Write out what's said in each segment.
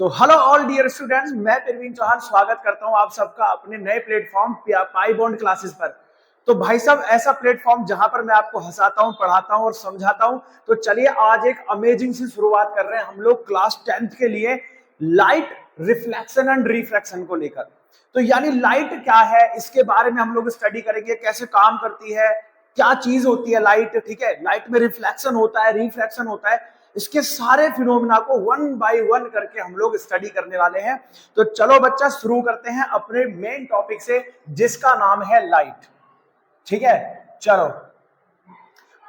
तो hello all dear students, मैं प्रवीण चौहान स्वागत करता हूं आप सबका अपने नए प्लेटफॉर्म पाई बॉन्ड क्लासेस पर। तो भाई साहब, ऐसा प्लेटफॉर्म जहां पर मैं आपको हंसाता हूं, पढ़ाता हूं और समझाता हूं। तो चलिए आज एक अमेजिंग सी शुरुआत कर रहे हैं हम लोग क्लास 10th के लिए, लाइट रिफ्लेक्शन एंड रिफ्रैक्शन को लेकर। तो यानी लाइट क्या है, इसके बारे में हम लोग स्टडी करेंगे, कैसे काम करती है, क्या चीज होती है लाइट। ठीक है, लाइट में रिफ्लेक्शन होता है, रिफ्रैक्शन होता है, इसके सारे फिनोमेना को वन बाय वन करके हम लोग स्टडी करने वाले हैं। तो चलो बच्चा, शुरू करते हैं अपने मेन टॉपिक से, जिसका नाम है लाइट। ठीक है, चलो।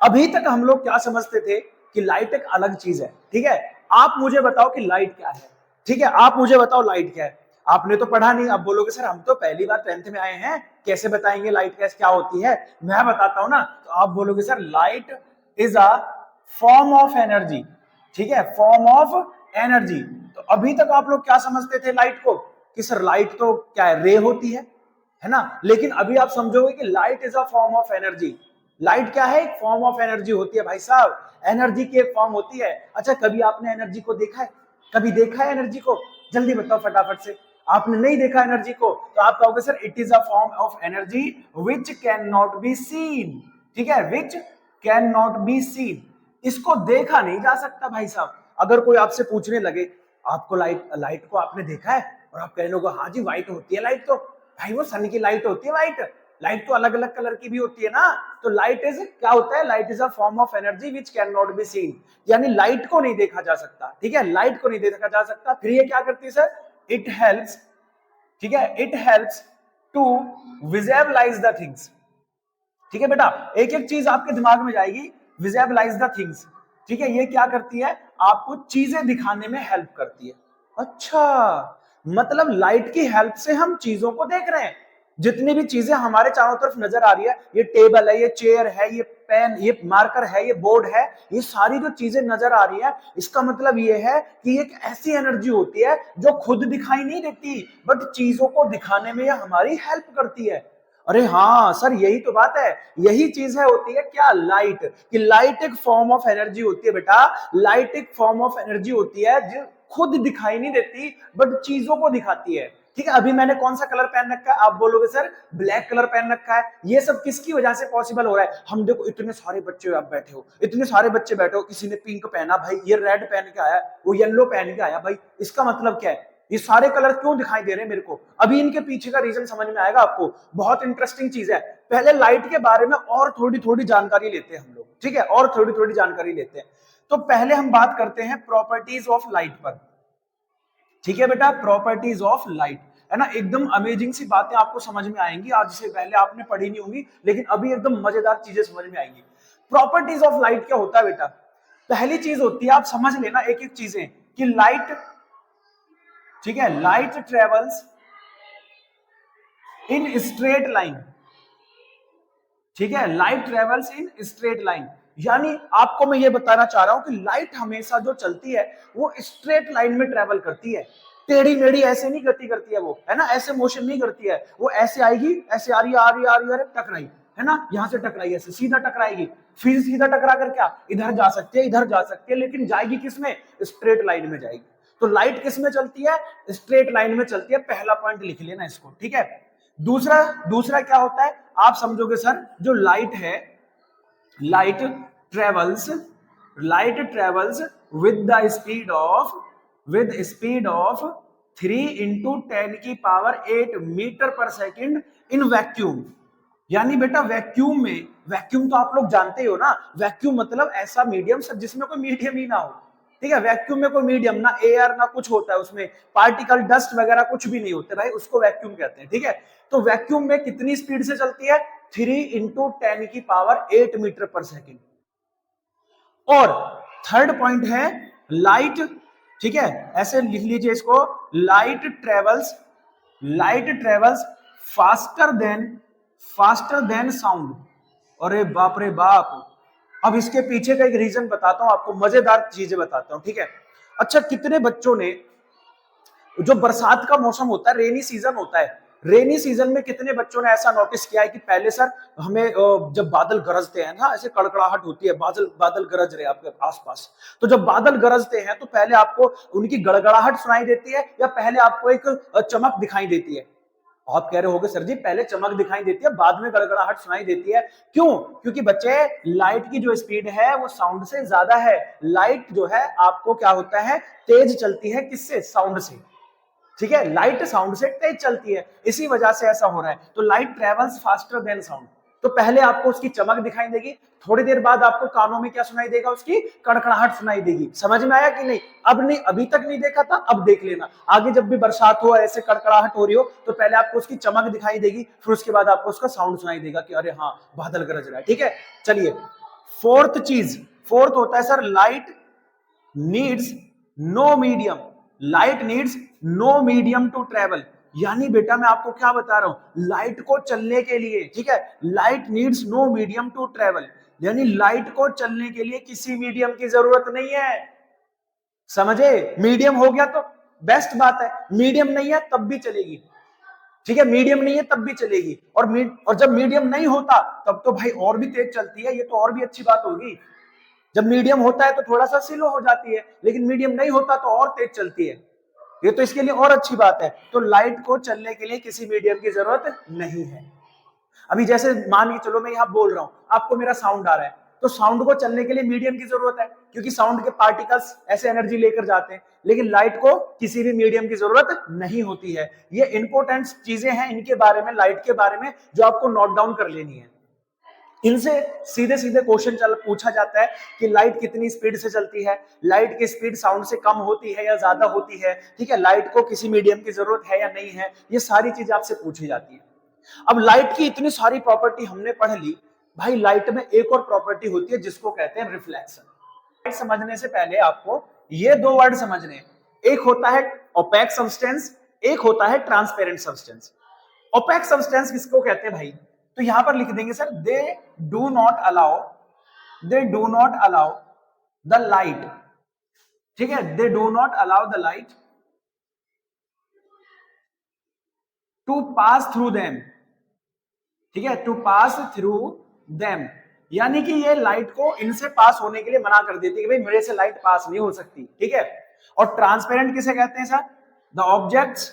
अभी तक हम लोग क्या समझते थे कि लाइट एक अलग चीज है। ठीक है, आप मुझे बताओ कि लाइट क्या है। ठीक है, आप मुझे बताओ लाइट क्या है। आपने तो पढ़ा नहीं, आप बोलोगे सर हम तो पहली बार 10th में आए हैं, कैसे बताएंगे लाइट क्या होती है। मैं बताता हूं ना, तो आप बोलोगे sir light is a form of energy. ठीक है, फॉर्म ऑफ एनर्जी। तो अभी तक आप लोग क्या समझते थे लाइट को, कि सर लाइट तो क्या है, रे होती है ना। लेकिन अभी आप समझोगे कि light is a form of energy. Light क्या है, एक फॉर्म ऑफ एनर्जी होती है भाई साहब, एनर्जी की एक फॉर्म होती है। अच्छा, कभी आपने एनर्जी को देखा है? कभी देखा है एनर्जी को? जल्दी बताओ फटाफट से। आपने नहीं देखा एनर्जी को, तो आप कहोगे sir it is a form of energy which can not be seen. ठीक है, which can not be seen, इसको देखा नहीं जा सकता भाई साहब। अगर कोई आपसे पूछने लगे आपको लाइट लाइट को आपने देखा है, और आप कहने लोगे हाँ जी व्हाइट होती है लाइट, तो भाई वो सन की लाइट होती है व्हाइट। लाइट तो अलग अलग कलर की भी होती है ना। तो लाइट इज क्या होता है, light is a form of energy which can not be seen, यानी लाइट को नहीं देखा जा सकता। ठीक है, लाइट को नहीं देखा जा सकता। फिर ये क्या करती है सर, इट हेल्प्स, ठीक है, it helps to visualise the things. ठीक है बेटा, एक एक चीज आपके दिमाग में जाएगी, विजुअलाइज द थिंग्स। ठीक है, ये क्या करती है, आपको चीजें दिखाने में हेल्प करती है। अच्छा, मतलब लाइट की हेल्प से हम चीजों को देख रहे हैं। जितनी भी चीजें हमारे चारों तरफ नजर आ रही है, ये टेबल है, ये चेयर है, ये पेन, ये मार्कर है, ये बोर्ड है, ये सारी जो चीजें नजर आ रही है, इसका मतलब ये है कि एक ऐसी एनर्जी होती है जो खुद दिखाई नहीं देती, बट चीजों को दिखाने में हमारी हेल्प करती है। अरे हाँ सर, यही तो बात है, यही चीज है, होती है क्या, लाइट। कि लाइट एक फॉर्म ऑफ एनर्जी होती है बेटा, लाइट एक फॉर्म ऑफ एनर्जी होती है जो खुद दिखाई नहीं देती, बट चीजों को दिखाती है। ठीक है, अभी मैंने कौन सा कलर पहन रखा है, आप बोलोगे सर ब्लैक कलर पहन रखा है। ये सब किसकी वजह से पॉसिबल हो रहा है, हम देखो इतने सारे बच्चे आप बैठे हो, इतने सारे बच्चे बैठे हो, किसी ने पिंक पहना भाई, ये रेड पहन के आया, वो येलो पहन के आया भाई, इसका मतलब क्या है, ये सारे कलर क्यों दिखाई दे रहे हैं मेरे को। अभी इनके पीछे का रीजन समझ में आएगा आपको, बहुत इंटरेस्टिंग चीज है। पहले लाइट के बारे में और थोड़ी थोड़ी जानकारी लेते हैं हम लोग। ठीक है, और थोड़ी थोड़ी जानकारी लेते हैं। तो पहले हम बात करते हैं प्रॉपर्टीज ऑफ लाइट पर। ठीक है बेटा, प्रॉपर्टीज ऑफ लाइट, है ना, एकदम अमेजिंग सी बातें आपको समझ में आएंगी, आज से पहले आपने पढ़ी नहीं होंगी, लेकिन अभी एकदम मजेदार चीजें समझ में आएंगी। प्रॉपर्टीज ऑफ लाइट क्या होता है बेटा, पहली चीज होती है, आप समझ लेना एक एक चीजें, कि लाइट, ठीक है, light travels in straight line. ठीक है, light travels in straight line, यानी आपको मैं ये बताना चाह रहा हूं कि लाइट हमेशा जो चलती है वो स्ट्रेट लाइन में ट्रेवल करती है। टेढ़ी मेढ़ी ऐसे नहीं गति करती है वो, है ना, ऐसे मोशन नहीं करती है वो, ऐसे आएगी, ऐसे आ रही है, आ रही है, आ रही है, टकराई, है ना, यहां से टकराई, ऐसे सीधा टकराएगी, फिर सीधा टकरा कर क्या इधर जा सकती है, इधर जा सकती है, लेकिन जाएगी किसमें, स्ट्रेट लाइन में जाएगी। तो लाइट किस में चलती है, स्ट्रेट लाइन में चलती है, पहला पॉइंट लिख लेना इसको। ठीक है, दूसरा दूसरा क्या होता है, आप समझोगे सर जो लाइट है, light travels, light travels with the speed of, with speed of 3 × 10⁸ metre per second in vacuum. यानी बेटा वैक्यूम में, वैक्यूम तो आप लोग जानते ही हो ना, वैक्यूम मतलब ऐसा मीडियम सर जिसमें कोई मीडियम ही ना हो। ठीक है, वैक्यूम में कोई मीडियम ना, एयर ना कुछ होता है उसमें, पार्टिकल डस्ट वगैरह कुछ भी नहीं होते भाई, उसको वैक्यूम कहते हैं। ठीक है, तो वैक्यूम में कितनी स्पीड से चलती है, 3 × 10⁸ मीटर पर सेकेंड। और थर्ड पॉइंट है लाइट, ठीक है, ऐसे लिख लीजिए इसको, light travels, light travels faster than, faster than sound. अरे बाप रे बाप, अब इसके पीछे का एक रीजन बताता हूं आपको, मजेदार चीजें बताता हूं। ठीक है, अच्छा कितने बच्चों ने, जो बरसात का मौसम होता है, रेनी सीजन होता है, रेनी सीजन में कितने बच्चों ने ऐसा नोटिस किया है कि पहले सर हमें जब बादल गरजते हैं ना, ऐसे कड़कड़ाहट होती है, बादल बादल गरज रहे आपके आसपास, तो जब बादल गरजते हैं तो पहले आपको उनकी गड़गड़ाहट सुनाई देती है या पहले आपको एक चमक दिखाई देती है? आप कह रहे होगे सर जी पहले चमक दिखाई देती है, बाद में गड़गड़ाहट सुनाई देती है। क्यों? क्योंकि बच्चे लाइट की जो स्पीड है वो साउंड से ज्यादा है। लाइट जो है आपको क्या होता है, तेज चलती है, किससे? साउंड से। ठीक है, लाइट साउंड से तेज चलती है, इसी वजह से ऐसा हो रहा है। तो light travels faster than sound. तो पहले आपको उसकी चमक दिखाई देगी, थोड़ी देर बाद आपको कानों में क्या सुनाई देगा? उसकी कड़कड़ाहट सुनाई देगी। समझ में आया कि नहीं? अब नहीं, अभी तक नहीं देखा था, अब देख लेना। आगे जब भी बरसात हो, ऐसे कड़कड़ाहट हो रही हो, तो पहले आपको उसकी चमक दिखाई देगी, फिर उसके बाद आपको उसका साउंड सुनाई देगा कि अरे हाँ बादल गरज रहा है। ठीक है, चलिए फोर्थ चीज, फोर्थ होता है sir light needs no medium. Light needs no medium to travel. यानी बेटा मैं आपको क्या बता रहा हूं, लाइट को चलने के लिए, ठीक है, light needs no medium to travel, यानी लाइट को चलने के लिए किसी मीडियम की जरूरत नहीं है। समझे? मीडियम हो गया तो बेस्ट बात है, मीडियम नहीं है तब भी चलेगी। ठीक है, मीडियम नहीं है तब भी चलेगी, और जब मीडियम नहीं होता तब तो भाई और भी तेज चलती है, ये तो और भी अच्छी बात होगी। जब मीडियम होता है तो थोड़ा सा स्लो हो जाती है, लेकिन मीडियम नहीं होता तो और तेज चलती है, ये तो इसके लिए और अच्छी बात है। तो लाइट को चलने के लिए किसी मीडियम की जरूरत नहीं है। अभी जैसे मान के चलो मैं यहां बोल रहा हूं, आपको मेरा साउंड आ रहा है, तो साउंड को चलने के लिए मीडियम की जरूरत है, क्योंकि साउंड के पार्टिकल्स ऐसे एनर्जी लेकर जाते हैं, लेकिन लाइट को किसी भी मीडियम की जरूरत नहीं होती है। ये इंपॉर्टेंट चीजें हैं इनके बारे में, लाइट के बारे में, जो आपको नोट डाउन कर लेनी है। इनसे सीधे सीधे क्वेश्चन पूछा जाता है कि लाइट कितनी स्पीड से चलती है, लाइट की स्पीड साउंड से कम होती है या ज्यादा होती है, ठीक है, लाइट को किसी मीडियम की जरूरत है या नहीं है, ये सारी चीजें आपसे पूछी जाती है। अब लाइट की इतनी सारी प्रॉपर्टी हमने पढ़ ली, भाई लाइट में एक और प्रॉपर्टी होती है जिसको कहते हैं रिफ्लेक्शन। लाइट समझने से पहले आपको ये दो वर्ड समझने, एक होता है ओपेक सब्सटेंस, एक होता है ट्रांसपेरेंट सब्सटेंस। ओपेक सब्सटेंस किसको कहते हैं भाई? तो यहां पर लिख देंगे sir they do not allow the light, ठीक है, they do not allow the light to pass through them, ठीक है, टू पास थ्रू देम, यानी कि ये लाइट को इनसे पास होने के लिए मना कर देती है कि भाई मेरे से लाइट पास नहीं हो सकती। ठीक है, और ट्रांसपेरेंट किसे कहते हैं सर? द ऑब्जेक्ट्स,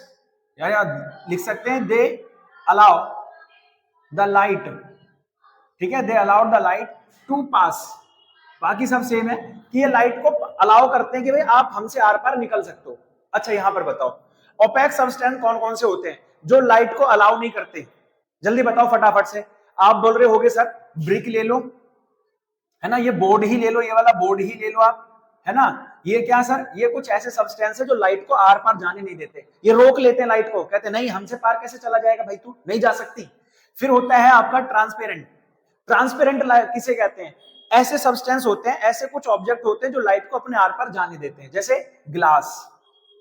या लिख सकते हैं दे अलाउ द लाइट, ठीक है, they allow the light to pass. बाकी सब सेम है कि ये लाइट को अलाउ करते हैं कि भाई आप हमसे आर पार निकल सकते हो। अच्छा यहां पर बताओ ओपेक सब्सटेंस कौन कौन से होते हैं जो लाइट को अलाउ नहीं करते? जल्दी बताओ फटाफट से। आप बोल रहे होगे सर ब्रिक ले लो, है ना, ये बोर्ड ही ले लो, ये वाला बोर्ड ही ले लो आप, है ना, ये क्या सर, ये कुछ ऐसे सब्सटेंस है जो लाइट को आर पार जाने नहीं देते, ये रोक लेते हैं लाइट को, कहते हैं नहीं हमसे पार कैसे चला जाएगा भाई, तू नहीं जा सकती। फिर होता है आपका ट्रांसपेरेंट। ट्रांसपेरेंट किसे कहते हैं? ऐसे सब्सटेंस होते हैं, ऐसे कुछ ऑब्जेक्ट होते हैं जो लाइट को अपने आर पार जाने देते हैं, जैसे ग्लास,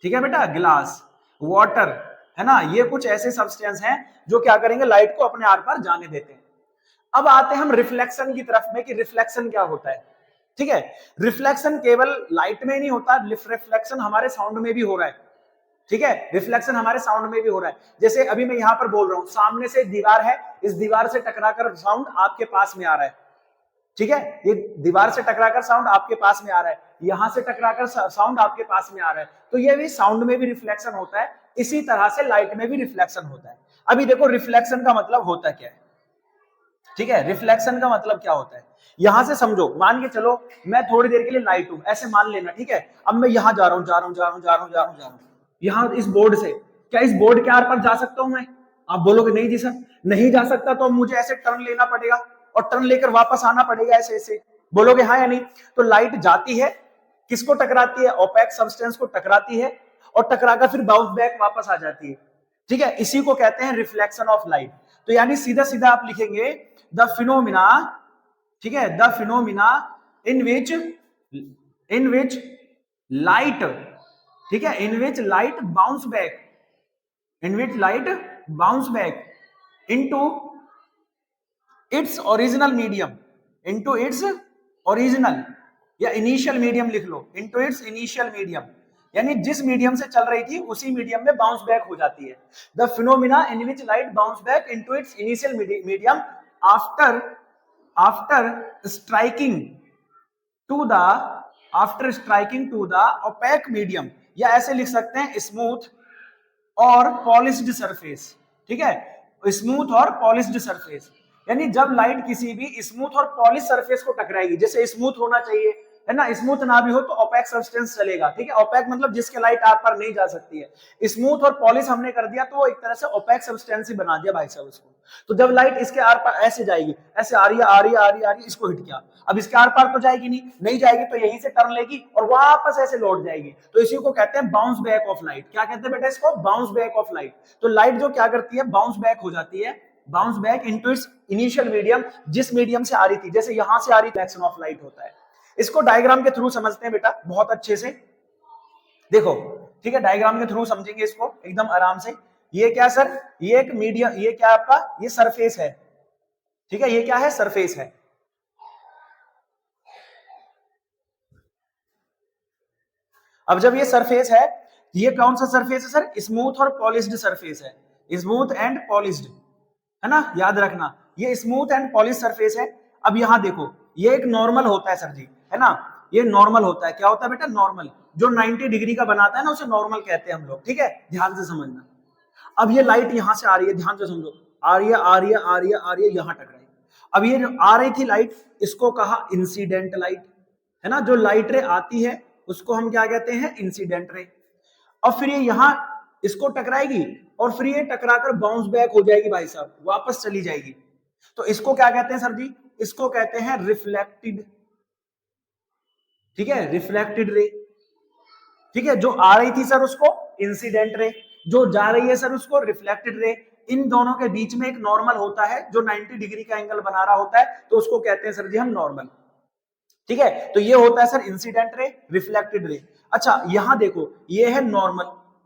ठीक है बेटा, ग्लास, वाटर, है ना, ये कुछ ऐसे सब्सटेंस हैं जो क्या करेंगे, लाइट को अपने आर पार जाने देते हैं। अब आते हैं हम रिफ्लेक्शन की तरफ में कि रिफ्लेक्शन क्या होता है। ठीक है, रिफ्लेक्शन केवल लाइट में नहीं होता, रिफ्लेक्शन हमारे साउंड में भी हो रहा है। ठीक है, रिफ्लेक्शन हमारे साउंड में भी हो रहा है। जैसे अभी मैं यहां पर बोल रहा हूं, सामने से दीवार है, इस दीवार से टकराकर साउंड आपके पास में आ रहा है। ठीक है, ये दीवार से टकराकर साउंड आपके पास में आ रहा है, यहां से टकराकर साउंड आपके पास में आ रहा है, तो ये भी साउंड में भी रिफ्लेक्शन होता है। इसी तरह से लाइट में भी रिफ्लेक्शन होता है। अभी देखो रिफ्लेक्शन का मतलब होता क्या है। ठीक है, रिफ्लेक्शन का मतलब क्या होता है, यहां से समझो, मान के चलो मैं थोड़ी देर के लिए लाइट हूं, ऐसे मान लेना। ठीक है, अब मैं यहां जा रहा हूं यहां इस बोर्ड से, क्या इस बोर्ड के आर पर जा सकता हूं मैं? आप बोलोगे नहीं जी सर नहीं जा सकता, तो मुझे ऐसे टर्न लेना पड़ेगा और टर्न लेकर वापस आना पड़ेगा, ऐसे ऐसे बोलोगे हाँ या नहीं? तो लाइट जाती है, किसको टकराती है? ओपेक सब्सटेंस को टकराती है, और टकराकर फिर बाउंस बैक वापस आ जाती है। ठीक है, इसी को कहते हैं रिफ्लेक्शन ऑफ लाइट। तो यानी सीधा सीधा आप लिखेंगे द फिनोमिना, ठीक है, the phenomena in which light, ठीक है, in which light bounce back, in which light bounce back into its original medium, into its original या इनिशियल मीडियम लिख लो, इनटू इट्स इनिशियल मीडियम, यानी जिस मीडियम से चल रही थी उसी मीडियम में बाउंस बैक हो जाती है। The phenomena in which light bounce back into its initial medium after after striking to the opaque medium, या ऐसे लिख सकते हैं स्मूथ और पॉलिश्ड सरफेस। ठीक है, स्मूथ और पॉलिश्ड सरफेस, यानी जब लाइट किसी भी स्मूथ और पॉलिश सरफेस को टकराएगी, जैसे स्मूथ होना चाहिए है ना, स्मूथ ना भी हो तो ओपेक सब्सटेंस चलेगा। ठीक है, ओपेक मतलब जिसके लाइट आर पार नहीं जा सकती है। स्मूथ और पॉलिश हमने कर दिया तो वो एक तरह से ओपेक सब्सटेंस ही बना दिया भाई साहब उसको। तो जब लाइट इसके आर पार ऐसे जाएगी, ऐसे आ रही है आ रही है आ रही है आ रही है, इसको हिट किया, अब इसके आर पार तो जाएगी नहीं जाएगी, तो यहीं से टर्न लेगी और वापस ऐसे लौट जाएगी। तो इसी को कहते हैं बाउंस बैक ऑफ लाइट। क्या कहते हैं बेटा इसको? Bounce back of light. तो लाइट जो क्या करती है, बाउंस बैक हो जाती है, bounce back into its initial medium, जिस मीडियम से आ रही थी। जैसे यहां से आ रही रिफ्लेक्शन ऑफ लाइट होता है। इसको डायग्राम के थ्रू समझते हैं बेटा बहुत अच्छे से, देखो। ठीक है, डायग्राम के थ्रू समझेंगे इसको एकदम आराम से। ये क्या सर? ये एक मीडियम, ये क्या आपका, ये सरफेस है। ठीक है, ये क्या है? सरफेस है। अब जब ये सरफेस है, ये कौन सा सरफेस है सर? स्मूथ और पॉलिश्ड सरफेस है, स्मूथ एंड पॉलिश्ड, है ना, याद रखना ये स्मूथ एंड पॉलिश सरफेस है। अब यहां देखो, ये एक नॉर्मल होता है सर जी, है ना, ये नॉर्मल होता है। क्या होता है बेटा? नॉर्मल। जो 90 डिग्री का बनाता है ना उसे नॉर्मल कहते हैं हम लोग। ठीक है, ध्यान से समझना। अब ये लाइट यहां से आ रही है, ध्यान से समझो, आ रही है आ रही है आ रही है आ रही है, यहां टकराई। अब ये जो आ रही थी लाइट, इसको कहा इंसिडेंट लाइट, है ना। जो लाइट रे आती है उसको हम क्या कहते हैं? Incident ray. और फिर ये यहां इसको टकराएगी और फिर ये टकराकर बाउंस बैक हो जाएगी भाई साहब, वापस चली जाएगी। तो इसको क्या कहते हैं सर जी? इसको कहते हैं रिफ्लेक्टेड। ठीक है, रिफ्लेक्टेड रे। ठीक है, जो आ रही थी सर उसको इंसिडेंट रे, जो जा रही है सर उसको रिफ्लेक्टेड रे। इन दोनों के बीच में एक नॉर्मल होता है जो 90 डिग्री का एंगल बना रहा होता है, तो उसको कहते हैं सर जी हम नॉर्मल। ठीक है, तो ये होता है sir incident ray, reflected ray. अच्छा, यहां देखो, ये है नॉर्मल,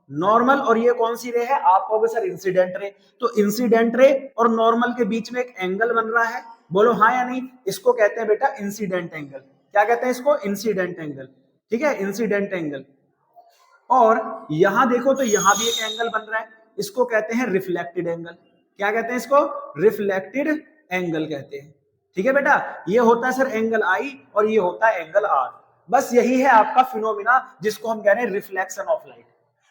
नॉर्मल, और ये कौन सी रे है? आप कहोगे सर इंसिडेंट रे। तो इंसिडेंट रे और नॉर्मल के बीच में एक एंगल बन रहा है, बोलो हाँ या नहीं? इसको कहते हैं बेटा इंसिडेंट एंगल। क्या कहते हैं इसको? Incident angle. ठीक है, इंसिडेंट एंगल। और यहां देखो तो यहां भी एक एंगल बन रहा है, इसको कहते हैं रिफ्लेक्टेड एंगल। क्या कहते हैं इसको? रिफ्लेक्टेड एंगल कहते हैं। ठीक है बेटा, ये होता है सर एंगल आई और ये होता है एंगल आर। बस यही है आपका फिनोमिना जिसको हम कह रहे हैं रिफ्लेक्शन ऑफ लाइट।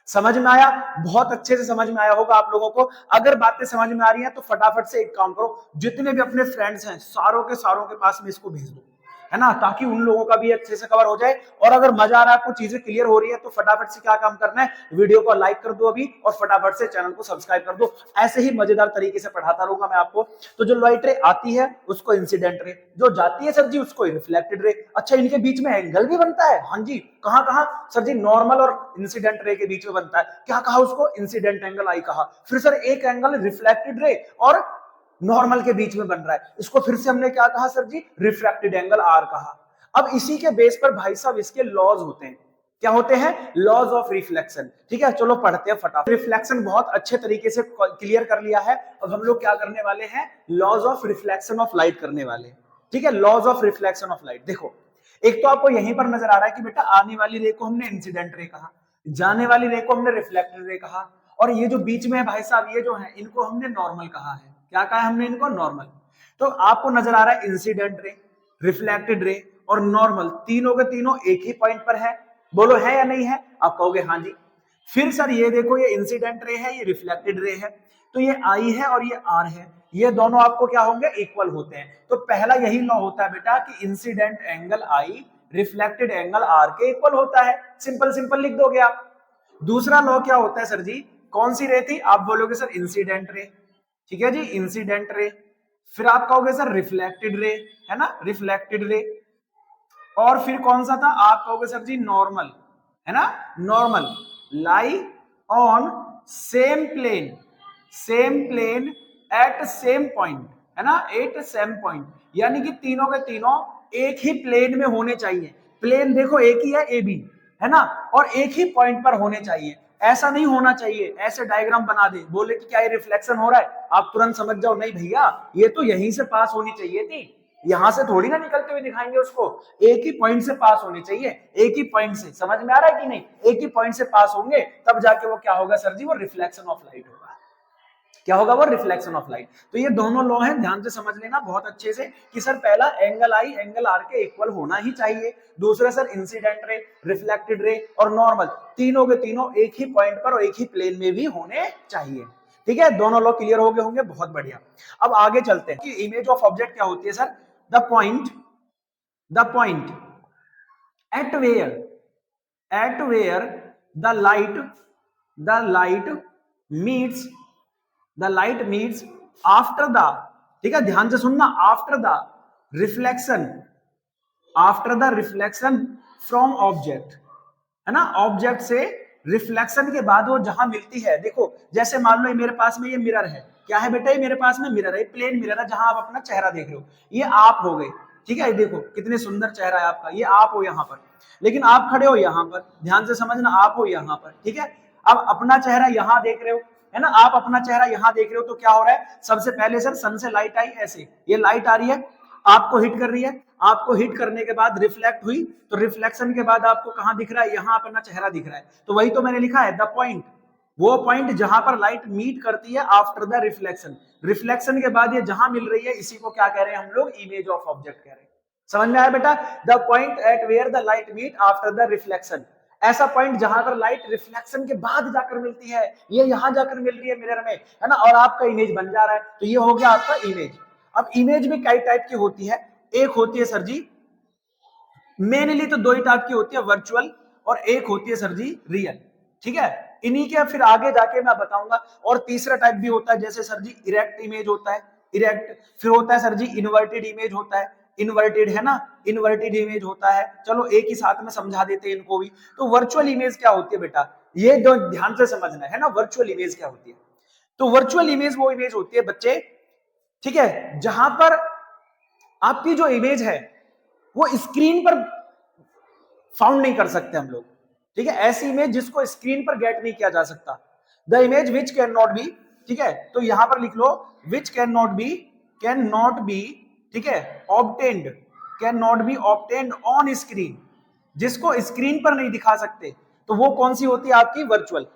समझ में आया? बहुत अच्छे से समझ में आया होगा आप लोगों को। अगर बातें समझ में आ रही हैं तो फटाफट से एक काम करो, जितने भी अपने फ्रेंड्स हैं सारों के पास में इसको भेज दो, है ना, ताकि उन लोगों का भी अच्छे से कवर हो जाए। और अगर मजा आ रहा है, आपको चीजें क्लियर हो रही है, तो फटाफट से क्या काम करना है? वीडियो को लाइक कर दो अभी, और फटाफट से चैनल को सब्सक्राइब कर दो। ऐसे ही मजेदार तरीके से पढ़ाता रहूंगा मैं आपको। तो जो लाइट रे आती है उसको इंसिडेंट रे, जो जाती है सर जी उसको रिफ्लेक्टेड रे। अच्छा, इनके बीच में एंगल भी बनता है? हाँ जी, कहां कहां सर जी? नॉर्मल और इंसिडेंट रे के बीच में बनता है। क्या कहा उसको? इंसिडेंट एंगल आई कहा। फिर सर एक एंगल रिफ्लेक्टेड रे और नॉर्मल के बीच में बन रहा है, इसको फिर से हमने क्या कहा sir ji? Refracted angle R कहा। अब इसी के बेस पर भाई साहब इसके लॉज होते हैं। क्या होते हैं? Laws of reflection. ठीक है, चलो पढ़ते हैं फटाफट। रिफ्लेक्शन बहुत अच्छे तरीके से क्लियर कर लिया है। अब हम लोग क्या करने वाले हैं? Laws of reflection of light करने वाले। ठीक है, laws of reflection of light. देखो, एक तो आपको यहीं पर नजर आ रहा है कि बेटा आने वाली रे को हमने इंसिडेंट रे कहा, जाने वाली रे को हमने रिफ्लेक्टेड रे कहा, और ये जो बीच में है भाई साहब, ये जो है इनको हमने नॉर्मल कहा है। क्या कहा है हमने? इनको नॉर्मल। तो आपको नजर आ रहा है इंसिडेंट रे, रिफ्लेक्टेड रे और नॉर्मल, तीनों के तीनों एक ही पॉइंट पर है। बोलो है या नहीं है? आप कहोगे हाँ जी। फिर सर ये देखो, ये इंसिडेंट रे है, ये रिफ्लेक्टेड रे है, तो ये आई है और ये आर है, ये दोनों आपको क्या होंगे? इक्वल होते हैं। तो पहला यही लॉ होता है बेटा कि incident angle I reflected angle R के इक्वल होता है। सिंपल सिंपल लिख दोगे आप। दूसरा लॉ क्या होता है सर जी? कौन सी रे थी? आप बोलोगे सर इंसिडेंट रे। ठीक है जी, इंसिडेंट रे। फिर आप कहोगे सर रिफ्लेक्टेड रे, है ना, रिफ्लेक्टेड रे। और फिर कौन सा था? आप कहोगे सर जी नॉर्मल, है ना, normal. Lie on same plane at same point, है ना, एट सेम पॉइंट। यानी कि तीनों के तीनों एक ही प्लेन में होने चाहिए। प्लेन देखो एक ही है, ए बी, है ना, और एक ही पॉइंट पर होने चाहिए। ऐसा नहीं होना चाहिए ऐसे डायग्राम बना दे, बोले कि क्या ये रिफ्लेक्शन हो रहा है, आप तुरंत समझ जाओ नहीं भैया ये तो यहीं से पास होनी चाहिए थी, यहां से थोड़ी ना निकलते हुए दिखाएंगे उसको, एक ही पॉइंट से पास होने चाहिए, एक ही पॉइंट से। समझ में आ रहा है कि नहीं? एक ही पॉइंट से पास होंगे तब जाके वो क्या होगा सर जी, वो रिफ्लेक्शन ऑफ लाइट होगा। क्या होगा? वो रिफ्लेक्शन ऑफ लाइट। तो ये दोनों लॉ हैं, ध्यान से समझ लेना बहुत अच्छे से कि सर पहला एंगल आई एंगल आर के इक्वल होना ही चाहिए, दूसरा sir incident ray, reflected ray और नॉर्मल, तीनों के तीनों एक ही पॉइंट पर और एक ही प्लेन में भी होने चाहिए। ठीक है, दोनों लॉ क्लियर हो गए होंगे, बहुत बढ़िया। अब आगे चलते हैं कि इमेज ऑफ ऑब्जेक्ट क्या होती है sir? The point at where the light meets after the, ठीक है ध्यान से सुनना, after the reflection from object, है ना, ऑब्जेक्ट से रिफ्लेक्शन के बाद वो जहां मिलती है। देखो जैसे मान लो मेरे पास में ये मिरर है, क्या है बेटा? ये मेरे पास में मिरर है, प्लेन मिरर है जहां आप अपना चेहरा देख रहे हो, ये आप हो गए। ठीक है, देखो कितने सुंदर चेहरा है आपका, ये आप हो यहाँ पर, लेकिन आप खड़े हो यहाँ पर, ध्यान से समझना, आप हो यहाँ पर। ठीक है, अब अपना चेहरा यहाँ देख रहे हो, है ना, आप अपना चेहरा यहाँ देख रहे हो, तो क्या हो रहा है? सबसे पहले सर सन से लाइट आई, ऐसे ये लाइट आ रही है, आपको हिट कर रही है, आपको हिट करने के बाद रिफ्लेक्ट हुई, तो रिफ्लेक्शन के बाद आपको कहां दिख रहा है? यहां अपना चेहरा दिख रहा है। तो वही तो मैंने लिखा है द पॉइंट, वो पॉइंट जहां पर लाइट मीट करती है आफ्टर द रिफ्लेक्शन, रिफ्लेक्शन के बाद ये जहां मिल रही है, इसी को क्या कह रहे हैं हम लोग? इमेज ऑफ ऑब्जेक्ट कह रहे हैं। समझ में आया बेटा? The point at where the light meet after the reflection, ऐसा पॉइंट जहां पर लाइट रिफ्लेक्शन के बाद जाकर मिलती है, ये यहां जाकर मिल रही है मिरर में, है ना, और आपका इमेज बन जा रहा है, तो ये हो गया आपका इमेज। अब इमेज में कई टाइप की होती है, एक होती है सर जी, मेनली तो दो ही टाइप की होती है, वर्चुअल, और एक होती है सर जी रियल। ठीक है, इन्हीं के फिर आगे जाके मैं बताऊंगा। और तीसरा टाइप भी होता है, जैसे सर जी इरेक्ट इमेज होता है, इरेक्ट, फिर होता है सर जी इन्वर्टेड इमेज होता है, इन्वर्टेड, है ना, इन्वर्टेड इमेज होता है। चलो एक ही साथ में समझा देते हैं इनको भी। तो वर्चुअल इमेज क्या होती है बेटा? ये जो ध्यान से समझना है ना, वर्चुअल इमेज क्या होती है? तो वर्चुअल इमेज वो इमेज होती है बच्चे, ठीक है, जहां पर आपकी जो इमेज है वो स्क्रीन पर फाउंड नहीं कर सकते हम लोग। ठीक है, ऐसी इमेज जिसको स्क्रीन पर गेट नहीं किया जा सकता। The image which can not be, ठीक है, तो यहां पर लिख लो विच कैन नॉट बी, ठीक है, obtained, can not be obtained on screen, जिसको स्क्रीन पर नहीं दिखा सकते, तो वो कौन सी होती है? आपकी वर्चुअल।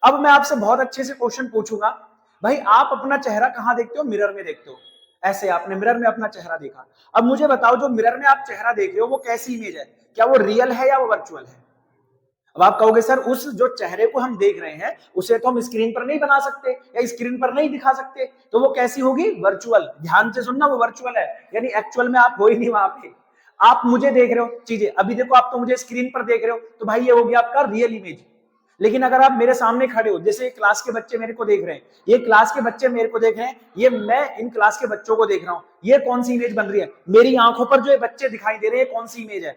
अब मैं आपसे बहुत अच्छे से क्वेश्चन पूछूंगा, भाई आप अपना चेहरा कहां देखते हो? मिरर में देखते हो, ऐसे आपने मिरर में अपना चेहरा देखा। अब मुझे बताओ, जो मिरर में आप चेहरा देख रहे हो वो कैसी इमेज है? क्या वो रियल है या वो वर्चुअल है? अब आप कहोगे सर उस जो चेहरे को हम देख रहे हैं उसे तो हम स्क्रीन पर नहीं बना सकते या स्क्रीन पर नहीं दिखा सकते, तो वो कैसी होगी? वर्चुअल। ध्यान से सुनना, वो वर्चुअल है, यानी एक्चुअल में आप हो ही नहीं वहां पे। आप मुझे देख रहे हो चीजें, अभी देखो आप तो मुझे स्क्रीन पर देख रहे हो, तो भाई ये हो गया आपका रियल इमेज। लेकिन अगर आप मेरे सामने खड़े हो, जैसे क्लास के बच्चे मेरे को देख रहे हैं, ये क्लास के बच्चे मेरे को देख रहे हैं, ये मैं इन क्लास के बच्चों को देख रहा हूं, ये कौन सी इमेज बन रही है? मेरी आंखों पर जो ये बच्चे दिखाई दे रहे हैं, कौन सी इमेज है?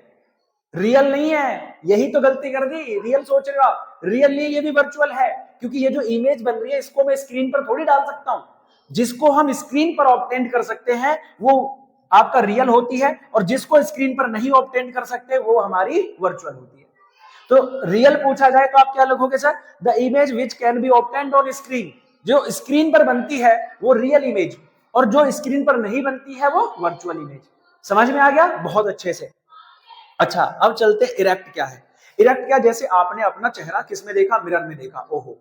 रियल नहीं है, यही तो गलती कर दी, रियल सोच रहे हो आप, रियल नहीं, ये भी वर्चुअल है, क्योंकि ये जो इमेज बन रही है इसको मैं स्क्रीन पर थोड़ी डाल सकता हूं। जिसको हम स्क्रीन पर ऑब्टेंड कर सकते हैं वो आपका रियल होती है, और जिसको स्क्रीन पर नहीं ऑब्टेंड कर सकते वो हमारी वर्चुअल होती है। तो रियल पूछा जाए तो आप क्या लिखोगे sir? The image which can be obtained on screen, जो स्क्रीन पर बनती है वो रियल इमेज, और जो स्क्रीन पर नहीं बनती है वो वर्चुअल इमेज। समझ में आ गया? बहुत अच्छे से। अच्छा, अब चलते इरेक्ट क्या है। इरेक्ट क्या? जैसे आपने अपना चेहरा किसमें देखा? मिरर में देखा, ओहो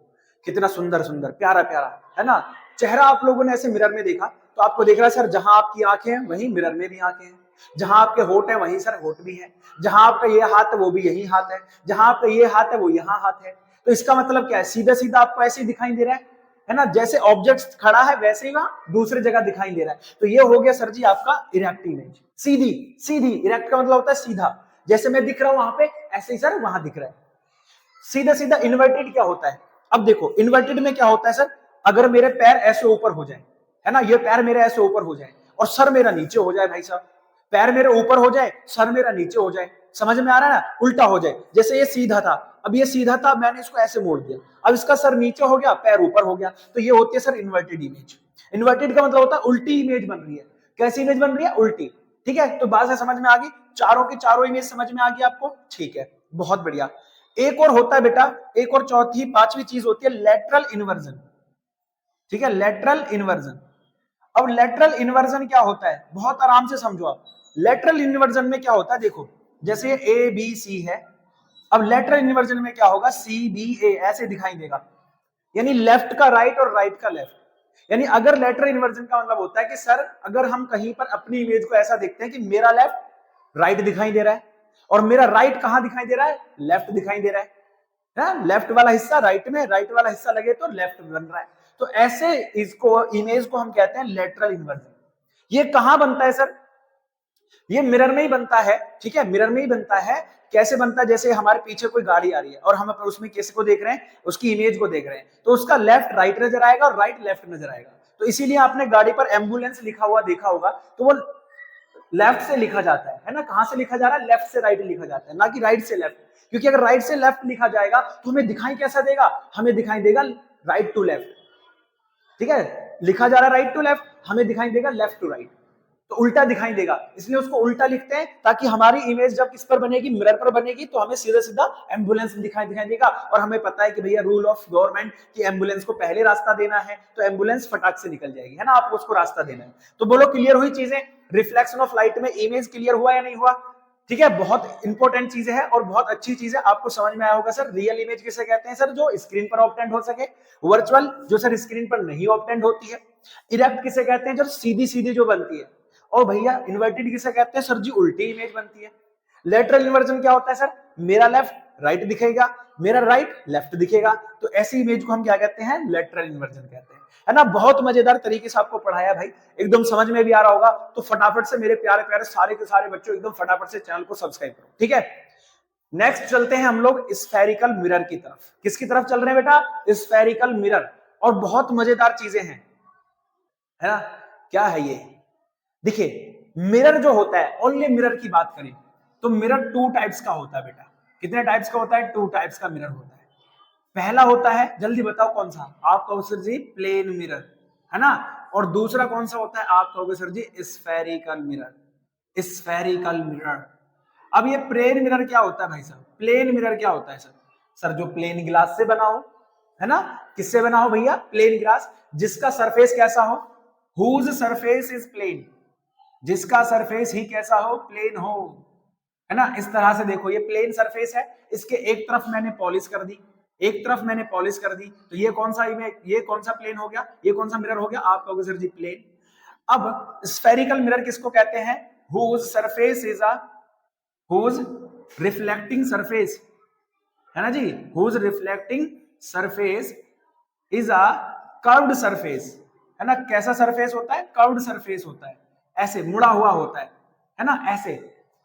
कितना सुंदर सुंदर प्यारा प्यारा, है ना, चेहरा आप लोगों ने ऐसे मिरर में देखा, तो आपको देख रहा है सर जहां आपकी आंखें हैं वहीं मिरर में भी आंखें हैं, जहां आपके होठ है वहीं सर होठ भी है, जहां आपका ये हाथ है वो भी यही हाथ है, जहां आपका ये हाथ है वो यहाँ हाथ है। तो इसका मतलब क्या है? सीधा सीधा आपको ऐसे ही दिखाई दे रहा है ना, जैसे ऑब्जेक्ट खड़ा है वैसे ही वहां दूसरी जगह दिखाई दे रहा है। तो ये हो गया सर जी आपका इरेक्ट इमेज, सीधी सीधी। इरेक्ट का मतलब होता है सीधा, जैसे मैं दिख रहा हूं वहां पे ऐसे ही सर वहां दिख रहा है, सीधा सीधा। इन्वर्टेड क्या होता है? अब देखो इन्वर्टेड में क्या होता है सर, अगर मेरे पैर ऐसे ऊपर हो जाए, है ना, ये पैर मेरे ऐसे ऊपर हो जाए और सर मेरा नीचे हो जाए, भाई साहब पैर मेरे ऊपर हो जाए सर मेरा नीचे हो जाए, समझ में आ रहा है ना, उल्टा हो जाए। जैसे ये सीधा था, अब ये सीधा था, मैंने इसको ऐसे मोड़ दिया, अब इसका सर नीचे हो गया पैर ऊपर हो गया, तो ये होती है सर इन्वर्टेड इमेज। इन्वर्टेड का मतलब होता है उल्टी इमेज बन रही है। कैसी इमेज बन रही है? उल्टी। ठीक है, तो बात समझ में आ गई, चारों की चारों इमेज समझ में आ गई आपको? ठीक है, बहुत बढ़िया। एक और होता है बेटा, एक और चौथी पांचवी चीज होती है लेटरल इन्वर्जन। ठीक है, लेटरल इन्वर्जन। अब लेटरल इन्वर्जन क्या होता है, बहुत आराम से समझो आप। लेटरल इन्वर्जन में क्या होता है, देखो जैसे ए बी सी है, अब लेटरल इन्वर्जन में क्या होगा, सी बी ए ऐसे दिखाई देगा, यानी लेफ्ट का राइट और राइट का लेफ्ट। यानी अगर लेटरल इन्वर्जन का मतलब होता है कि सर अगर हम कहीं पर अपनी इमेज को ऐसा देखते हैं कि मेरा लेफ्ट राइट दिखाई दे रहा है और मेरा राइट कहां दिखाई दे रहा है, लेफ्ट दिखाई दे रहा है, लेफ्ट वाला हिस्सा राइट में, राइट वाला हिस्सा लगे तो लेफ्ट बन रहा है, तो ऐसे इसको इमेज को हम कहते हैं लेटरल इन्वर्जन। ये कहां बनता है सर, ये मिरर में ही बनता है, ठीक है, मिरर में ही बनता है। कैसे बनता है, जैसे हमारे पीछे कोई गाड़ी आ रही है और हम उसमें किसी को देख रहे हैं, उसकी इमेज को देख रहे हैं, तो उसका लेफ्ट राइट नजर आएगा और राइट लेफ्ट नजर आएगा। तो इसीलिए आपने गाड़ी पर एम्बुलेंस लिखा हुआ देखा होगा, तो वो लेफ्ट से लिखा जाता है ना, कहां से लिखा जा रहा है, लेफ्ट से राइट लिखा जाता है, ना कि राइट से लेफ्ट। क्योंकि अगर राइट से लेफ्ट लिखा जाएगा तो हमें दिखाई कैसा देगा, हमें दिखाई देगा राइट टू लेफ्ट, ठीक है, लिखा जा रहा है राइट टू लेफ्ट, हमें दिखाई देगा लेफ्ट टू राइट, तो उल्टा दिखाई देगा, इसलिए उसको उल्टा लिखते हैं ताकि हमारी इमेज जब किस पर बनेगी, मिरर पर बनेगी, तो हमें सीधा सीधा एम्बुलेंस दिखाई दिखाई देगा। और हमें पता है कि भैया रूल ऑफ गवर्नमेंट कि एम्बुलेंस को पहले रास्ता देना है, तो एम्बुलेंस फटाक से निकल जाएगी, है ना, आपको उसको रास्ता देना है। तो बोलो क्लियर हुई चीजें, रिफ्लेक्शन ऑफ लाइट में इमेज क्लियर हुआ या नहीं हुआ, ठीक है, बहुत इंपॉर्टेंट चीजें है और बहुत अच्छी चीज है, आपको समझ में आया होगा। सर रियल इमेज किसे कहते हैं सर, जो स्क्रीन पर ऑब्टेंड हो सके, वर्चुअल जो सर स्क्रीन पर नहीं ऑब्टेंड होती है, इरेक्ट किसे कहते हैं जो सीधी सीधी जो बनती है, और भैया इन्वर्टेड किसे कहते हैं सर जी, उल्टी इमेज बनती है। लेटरल इन्वर्जन क्या होता है सर, मेरा लेफ्ट राइट दिखेगा, मेरा राइट लेफ्ट दिखेगा, तो ऐसी इमेज को हम क्या कहते हैं, लेटरल इन्वर्जन कहते हैं, है ना। बहुत मजेदार तरीके से आपको पढ़ाया भाई, एकदम समझ में भी आ रहा होगा। तो फटाफट से मेरे प्यारे प्यारे सारे के सारे बच्चों एकदम फटाफट से चैनल को सब्सक्राइब करो, ठीक है। नेक्स्ट चलते हैं हम लोग स्फेरिकल मिरर की तरफ। किसकी तरफ चल रहे हैं बेटा, स्फेरिकल मिरर, और बहुत मजेदार चीजें हैं, है ना। क्या है ये, देखिए मिरर जो होता है, ओनली मिरर की बात करें तो मिरर टू टाइप्स का होता है बेटा। कितने टाइप्स का होता है, टू टाइप्स का मिरर होता है। पहला होता है, जल्दी बताओ कौन सा, आप कहोगे सर जी प्लेन मिरर, है ना। और दूसरा कौन सा होता है, आप कहोगे सर जी स्फेरिकल मिरर, स्फेरिकल मिरर। अब ये प्लेन मिरर क्या होता है भाई साहब, प्लेन मिरर क्या होता है सर, सर जो प्लेन ग्लास से बना हो, है ना, किससे बना हो भैया, प्लेन ग्लास, जिसका सरफेस कैसा हो, हुज सरफेस इज प्लेन, जिसका सरफेस ही कैसा हो, प्लेन हो, है ना। इस तरह से देखो ये प्लेन सरफेस है, इसके एक तरफ मैंने पॉलिश कर दी, एक तरफ मैंने पॉलिश कर दी, तो ये कौन सा इमेज, ये कौन सा प्लेन हो गया, ये कौन सा मिरर हो गया, आप कहोगे सर जी प्लेन। अब स्फेरिकल मिरर किसको कहते हैं, whose surface is a, whose reflecting surface, है ना जी, whose reflecting surface is a curved surface, है ना। कैसा सरफेस होता है, कर्व्ड सरफेस होता है, ऐसे मुड़ा हुआ होता है ना, ऐसे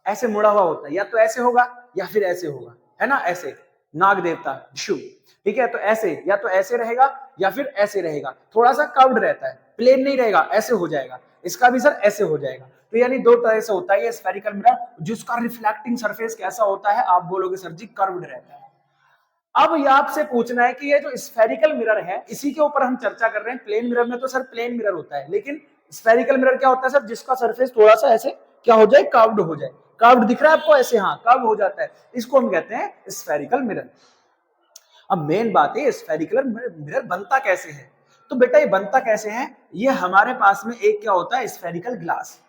ऐसे मुड़ा हुआ होता है, या तो ऐसे होगा या फिर ऐसे होगा, है ना, ऐसे नाग देवता शिव, ठीक है, तो ऐसे या तो ऐसे रहेगा या फिर ऐसे रहेगा, थोड़ा सा कर्व्ड रहता है, प्लेन नहीं रहेगा, ऐसे हो जाएगा, इसका भी सर ऐसे हो जाएगा। तो यानी दो तरह से होता है ये स्फेरिकल मिरर, जिसका रिफ्लेक्टिंग सरफेस कैसा होता है, आप बोलोगे सर जी कर्व्ड रहता है। अब ये आपसे पूछना है कि ये जो स्फेरिकल मिरर है, इसी के ऊपर हम चर्चा कर रहे हैं। प्लेन मिरर में तो सर प्लेन मिरर होता है, लेकिन स्फेरिकल मिरर क्या होता है सर, जिसका सरफेस थोड़ा सा ऐसे क्या हो जाए, कर्व्ड हो जाए। कर्व्ड दिख रहा है आपको ऐसे, हाँ कर्व हो जाता है, इसको हम कहते हैं स्फेरिकल मिरर। अब मेन बात है स्फेरिकल मिरर बनता कैसे है, तो बेटा ये बनता कैसे है, ये हमारे पास में एक क्या होता है, स्फेरिकल ग्लास,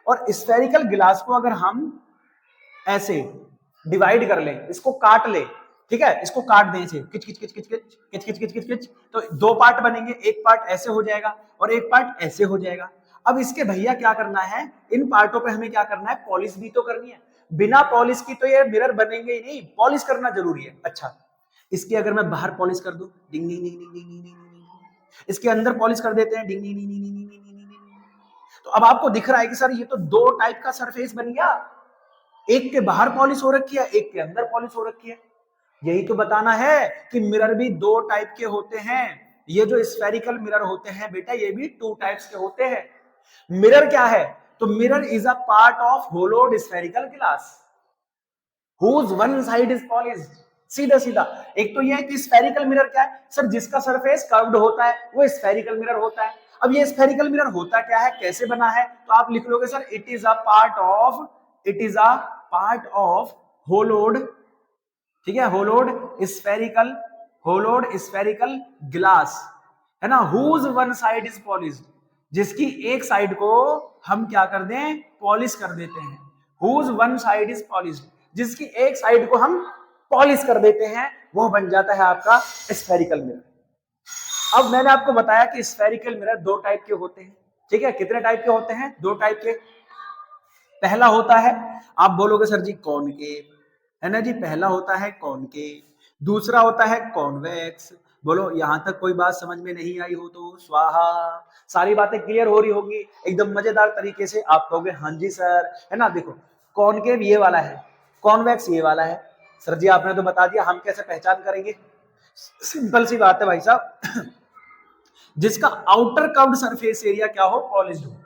और स्फेरिकल ग्लास को अगर हम ऐसे डिवाइड कर ले, इसको काट ले, ठीक है, इसको काट दें ऐसे, किच किच किच किच किच किच किच किच किच किच, तो दो पार्ट बनेंगे, एक पार्ट ऐसे हो जाएगा और एक पार्ट ऐसे हो जाएगा। अब इसके भैया क्या करना है, इन पार्टों पे हमें क्या करना है, पॉलिश भी तो करनी है, बिना पॉलिश की तो ये मिरर बनेंगे ही नहीं, पॉलिश करना जरूरी है। अच्छा इसकी अगर मैं बाहर पॉलिश कर दूं, डिंग डिंग डिंग डिंग डिंग डिंग डिंग, इसके अंदर पॉलिश कर देते हैं, डिंग डिंग डिंग डिंग डिंग डिंग डिंग, तो अब आपको दिख रहा है कि सर ये तो दो टाइप का सरफेस बन गया, एक के बाहर पॉलिश हो रखी है, एक के अंदर पॉलिश हो रखी है। यही तो बताना है कि मिरर भी दो टाइप के होते हैं, ये जो स्फेरिकल मिरर होते हैं बेटा, ये भी टू टाइप्स के होते हैं। मिरर क्या है, तो mirror is a part of hollowed spherical glass whose one side is polished. सीधा सीधा एक तो यह है कि स्फेरिकल मिरर क्या है सर, जिसका सरफेस कर्व्ड होता है वो स्फेरिकल मिरर होता है। अब ये स्फेरिकल मिरर होता क्या है, कैसे बना है, तो आप लिख लोगे sir it is a part of, it is a part of hollowed, ठीक है, hollowed spherical, hollowed spherical glass, है ना, whose one side is polished, जिसकी एक साइड को हम क्या कर दें, पॉलिश कर देते हैं। Whose one side is polished, जिसकी एक साइड को हम पॉलिश कर देते हैं, वो बन जाता है आपका स्फेरिकल मिरर। अब मैंने आपको बताया कि स्फेरिकल मिरर दो टाइप के होते हैं, ठीक है। कितने टाइप के होते हैं, दो टाइप के। पहला होता है, आप बोलोगे सर जी कॉनकेव, है ना जी, पहला होता है कॉनकेव, दूसरा होता है कॉन्वेक्स। बोलो यहां तक कोई बात समझ में नहीं आई हो तो स्वाहा, सारी बातें क्लियर हो रही होगी एकदम मजेदार तरीके से। आप कहोगे हाँ जी सर, है ना। देखो कॉनकेव ये वाला है, कॉन्वेक्स ये वाला है। सर जी आपने तो बता दिया, हम कैसे पहचान करेंगे। सिंपल सी बात है भाई साहब, जिसका आउटर कर्व्ड सरफेस एरिया क्या हो, पॉलिश्ड हो।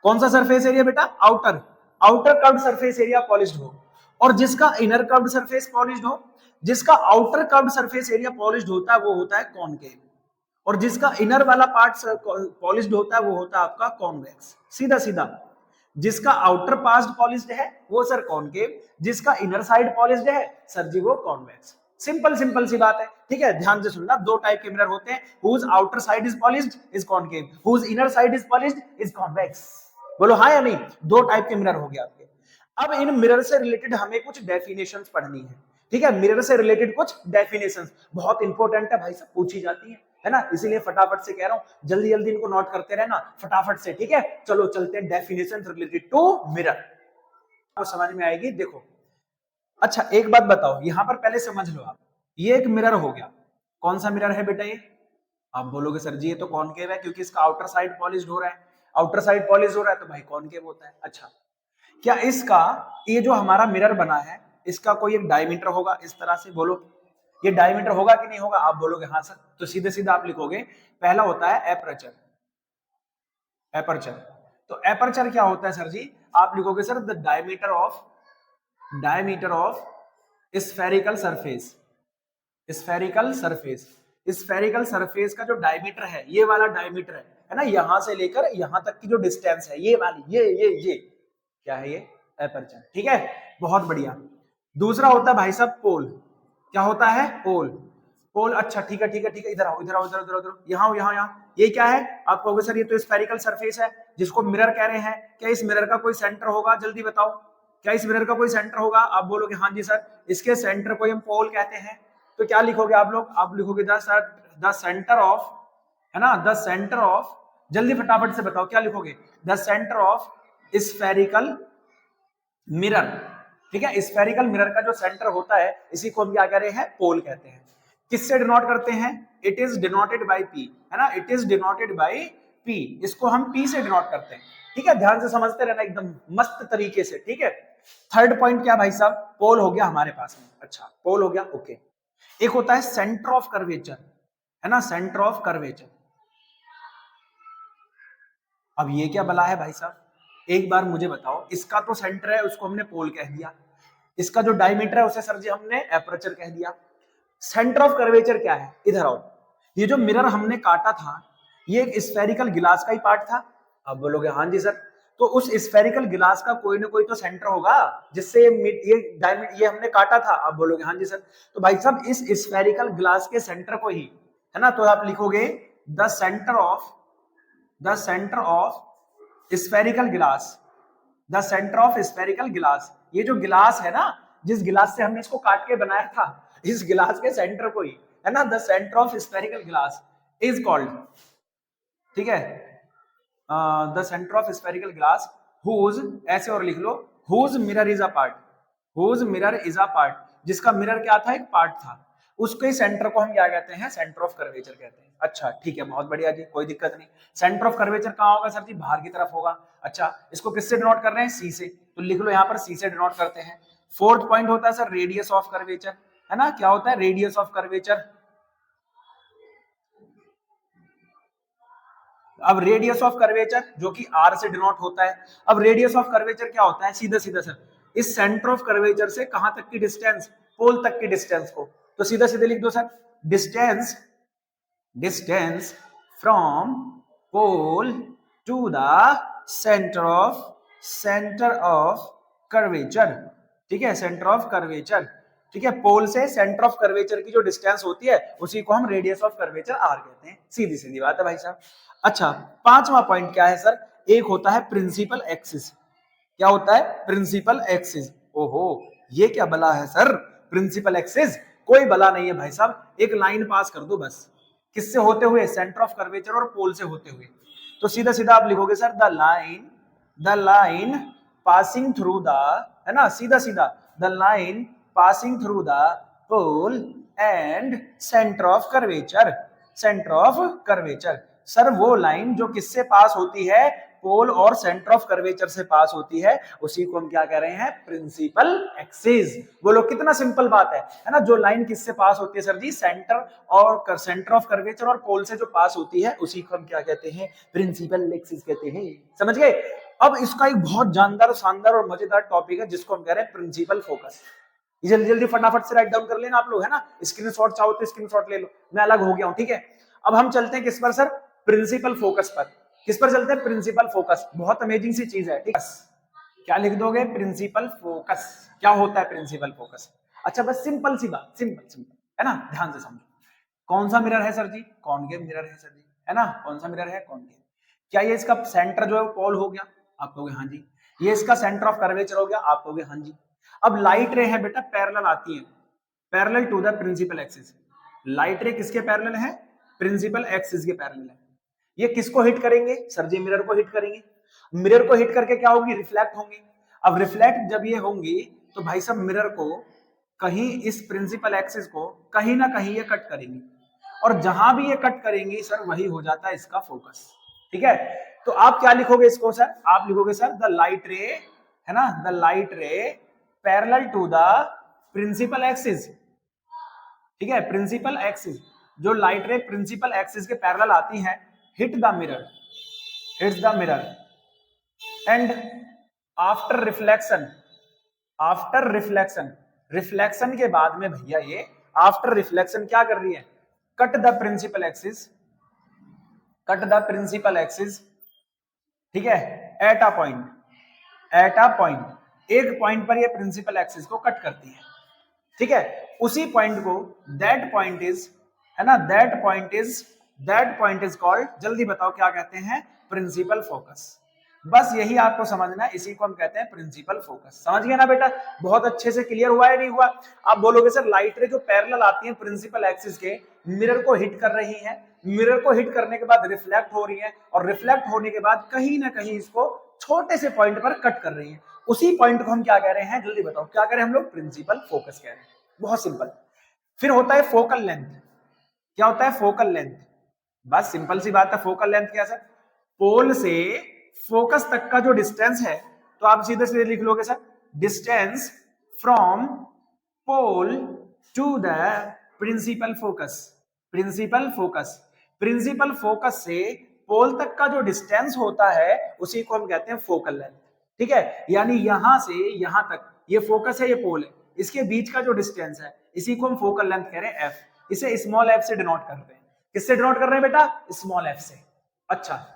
कौन सा सरफेस एरिया बेटा, outer, outer curved surface area polished हो। और जिसका इनर कर्व्ड सरफेस पॉलिश्ड हो, जिसका outer curved surface area polished होता है वो होता है कॉनकेव, और जिसका इनर वाला पार्ट पॉलिश्ड होता है वो होता है आपका कॉन्वेक्स। सीधा सीधा, जिसका आउटर पास्ट पॉलिश्ड है वो सर कॉनकेव, जिसका इनर साइड पॉलिश्ड है सर जी वो कॉन्वेक्स। सिंपल सिंपल सी बात है, ठीक है। ध्यान से सुनना, दो टाइप के मिरर होते हैं, whose outer side is polished is concave, whose inner side is polished is convex. बोलो हाँ या नहीं, दो टाइप के मिरर हो गए आपके। अब इन मिरर से रिलेटेड हमें कुछ डेफिनेशंस पढ़नी है, ठीक है। मिरर से रिलेटेड कुछ डेफिनेशंस बहुत इंपॉर्टेंट है भाई साहब, पूछी जाती है ना, इसीलिए फटाफट से कह रहा हूं, जल्दी जल्दी इनको नोट करते रहना फटाफट से, ठीक है। चलो चलते हैं डेफिनेशन रिलेटेड टू मिरर, आपको समझ में आएगी। देखो अच्छा एक बात बताओ, यहां पर पहले समझ लो आप, ये एक मिरर हो गया। कौन सा मिरर है बेटा ये, आप बोलोगे सर जी ये तो कॉनकेव है, क्योंकि इसका आउटर साइड पॉलिश्ड हो रहा है, आउटर साइड पॉलिश हो रहा है तो भाई कॉनकेव होता है। अच्छा, क्या इसका ये जो हमारा मिरर बना है इसका कोई एक डायमीटर होगा इस तरह से, बोलो ये डायमीटर होगा कि नहीं होगा। आप बोलोगे हाँ सर, तो सीधे सीधा आप लिखोगे, पहला होता है एपर्चर। एपर्चर, तो एपर्चर क्या होता है सर जी, आप लिखोगे sir the diameter of spherical surface. Spherical surface, spherical surface का जो डायमीटर है, ये वाला डायमीटर है ना, यहां से लेकर यहां तक की जो डिस्टेंस है, ये वाली, ये क्या है, ये एपर्चर, ठीक है। बहुत बढ़िया। दूसरा होता है भाई साहब पोल। क्या होता है, पोल। पोल, अच्छा ठीक है ठीक है ठीक है, इधर आओ इधर आओ इधर उधर उधर, यहाँ यहाँ यहाँ, ये क्या है, आप कहोगे सर ये तो स्फेरिकल सरफेस है जिसको मिरर कह रहे हैं। क्या इस मिरर का कोई सेंटर होगा, जल्दी बताओ, क्या इस मिरर का कोई सेंटर होगा। आप बोलोगे हाँ जी सर, इसके सेंटर को हम पोल कहते हैं। तो क्या लिखोगे आप लोग, आप लिखोगे द सेंटर ऑफ, है ना, द सेंटर ऑफ, जल्दी फटाफट से बताओ क्या लिखोगे, the centre of spherical mirror, ठीक है। स्फेरिकल मिरर का जो सेंटर होता है इसी को हम क्या कह रहे हैं, पोल कहते हैं। किससे डिनोट करते हैं, it is denoted by P, है ना, it is denoted by P, इसको हम पी से डिनोट करते हैं, ठीक है। ध्यान से समझते रहना एकदम मस्त तरीके से, ठीक है। थर्ड पॉइंट क्या भाई साहब, पोल हो गया हमारे पास में, अच्छा पोल हो गया, ओके। एक होता है सेंटर ऑफ कर्वेचर, है ना, सेंटर ऑफ कर्वेचर। अब ये क्या बला है भाई साहब, एक बार मुझे बताओ, इसका तो सेंटर है उसको हमने पोल कह दिया, इसका जो डायमीटर है उसे सर जी हमने एपर्चर कह दिया। सेंटर ऑफ कर्वेचर क्या है, इधर आओ, ये जो मिरर हमने काटा था ये एक स्फेरिकल गिलास का ही पार्ट था। आप बोलोगे हाँ जी सर, तो उस स्फेरिकल गिलास का कोई ना कोई तो सेंटर होगा जिससे ये हमने काटा था। आप बोलोगे हाँ जी सर, तो भाई साहब इस स्फेरिकल गिलास के सेंटर को ही, है ना, तो आप लिखोगे द सेंटर ऑफ स्फेरिकल गिलास, द सेंटर ऑफ स्फेरिकल गिलास। ये जो गिलास है ना, जिस गिलास से हमने इसको काट के बनाया था, इस गिलास के सेंटर को ही, है ना, the centre of spherical glass is called, ठीक है, the centre of spherical glass whose, ऐसे और लिख लो, whose mirror is a part, whose mirror is a part, जिसका मिरर क्या था, एक पार्ट था, उसके सेंटर को हम क्या कहते हैं, सेंटर ऑफ कर्वेचर कहते हैं। अच्छा ठीक है, बहुत बढ़िया जी, कोई दिक्कत नहीं। सेंटर ऑफ कर्वेचर कहाँ होगा सर जी, बाहर की तरफ होगा। अच्छा, इसको किससे डिनोट कर रहे हैं, सी से, तो लिख लो यहाँ पर सी से डिनोट करते हैं। फोर्थ पॉइंट होता है सर रेडियस ऑफ कर्वेचर, है ना, क्या होता है, रेडियस ऑफ कर्वेचर। अब रेडियस ऑफ कर्वेचर जो कि आर से डिनोट होता है। अब रेडियस ऑफ कर्वेचर क्या होता है, सीधा सीधा सर, इस सेंटर ऑफ कर्वेचर से कहां तक की डिस्टेंस, पोल तक की डिस्टेंस को, तो सीधा सीधे लिख दो sir, distance, distance from pole to the centre of curvature, ठीक है, सेंटर ऑफ कर्वेचर। ठीक है, पोल से सेंटर ऑफ कर्वेचर की जो डिस्टेंस होती है उसी को हम रेडियस ऑफ कर्वेचर आर कहते हैं। सीधी सीधी बात है भाई साहब। अच्छा, पांचवा पॉइंट क्या है सर? एक होता है प्रिंसिपल एक्सिस। क्या होता है? Principal axis. ओहो, ये क्या बला है सर? प्रिंसिपल एक्सिस कोई बला नहीं है भाई साहब, एक लाइन पास कर दो बस। किससे होते हुए? सेंटर ऑफ कर्वेचर और पोल से होते हुए। तो सीधा सीधा आप लिखोगे sir the line passing through the, है ना, सीधा सीधा the line passing through the pole and centre of curvature. Centre of curvature sir वो लाइन जो किससे पास होती है? पोल और सेंटर ऑफ कर्वेचर से पास होती है, उसी को हम क्या कह रहे हैं? Principal axis. बोलो कितना सिंपल बात है ना? जो लाइन किससे पास होती है sir ji? Centre of curvature और पोल से जो पास होती है उसी को हम क्या कहते हैं? प्रिंसिपल एक्सिस कहते हैं। समझ गए? अब इसका एक बहुत जानदार, शानदार और मजेदार टॉपिक है जिसको हम कह रहे हैं प्रिंसिपल फोकस। जल्दी जल्दी फटाफट से राइट डाउन कर लेना आप लोग, है ना? स्क्रीनशॉट चाहो तो स्क्रीनशॉट ले लो, मैं अलग हो गया हूं, ठीक है? अब हम चलते हैं किस पर सर? प्रिंसिपल फोकस पर। किस पर चलते हैं? Principal focus. बहुत अमेजिंग सी चीज है, ठीक है? क्या लिख दोगे? Principal focus. क्या होता है प्रिंसिपल फोकस? अच्छा, बस सिंपल सी बात, सिंपल सिंपल, है ना? ध्यान से समझो। कौन सा मिरर है सर जी? कॉनकेव मिरर है सर जी, है ना? कौन सा मिरर है? कॉनकेव। क्या ये इसका सेंटर जो है वो पोल हो गया? आप कहोगे हाँ जी। ये इसका सेंटर ऑफ कर्वेचर हो गया? आप कहोगे हाँ जी। अब लाइट रे है बेटा, पैरेलल आती है, parallel to the principal axis. Light ray किसके पैरेलल है? प्रिंसिपल एक्सिस के पैरेलल है। ये किसको हिट करेंगे सर जी? मिरर को हिट करेंगे। मिरर को हिट करके क्या होगी? रिफ्लेक्ट होंगी। अब रिफ्लेक्ट जब ये होंगी तो भाई साहब मिरर को कहीं, इस प्रिंसिपल एक्सिस को कहीं ना कहीं ये कट करेंगी, और जहां भी ये कट करेंगी सर वही हो जाता है इसका फोकस। ठीक है, तो आप क्या लिखोगे इसको सर? आप लिखोगे सर द लाइट रे, है ना, the light ray parallel to the principal axis. ठीक है, प्रिंसिपल एक्सिस, जो लाइट रे प्रिंसिपल एक्सिस के पैरेलल आती है, hit the mirror, hits the mirror and after reflection, after reflection, reflection के बाद में भैया ये आफ्टर रिफ्लेक्शन क्या कर रही है? Cut the principal axis, cut the principal axis, ठीक है, at a point, at a point, एक पॉइंट पर ये प्रिंसिपल एक्सिस को कट करती है। ठीक है, उसी पॉइंट को, दैट पॉइंट इज, है ना, दैट पॉइंट इज कॉल्ड, जल्दी बताओ क्या कहते हैं? Principal focus. बस यही आपको समझना है, इसी को हम कहते हैं प्रिंसिपल फोकस। समझ गए ना बेटा? बहुत अच्छे से क्लियर हुआ है नहीं हुआ? आप बोलोगे सर लाइट रे जो पैरेलल आती है प्रिंसिपल एक्सिस के, मिरर को हिट कर रही है, मिरर को हिट करने के बाद रिफ्लेक्ट हो रही है, और रिफ्लेक्ट होने के बाद कहीं ना कहीं इसको छोटे से पॉइंट पर कट कर रही है, उसी पॉइंट को हम क्या कह रहे हैं? जल्दी बताओ क्या कह रहे हैं हम लोग? प्रिंसिपल फोकस कह रहे हैं। बहुत सिंपल। फिर होता है फोकल लेंथ। क्या होता है? Focal length. बस सिंपल सी बात है, फोकल लेंथ क्या सर? पोल से फोकस तक का जो डिस्टेंस है, तो आप सीधे सीधे लिख लोगे sir, distance from pole to the principal focus. Principal focus, principal focus से पोल तक का जो डिस्टेंस होता है उसी को हम कहते हैं फोकल लेंथ। ठीक है, यानी यहां से यहां तक ये फोकस है, ये पोल है, इसके बीच का जो डिस्टेंस है इसी को हम फोकल लेंथ कह रहे हैं, एफ। इसे स्मॉल एफ से डिनोट कर रहे हैं। किससे डिनोट कर रहे हैं बेटा? स्मॉल एफ से। अच्छा,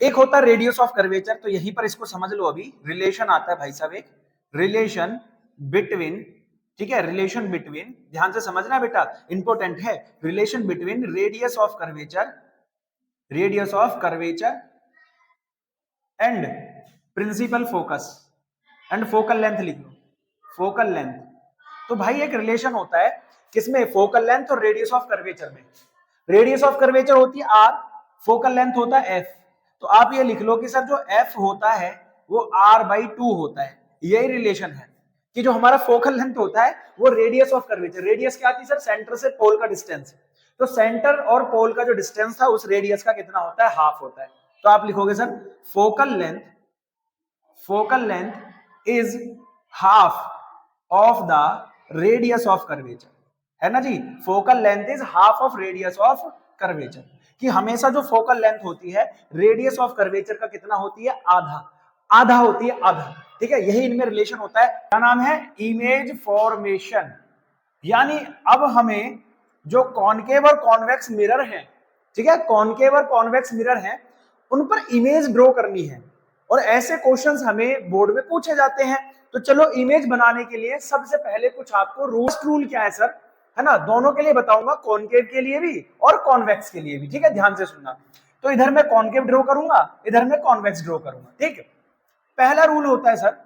एक होता है रेडियस ऑफ कर्वेचर, तो यहीं पर इसको समझ लो। अभी रिलेशन आता है भाई साहब, एक रिलेशन बिटवीन, ठीक है, रिलेशन बिटवीन, ध्यान से समझना बेटा, इंपॉर्टेंट है, relation between radius of curvature, radius of curvature and principal focus and focal length लिख लो, फोकल लेंथ। तो भाई एक रिलेशन होता है किसमें? फोकल लेंथ और रेडियस ऑफ कर्वेचर में। रेडियस ऑफ कर्वेचर होती है आर, फोकल लेंथ होता है एफ। तो आप ये लिख लो कि सर जो एफ होता है वो r/2 होता है। यही रिलेशन है कि जो हमारा फोकल लेंथ होता है वो रेडियस ऑफ कर्वेचर, रेडियस क्या आती है सर? सेंटर से पोल का डिस्टेंस। तो सेंटर और पोल का जो डिस्टेंस था उस रेडियस का कितना होता है? हाफ होता है। तो आप लिखोगे sir focal length, focal length is half of the radius of curvature, है ना जी? Focal length is half of radius of curvature, कि हमेशा जो फोकल लेंथ होती है रेडियस ऑफ कर्वेचर का कितना होती है? आधा, आधा होती है, आधा। ठीक है, यही इनमें रिलेशन होता है। क्या नाम है? Image formation. यानी अब हमें जो कॉनकेव और कॉन्वेक्स मिरर हैं, ठीक है, कॉनकेव और कॉन्वेक्स मिरर हैं, उन पर इमेज ड्रॉ करनी है। और ऐसे क्वेश्चंस हमें बोर्ड में पूछे जाते हैं। तो चलो इमेज बनाने के लिए सबसे पहले कुछ आपको रूल क्या है सर, है ना, दोनों के लिए बताऊंगा, कॉनकेव के लिए भी और कॉन्वेक्स के लिए भी, ठीक है, ध्यान से सुनना। तो इधर मैं कॉनकेव ड्रॉ करूंगा, इधर मैं कॉन्वेक्स ड्रॉ करूंगा, ठीक है। पहला रूल होता है सर,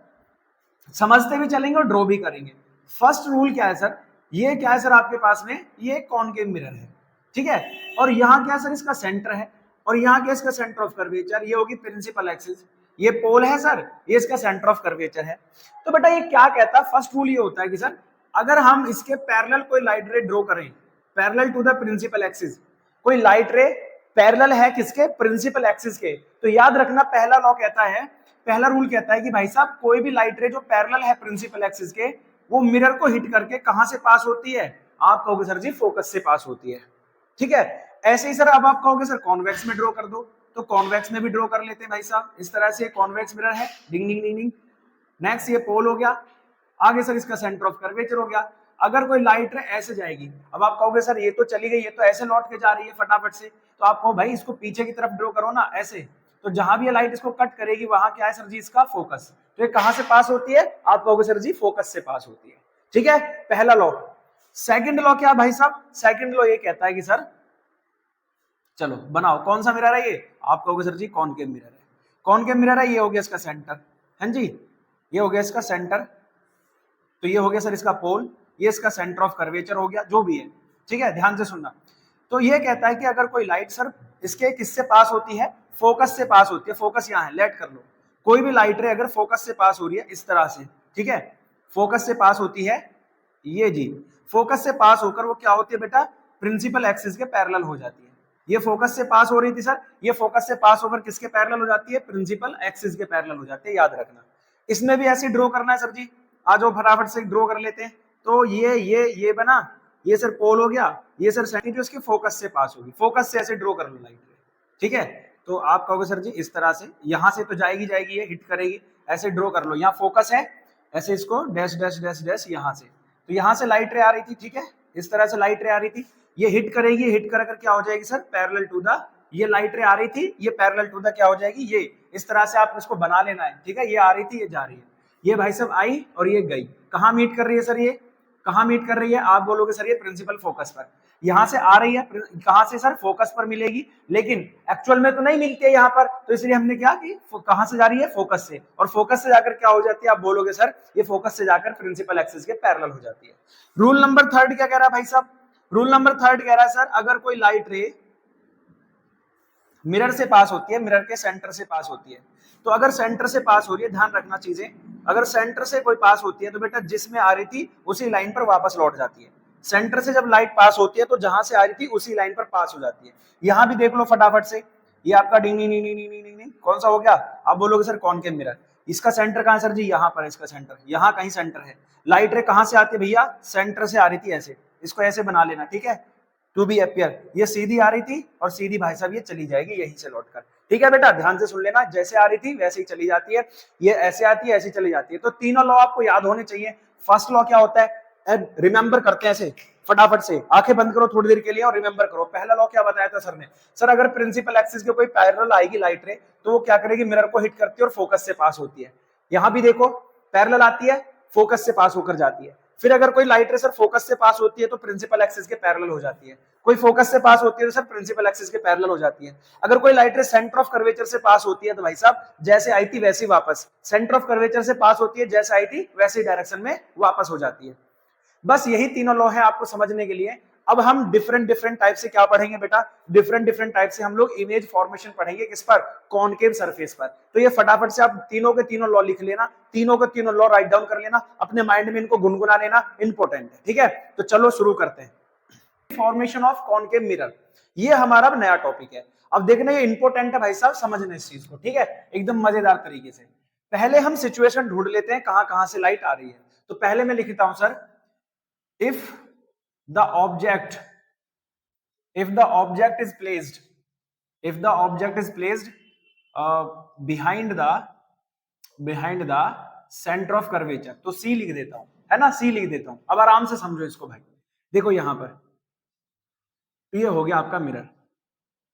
समझते भी चलेंगे और ड्रॉ भी करेंगे। फर्स्ट रूल क्या है सर, ये क्या है सर आपके पास में, ये कॉनकेव मिरर है, ठीक है, और यहाँ क्या सर इसका सेंटर है, और यहाँ क्या इसका सेंटर ऑफ कर्वेचर, ये होगी प्रिंसिपल एक्सिस, ये पोल है सर, ये इसका सेंटर ऑफ कर्वेचर है। तो बेटा ये क्या कहता है, फर्स्ट रूल ये होता है कि सर अगर हम इसके पैरेलल कोई लाइट रे ड्रॉ करें, parallel to the principal axis, कोई लाइट रे पैरेलल है किसके, प्रिंसिपल एक्सिस के, तो याद रखना पहला लॉ कहता है, पहला रूल कहता है कि भाई साहब कोई भी लाइट रे जो पैरेलल है प्रिंसिपल एक्सिस के, वो मिरर को हिट करके कहां से पास होती है, आप कहोगे सर जी फोकस से पास होती है, ठीक है। ऐसे ही सर अब आप कहोगे सर कॉन्वेक्स में ड्रॉ कर दो, तो कॉन्वेक्स में भी ड्रॉ कर लेते हैं भाई साहब, इस तरह से कॉन्वेक्स मिरर है, डिंग डिंग डिंग डिंग। नेक्स्ट ये पोल हो गया, आगे सर इसका सेंटर ऑफ कर्वेचर हो गया। अगर कोई लाइट रे ऐसे जाएगी, अब आप कहोगे सर ये तो चली गई, ये तो ऐसे लौट के जा रही है फटाफट से, तो आप कहो भाई इसको पीछे की तरफ ड्रॉ करो ना ऐसे, तो जहां भी ये लाइट इसको कट करेगी वहां क्या है सर जी इसका फोकस, तो ये कहां से पास होती है, आप कहोगे सर जी फोकस से पास होती है, ठीक है, पहला लॉ। सेकंड लॉ क्या भाई साहब, सेकंड लॉ ये कहता है कि सर चलो बनाओ कौन सा मिरर है ये, आप कहोगे सर जी कॉनकेव मिरर है, कॉनकेव मिरर है, ये हो गया इसका सेंटर, है जी, ये हो गया इसका सेंटर, तो ये हो गया सर इसका पोल, ये इसका सेंटर ऑफ कर्वेचर हो गया, जो भी है, ठीक है, ध्यान से सुनना। तो ये कहता है कि अगर कोई लाइट सर इसके किससे पास होती है, फोकस से पास होती है, फोकस यहाँ है, लेट कर लो, कोई भी लाइट रे अगर फोकस से पास हो रही है इस तरह से, ठीक है, फोकस से पास होती है, ये जी, फोकस से पास होकर वो क्या होती है बेटा, प्रिंसिपल एक्सिस के पैरेलल हो जाती है। ये फोकस से पास हो रही थी सर, ये फोकस से पास होकर किसके पैरेलल हो जाती है, प्रिंसिपल एक्सिस के पैरेलल हो जाती है, याद रखना। इसमें भी ऐसे ड्रॉ करना है सर जी, आ जाओ फटाफट से ड्रॉ कर लेते हैं। तो ये बना, ये सर पोल हो गया, ये सर सेंटर उसके फोकस से पास होगी, फोकस से ऐसे ड्रॉ कर लो लाइट, ठीक है। तो आप कहोगे सर जी इस तरह से, यहां से तो जाएगी जाएगी ये हिट करेगी, ऐसे ड्रॉ कर लो, यहाँ फोकस है, ऐसे इसको डैश डैश डैश डैश यहाँ से, तो यहाँ से लाइट रे आ रही थी, ठीक है, इस तरह से लाइट रे आ रही थी, ये हिट करेगी, हिट कर कर क्या हो जाएगी सर, पैरेलल टू द, ये लाइट रे आ रही थी, ये पैरेलल टू द क्या हो जाएगी, ये इस तरह से आप इसको बना लेना है, ठीक है, ये आ रही थी, ये जा रही है, ये भाई साहब आई और ये गई, कहाँ मीट कर रही है सर, ये कहाँ मीट कर रही है, आप बोलोगे सर ये प्रिंसिपल फोकस पर, यहाँ से आ रही है, कहाँ से सर, फोकस पर मिलेगी, लेकिन एक्चुअल में तो नहीं मिलती है यहाँ पर, तो इसलिए हमने क्या कि कहाँ से जा रही है, फोकस से, और फोकस से जाकर क्या हो जाती है, आप बोलोगे सर ये फोकस से जाकर प्रिंसिपल एक्सिस के पैरेलल हो जाती है। रूल नंबर थर्ड क्या कह रहा है भाई साहब, रूल नंबर थर्ड कह रहा है सर अगर कोई लाइट रे मिरर से पास होती है, मिरर के सेंटर से पास होती है, तो अगर सेंटर से पास हो रही है, ध्यान रखना चीजें, अगर सेंटर से कोई पास होती है तो बेटा जिसमें आ रही थी उसी लाइन पर वापस लौट जाती है, सेंटर से जब लाइट पास होती है तो जहां से आ रही थी उसी लाइन पर पास हो जाती है। यहां भी देख लो फटाफट से, ये आपका डिंग डिंग डिंग डिंग डिंग डिंग कौन सा हो गया, आप बोलोगे सर कॉनकेव मिरर, इसका सेंटर कहां है सर जी, यहाँ पर इसका सेंटर, यहाँ कहीं सेंटर है, लाइट रे कहां से आती है भैया, सेंटर से आ रही थी, ऐसे इसको ऐसे बना लेना, ठीक है, टू बी अपियर, ये सीधी आ रही थी और सीधी भाई साहब ये चली जाएगी यहीं से लौटकर, ठीक है बेटा, ध्यान से सुन लेना, जैसे आ रही थी वैसे ही चली जाती है, ये ऐसे आती है ऐसे चली जाती है, तो तीनों लॉ आपको याद होने चाहिए। फर्स्ट लॉ क्या होता है, रिमेंबर करते हैं ऐसे फटाफट से, आंखें बंद करो थोड़ी देर के लिए और रिमेंबर करो। पहला लॉ क्या बताया था सर ने, सर अगर प्रिंसिपल एक्सिस के कोई पैरेलल आएगी लाइट रे, तो वो क्या करेगी, मिरर को हिट करती है और फोकस से पास होती है। यहां भी देखो पैरेलल आती है, फोकस से पास होकर जाती है। फिर अगर कोई लाइट रे सर फोकस से पास होती है तो प्रिंसिपल एक्सिस के पैरेलल हो जाती है, कोई फोकस से पास होती है तो सर प्रिंसिपल एक्सिस के पैरेलल हो जाती है। अगर कोई लाइट रे सेंटर ऑफ कर्वेचर से पास होती है तो भाई साहब जैसे आई थी वैसे ही वापस, सेंटर ऑफ कर्वेचर से पास होती है, जैसे आई थी वैसे ही डायरेक्शन में वापस हो जाती है। बस यही तीनों लॉ है आपको समझने के लिए। अब हम डिफरेंट डिफरेंट टाइप से क्या पढ़ेंगे बेटा, डिफरेंट डिफरेंट टाइप से हम लोग इमेज फॉर्मेशन पढ़ेंगे, किस पर, कॉनकेव सरफेस पर। तो ये फटाफट से आप तीनों के तीनों लॉ लिख लेना, तीनों के तीनों लॉ राइट डाउन कर लेना, अपने माइंड में इनको गुनगुना लेना, इंपॉर्टेंट है, ठीक है। तो चलो शुरू करते हैं, फॉर्मेशन ऑफ कॉनकेव मिरर, ये हमारा नया टॉपिक है। अब देखना ये इंपॉर्टेंट है भाई साहब, समझना इस चीज को, ठीक है, एकदम मजेदार तरीके से। पहले हम सिचुएशन ढूंढ लेते हैं कहां कहां से लाइट आ रही है। तो पहले मैं लिखता हूं sir, if the object is placed, if the object is placed behind the center of curvature, तो C लिख देता हूं, है ना, C लिख देता हूं। अब आराम से समझो इसको भाई, देखो यहां पर ये हो गया आपका मिरर,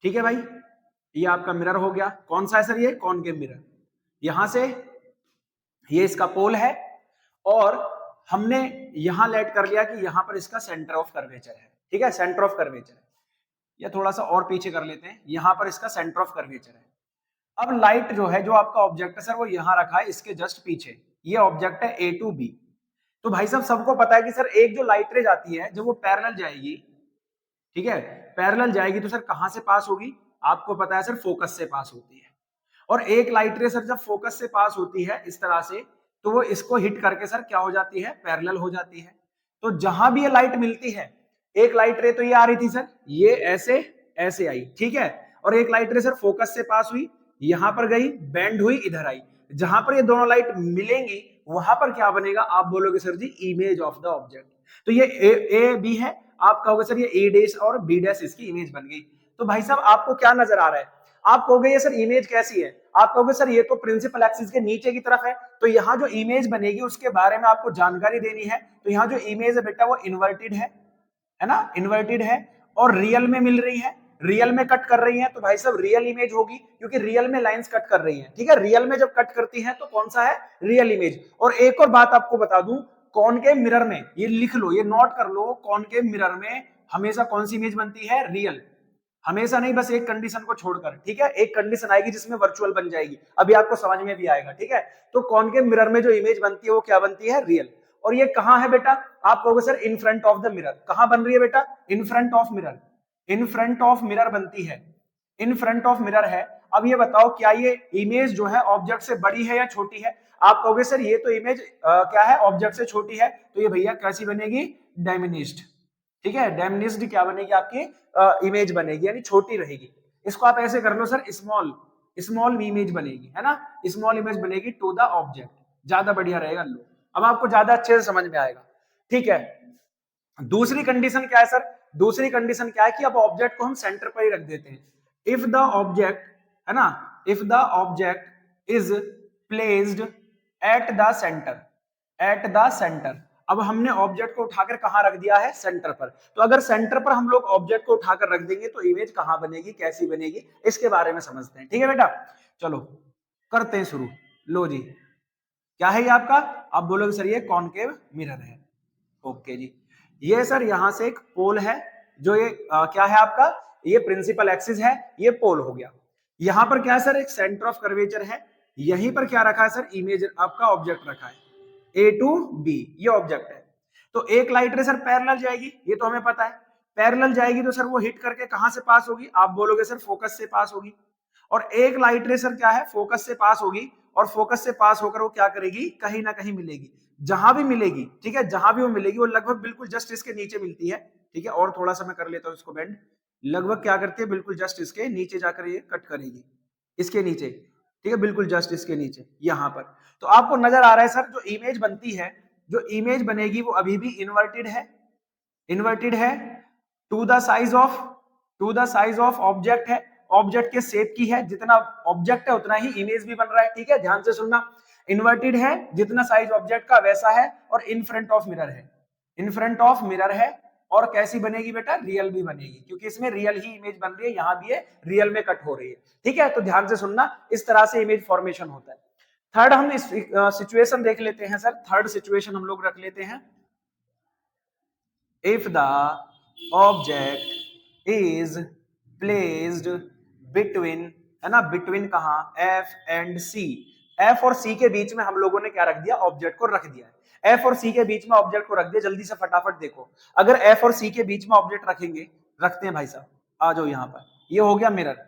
ठीक है भाई, ये आपका मिरर हो गया, कौन सा है सर, ये कॉनकेव मिरर। यहां से ये इसका पोल है और हमने यहां लेट कर लिया कि यहां पर इसका सेंटर ऑफ कर्वेचर है, ठीक है, सेंटर ऑफ कर्वेचर है। या थोड़ा सा और पीछे कर लेते हैं, यहां पर इसका सेंटर ऑफ कर्वेचर है। अब लाइट जो है, जो आपका ऑब्जेक्ट है सर, वो यहां रखा है इसके जस्ट पीछे, ये ऑब्जेक्ट है ए टू बी। तो भाई साहब सबको पता है कि सर एक जो लाइट रे जाती है जब वो पैरेलल जाएगी, ठीक है, पैरेलल जाएगी तो सर कहां से पास होगी, आपको पता है सर फोकस से पास होती है। और एक लाइट रे सर जब फोकस से पास होती है इस तरह से, तो वो इसको हिट करके सर क्या हो जाती है, पैरेलल हो जाती है। तो जहां भी ये लाइट मिलती है, एक लाइट रे तो ये आ रही थी सर, ये ऐसे ऐसे आई, ठीक है, और एक लाइट रे सर फोकस से पास हुई, यहां पर गई, बेंड हुई, इधर आई। जहां पर ये दोनों लाइट मिलेंगी वहां पर क्या बनेगा, आप बोलोगे sir ji image of the object. तो ये ए बी है, आप कहोगे सर ये ए डैश और बी डैश इसकी इमेज बन गई। तो भाई साहब आपको क्या नजर आ रहा है, आप कहोगे ये सर इमेज कैसी है, आप कहोगे सर ये तो प्रिंसिपल एक्सिस के नीचे की तरफ है, तो यहाँ जो इमेज बनेगी उसके बारे में आपको जानकारी देनी है। तो यहाँ जो इमेज है बेटा वो इन्वर्टेड है ना, इन्वर्टेड है, और रियल में मिल रही है, रियल में कट कर रही है, तो भाई साहब रियल इमेज होगी, क्योंकि रियल में लाइंस कट कर रही हैं, ठीक है, रियल में जब कट करती हैं तो कौन सा है, रियल इमेज। और एक और बात आपको बता दूं, कॉनकेव मिरर में, ये लिख लो, ये नोट कर लो, कॉनकेव मिरर में हमेशा कौन सी इमेज बनती है, रियल, हमेशा नहीं, बस एक कंडीशन को छोड़कर, ठीक है, एक कंडीशन आएगी जिसमें वर्चुअल बन जाएगी, अभी आपको समझ में भी आएगा, ठीक है। तो कॉनकेव मिरर में जो इमेज बनती है वो क्या बनती है, रियल। और ये कहां है बेटा, आप कहोगे sir in front of the mirror, कहां बन रही है बेटा, in front of mirror, in front of mirror बनती है, इन फ्रंट ऑफ मिरर है। अब ये बताओ क्या ये इमेज जो है ऑब्जेक्ट से बड़ी है या छोटी है, आप कहोगे सर ये तो इमेज क्या है, ऑब्जेक्ट से छोटी है, तो ये भैया कैसी बनेगी, डायमिनिस्ड, ठीक है, डायमिनिस्ड क्या बनेगी, आपकी इमेज बनेगी, यानी छोटी रहेगी। इसको आप ऐसे कर लो सर, स्मॉल, स्मॉल इमेज बनेगी, है ना, स्मॉल इमेज बनेगी टू द ऑब्जेक्ट, ज्यादा बढ़िया रहेगा। लो अब आपको ज्यादा अच्छे से समझ में आएगा, ठीक है। दूसरी कंडीशन क्या है सर, दूसरी कंडीशन क्या है कि अब ऑब्जेक्ट को हम सेंटर पर ही रख देते हैं। इफ द ऑब्जेक्ट, है ना, if the object is placed at the centre, at the centre, अब हमने ऑब्जेक्ट को उठाकर कहां रख दिया है, सेंटर पर। तो अगर सेंटर पर हम लोग ऑब्जेक्ट को उठाकर रख देंगे तो इमेज कहां बनेगी, कैसी बनेगी, इसके बारे में समझते हैं, ठीक है बेटा। चलो करते हैं शुरू। लो जी, क्या है ये आपका, आप बोलोगे सर ये कॉनकेव मिरर है, ओके जी। ये सर यहां से एक पोल है, जो ये क्या है आपका, ये प्रिंसिपल एक्सिस है, ये पोल हो गया। यहां पर क्या है सर, एक सेंटर ऑफ कर्वेचर है, यहीं पर क्या रखा है सर, इमेज आपका ऑब्जेक्ट रखा है, ए टू बी, ये ऑब्जेक्ट है। तो एक लाइट रे सर पैरेलल जाएगी, ये तो हमें पता है, पैरेलल जाएगी तो सर वो हिट करके कहां से पास होगी, आप बोलोगे सर फोकस से पास होगी। और एक लाइट रे सर क्या है, फोकस से पास होगी, और फोकस से पास होकर वो क्या करेगी, कहीं ना कहीं मिलेगी, जहां भी मिलेगी, ठीक है, जहां भी वो मिलेगी वो लगभग बिल्कुल जस्ट इसके नीचे मिलती है, ठीक है। और थोड़ा सा मैं कर लेता हूं इसको बेंड, लगभग क्या करती है, बिल्कुल जस्ट इसके नीचे जाकर ये कट करेगी, इसके नीचे, ठीक है, बिल्कुल जस्ट इसके नीचे यहां पर। तो आपको नजर आ रहा है सर, जो इमेज बनती है, जो इमेज बनेगी वो अभी भी इन्वर्टेड है, इन्वर्टेड है, to the size of, to the size of object है, ऑब्जेक्ट के शेप की है, जितना ऑब्जेक्ट है उतना ही इमेज भी बन रहा है, ठीक है, ध्यान से सुनना। इन्वर्टेड है, जितना साइज ऑब्जेक्ट का वैसा है, और इन फ्रंट ऑफ मिरर है, इन फ्रंट ऑफ मिरर है, और कैसी बनेगी बेटा, रियल भी बनेगी, क्योंकि इसमें रियल ही इमेज बन रही है, यहां भी है, रियल में कट हो रही है, ठीक है। तो ध्यान से सुनना, इस तरह से इमेज फॉर्मेशन होता है। थर्ड हम इस सिचुएशन देख लेते हैं सर, थर्ड सिचुएशन हम लोग रख लेते हैं। If the object is placed between, है ना, बिटवीन कहां, एफ एंड सी, एफ और सी के बीच में हम लोगों ने क्या रख दिया, ऑब्जेक्ट को रख दिया है, एफ और सी के बीच में ऑब्जेक्ट को रख दिया। जल्दी से फटाफट देखो, अगर एफ और सी के बीच में ऑब्जेक्ट रखेंगे, रखते हैं भाई साहब, आ जाओ यहां पर, ये हो गया मिरर,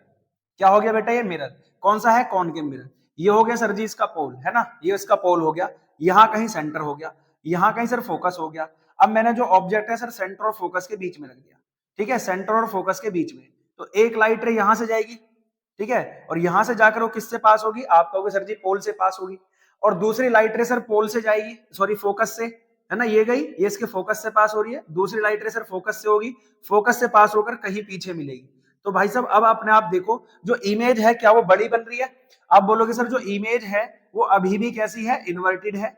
क्या हो गया बेटा, ये मिरर, कौन सा है, कॉनकेव मिरर। ये हो गया सर जी इसका पोल, है ना, ये इसका पोल हो गया, यहां कहीं सेंटर हो गया, यहां कहीं सर फोकस हो गया। अब मैंने जो ऑब्जेक्ट है सर सेंटर और फोकस के बीच में रख दिया, ठीक है, सेंटर और फोकस के बीच में। तो एक लाइट रे यहां से जाएगी, ठीक है, और यहां से जाकर वो किससे पास होगी, आप कहोगे सर जी पोल से पास होगी। और दूसरी लाइट रे सर पोल से जाएगी, सॉरी फोकस से, है ना, ये गई, ये इसके फोकस से पास हो रही है। दूसरी लाइट रे सर फोकस से होगी, फोकस से पास होकर कहीं पीछे मिलेगी। तो भाई साहब अब अपने आप देखो, जो इमेज है क्या वो बड़ी बन रही है, आप बोलोगे सर जो इमेज है वो अभी भी कैसी है, इन्वर्टेड है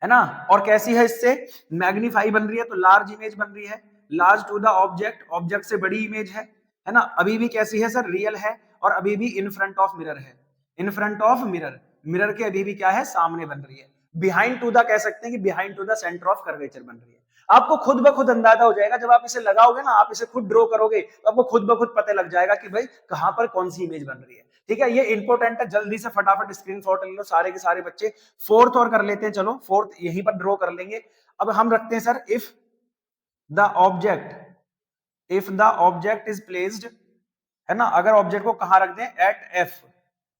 ना, और कैसी है, इससे मैग्नीफाई बन रही है, तो लार्ज इमेज बन रही है, large to the object, object से बड़ी इमेज है ना। अभी भी कैसी है सर, रियल है, और अभी भी इन फ्रंट ऑफ मिरर है, in front of mirror, mirror के अभी भी क्या है, सामने बन रही है। बिहाइंड टू द कह सकते हैं कि behind to the centre of curvature बन रही है। आपको खुद ब खुद अंदाजा हो जाएगा, जब आप इसे लगाओगे ना, आप इसे खुद ड्रॉ करोगे तो आपको खुद ब खुद पता लग जाएगा कि भाई कहां पर कौन सी इमेज बन रही है। ठीक है, ये इंपॉर्टेंट है, जल्दी से फटाफट स्क्रीनशॉट ले लो सारे के सारे बच्चे। फोर्थ और कर लेते हैं, चलो फोर्थ यहीं पर ड्रॉ कर लेंगे। अब हम रखते हैं sir, if the object is placed, है ना, अगर ऑब्जेक्ट को कहां रख दें, एट एफ,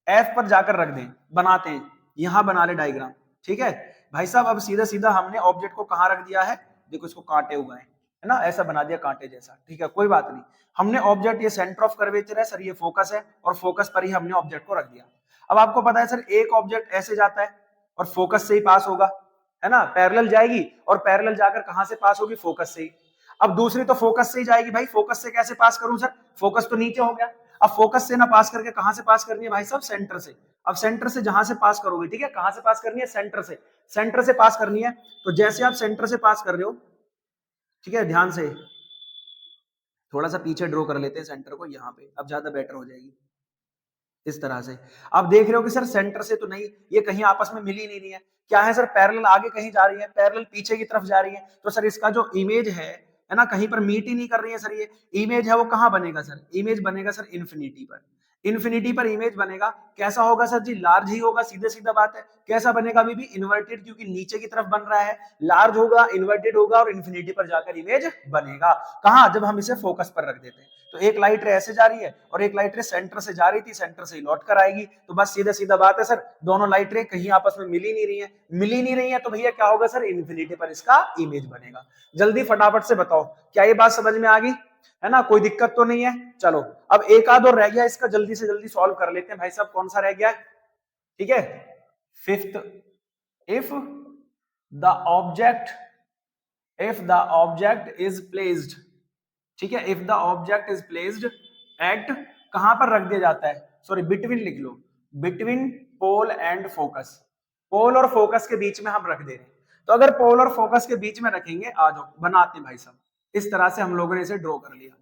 एफ पर जाकर रख दें, बनाते हैं, यहां बना ले डायग्राम। ठीक है भाई साहब, अब सीधा सीधा हमने ऑब्जेक्ट को कहां रख दिया है, देखो इसको कांटे हुए हैं, है ना, ऐसा बना दिया कांटे जैसा। ठीक है, कोई बात नहीं, हमने ऑब्जेक्ट, ये सेंटर ऑफ कर्वेचर है सर, ये फोकस है, और फोकस पर ही हमने ऑब्जेक्ट को रख दिया। अब आपको पता है सर, एक ऑब्जेक्ट ऐसे जाता है और फोकस से ही पास होगा, है ना, पैरेलल जाएगी और पैरेलल जाकर कहां से पास होगी, फोकस से ही। अब दूसरी तो फोकस से ही जाएगी, भाई फोकस से कैसे पास करूं सर, फोकस तो नीचे हो गया। अब फोकस से ना पास करके कहां से पास करनी है भाई साहब, सेंटर से। अब सेंटर से जहां से पास करोगे, ठीक है, कहां से पास करनी है, सेंटर से, सेंटर से पास करनी है। तो जैसे आप सेंटर से पास कर रहे हो, ठीक है, ध्यान से थोड़ा सा पीछे ड्रॉ कर लेते हैं सेंटर को, यहां पे अब ज्यादा बेटर हो जाएगी, इस तरह से। आप देख रहे हो कि सर सेंटर से तो नहीं, ये कहीं आपस में मिली नहीं रही है, क्या है सर, पैरेलल आगे कहीं जा रही है, पैरेलल पीछे की तरफ जा रही है। तो सर इसका जो इमेज है ना, कहीं पर मीट ही नहीं कर रही है सर, ये इमेज है वो कहां बनेगा सर, इमेज बनेगा सर इन्फिनिटी पर, इन्फिनिटी पर इमेज बनेगा। कैसा होगा सर जी, लार्ज ही होगा, सीधे सीधा बात है। कैसा बनेगा, अभी भी इन्वर्टेड, क्योंकि नीचे की तरफ बन रहा है, लार्ज होगा, इन्वर्टेड होगा और इन्फिनिटी पर जाकर इमेज बनेगा। कहां, जब हम इसे फोकस पर रख देते हैं। तो एक लाइट रे ऐसे जा रही है और एक लाइट रे सेंटर से जा रही थी, सेंटर से ही लौट कर आएगी। तो बस सीधा सीधा बात है सर, दोनों लाइट रे कहीं आपस में मिली नहीं रही है, मिली नहीं रही है, तो भैया क्या होगा सर, इन्फिनिटी पर इसका इमेज बनेगा। जल्दी फटाफट से बताओ, क्या ये बात समझ में आ गई, है ना, कोई दिक्कत तो नहीं है। चलो अब एक आध और रह गया, इसका जल्दी से जल्दी सॉल्व कर लेते हैं भाई साहब, कौन सा रह गया, ठीक है, fifth, if the object is placed, ठीक है, if the object is placed at, कहां पर रख दिया जाता है, सॉरी बिटवीन लिख लो, बिटवीन पोल एंड फोकस, पोल और फोकस के बीच में हम रख दे रहे हैं। तो अगर पोल और फोकस के बीच में रखेंगे, आ जाओ बनाते हैं भाई साहब, इस तरह से हम लोगों ने इसे ड्रॉ कर लिया,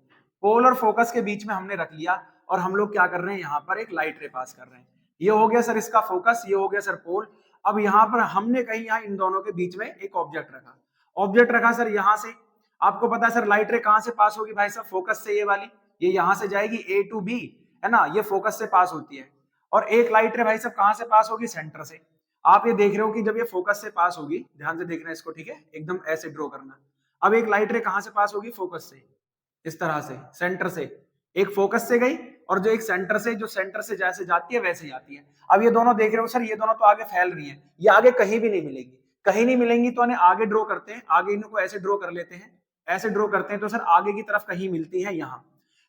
पोल और फोकस के बीच में हमने रख लिया, और हम लोग क्या कर रहे हैं, यहाँ पर एक लाइट रे पास कर रहे हैं। ये हो गया सर इसका फोकस, ये हो गया सर पोल। अब यहाँ पर हमने कहीं यहाँ इन दोनों के बीच में एक ऑब्जेक्ट रखा, ऑब्जेक्ट रखा सर यहाँ से। आपको पता है सर लाइट रे कहां से पास होगी भाई साहब, फोकस से, ये वाली, ये यहां से जाएगी ए टू बी, है ना, ये फोकस से पास होती है। और एक लाइट रे भाई साहब कहां से पास होगी, सेंटर से। आप ये देख रहे हो कि जब ये फोकस से पास होगी, ध्यान से देखना इसको, ठीक है, एकदम ऐसे ड्रॉ करना। अब एक लाइट रे कहां से पास होगी, फोकस से, इस तरह से, सेंटर से। एक फोकस से गई और जो एक सेंटर से, जो सेंटर से जैसे जाती है वैसे जाती है। अब ये दोनों देख रहे हो सर, ये दोनों तो आगे फैल रही है, ये आगे कहीं भी नहीं मिलेगी, कहीं नहीं मिलेंगी, तो इन्हें आगे ड्रॉ करते हैं, आगे इनको ऐसे ड्रॉ कर लेते हैं, ऐसे ड्रॉ करते हैं, तो सर आगे की तरफ कहीं मिलती है यहां।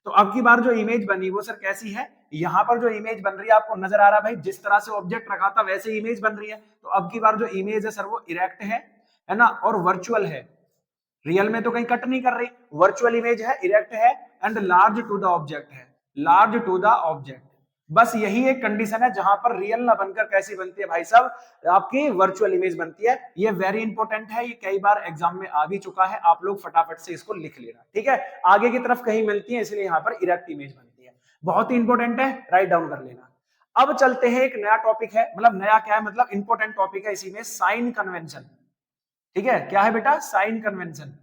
तो अब की बार जो इमेज बनी वो सर कैसी है, यहां पर जो इमेज बन रही है, आपको नजर आ रहा है भाई, जिस तरह से ऑब्जेक्ट रखा था वैसे इमेज बन रही है। तो अब की बार जो इमेज है सर वो इरेक्ट है ना, और वर्चुअल है, रियल में तो कहीं कट नहीं कर रही, वर्चुअल इमेज है, इरेक्ट है, and large to the object है, लार्ज टू द ऑब्जेक्ट। बस यही एक कंडीशन है जहां पर रियल ना बनकर कैसी बनती है भाई साहब, आपकी वर्चुअल इमेज बनती है। ये वेरी इंपॉर्टेंट है, ये कई बार एग्जाम में आ भी चुका है, आप लोग फटाफट से इसको लिख लेना, ठीक है, आगे की तरफ कहीं मिलती है इसलिए यहाँ पर इरेक्ट इमेज बनती है, बहुत ही इंपॉर्टेंट है, राइट डाउन कर लेना। अब चलते हैं, एक नया टॉपिक है, मतलब नया क्या है, मतलब इंपॉर्टेंट टॉपिक है इसी में, साइन कन्वेंशन। ठीक है, क्या है बेटा, साइन कन्वेंशन।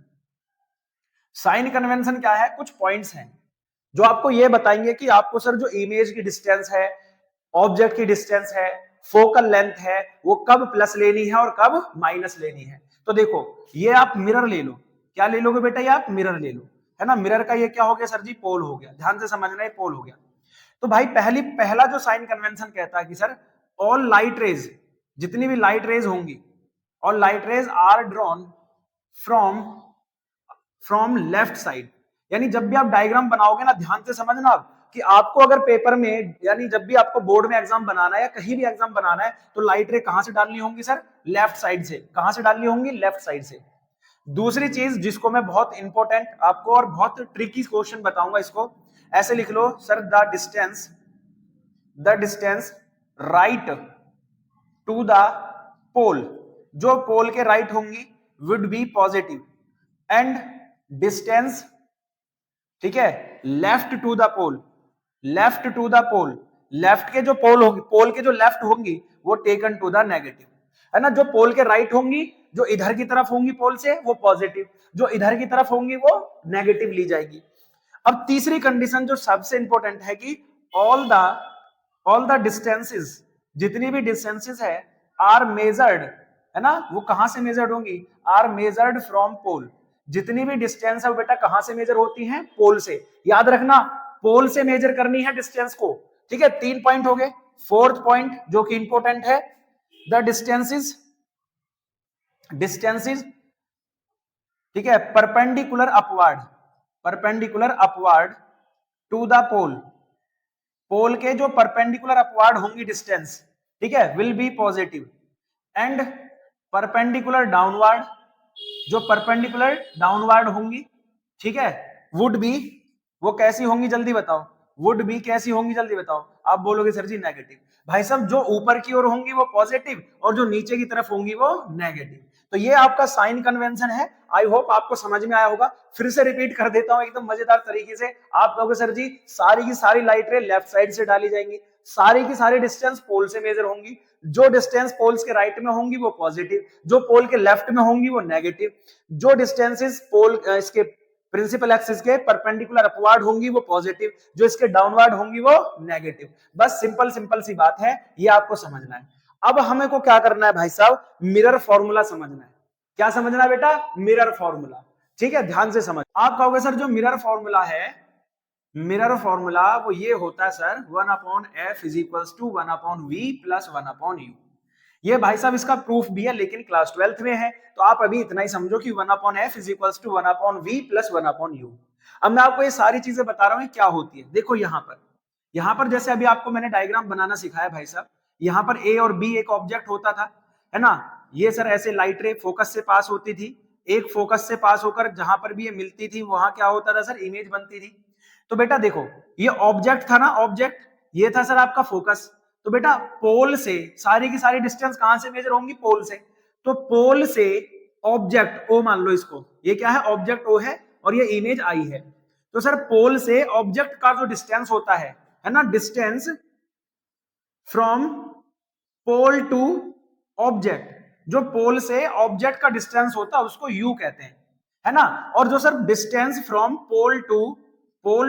साइन कन्वेंशन क्या है, कुछ पॉइंट्स हैं जो आपको ये बताएंगे कि आपको सर जो इमेज की डिस्टेंस है, ऑब्जेक्ट की डिस्टेंस है, फोकल लेंथ है, वो कब प्लस लेनी है और कब माइनस लेनी है। तो देखो, ये आप मिरर ले लो, क्या ले लोगे बेटा, ये आप मिरर ले लो, है ना, मिरर का ये क्या हो गया सर जी, पोल हो गया, ध्यान से समझना है, पोल हो गया। तो भाई पहला जो साइन कन्वेंशन कहता है कि सर ऑल लाइट रेज, जितनी भी लाइट रेज होंगी, all light rays are drawn from left side. यानी जब भी आप डायग्राम बनाओगे ना, ध्यान से समझना आप, कि आपको अगर पेपर में, यानी जब भी आपको बोर्ड में एग्जाम बनाना है या कहीं भी एग्जाम बनाना है, तो लाइट रे कहां से डालनी होंगी सर, लेफ्ट साइड से। कहां से डालनी होंगी, लेफ्ट साइड से। दूसरी चीज जिसको मैं बहुत इंपॉर्टेंट आपको और बहुत ट्रिकी क्वेश्चन बताऊंगा, इसको ऐसे लिख लो sir, the distance right to the pole, जो पोल के राइट होंगी would be positive, and distance, ठीक है, left to the pole, left to the pole, left के जो पोल होगी, पोल के जो लेफ्ट होंगी वो टेकन टू द नेगेटिव, है ना। जो पोल के राइट होंगी, जो इधर की तरफ होंगी पोल से, वो पॉजिटिव, जो इधर की तरफ होंगी वो नेगेटिव ली जाएगी। अब तीसरी कंडीशन जो सबसे इंपॉर्टेंट है कि ऑल द डिस्टेंसेस, जितनी भी डिस्टेंसेस है, आर मेजर्ड, है ना, वो कहां से मेजर्ड होंगी, आर मेजर्ड फ्रॉम पोल। जितनी भी डिस्टेंस है वो बेटा कहां से मेजर होती हैं, पोल से। याद रखना, पोल से मेजर करनी है डिस्टेंस को, ठीक है। 3 पॉइंट हो गए। फोर्थ पॉइंट जो कि इंपॉर्टेंट है, द डिस्टेंसेस ठीक है, परपेंडिकुलर अपवार्ड टू द पोल, पोल के जो परपेंडिकुलर अपवार्ड होंगी डिस्टेंस, ठीक है, will be positive, and perpendicular downward, जो परपेंडिकुलर डाउनवार्ड होंगी, ठीक है, वुड बी, वो कैसी होंगी जल्दी बताओ, वुड बी कैसी होंगी जल्दी बताओ। आप बोलोगे सर जी नेगेटिव। भाई साहब जो ऊपर की ओर होंगी वो पॉजिटिव और जो नीचे की तरफ होंगी वो नेगेटिव। तो ये आपका साइन कन्वेंशन है। आई होप आपको समझ में आया होगा। फिर से रिपीट कर देता हूं एकदम मजेदार तरीके से। आप कहोगे सर जी सारी की सारी लाइटें लेफ्ट साइड से डाली जाएंगी, सारी की सारी डिस्टेंस पोल से मेजर होंगी, जो डिस्टेंस पोल्स के राइट में होंगी वो पॉजिटिव, जो पोल के लेफ्ट में होंगी वो नेगेटिव, जो डिस्टेंसेस पोल इसके प्रिंसिपल एक्सिस के परपेंडिकुलर अपवार्ड होंगी वो पॉजिटिव, जो इसके डाउनवार्ड होंगी वो नेगेटिव। बस सिंपल सी बात है, ये आपको समझना है। अब हमें को क्या करना है भाई साहब, मिरर फॉर्मूला समझना है। क्या समझना है बेटा, मिरर फॉर्मूला, ठीक है, ध्यान से समझ। आप कहोगे सर जो मिरर फॉर्मूला है, मिरर फॉर्मूला वो ये होता है sir 1/f is equals to 1/v plus 1/u। ये भाई साहब इसका प्रूफ भी है लेकिन क्लास 12th में है, तो आप अभी इतना ही समझो कि 1/f is equals to 1/v plus 1/u। अब मैं आपको ये सारी चीजें बता रहा हूं क्या होती है। देखो यहाँ पर जैसे अभी आपको मैंने डायग्राम बनाना सिखाया भाई साहब, यहाँ पर ए और बी एक ऑब्जेक्ट होता था, है ना। ये सर ऐसे लाइट रे फोकस से पास होती थी, एक फोकस से पास होकर जहां पर भी ये मिलती थी वहां क्या होता था सर, इमेज बनती थी। तो बेटा देखो ये ऑब्जेक्ट था ना, ऑब्जेक्ट, ये था सर आपका फोकस। तो बेटा पोल से सारी की सारी डिस्टेंस कहां से मेजर होंगी, पोल से। तो पोल से ऑब्जेक्ट ओ मान लो इसको, ये क्या है, ऑब्जेक्ट ओ है और ये इमेज आई है। तो सर पोल से ऑब्जेक्ट का जो डिस्टेंस होता है ना, distance from pole to object, जो पोल से ऑब्जेक्ट का डिस्टेंस होता है उसको यू कहते हैं, है ना। और जो sir distance from pole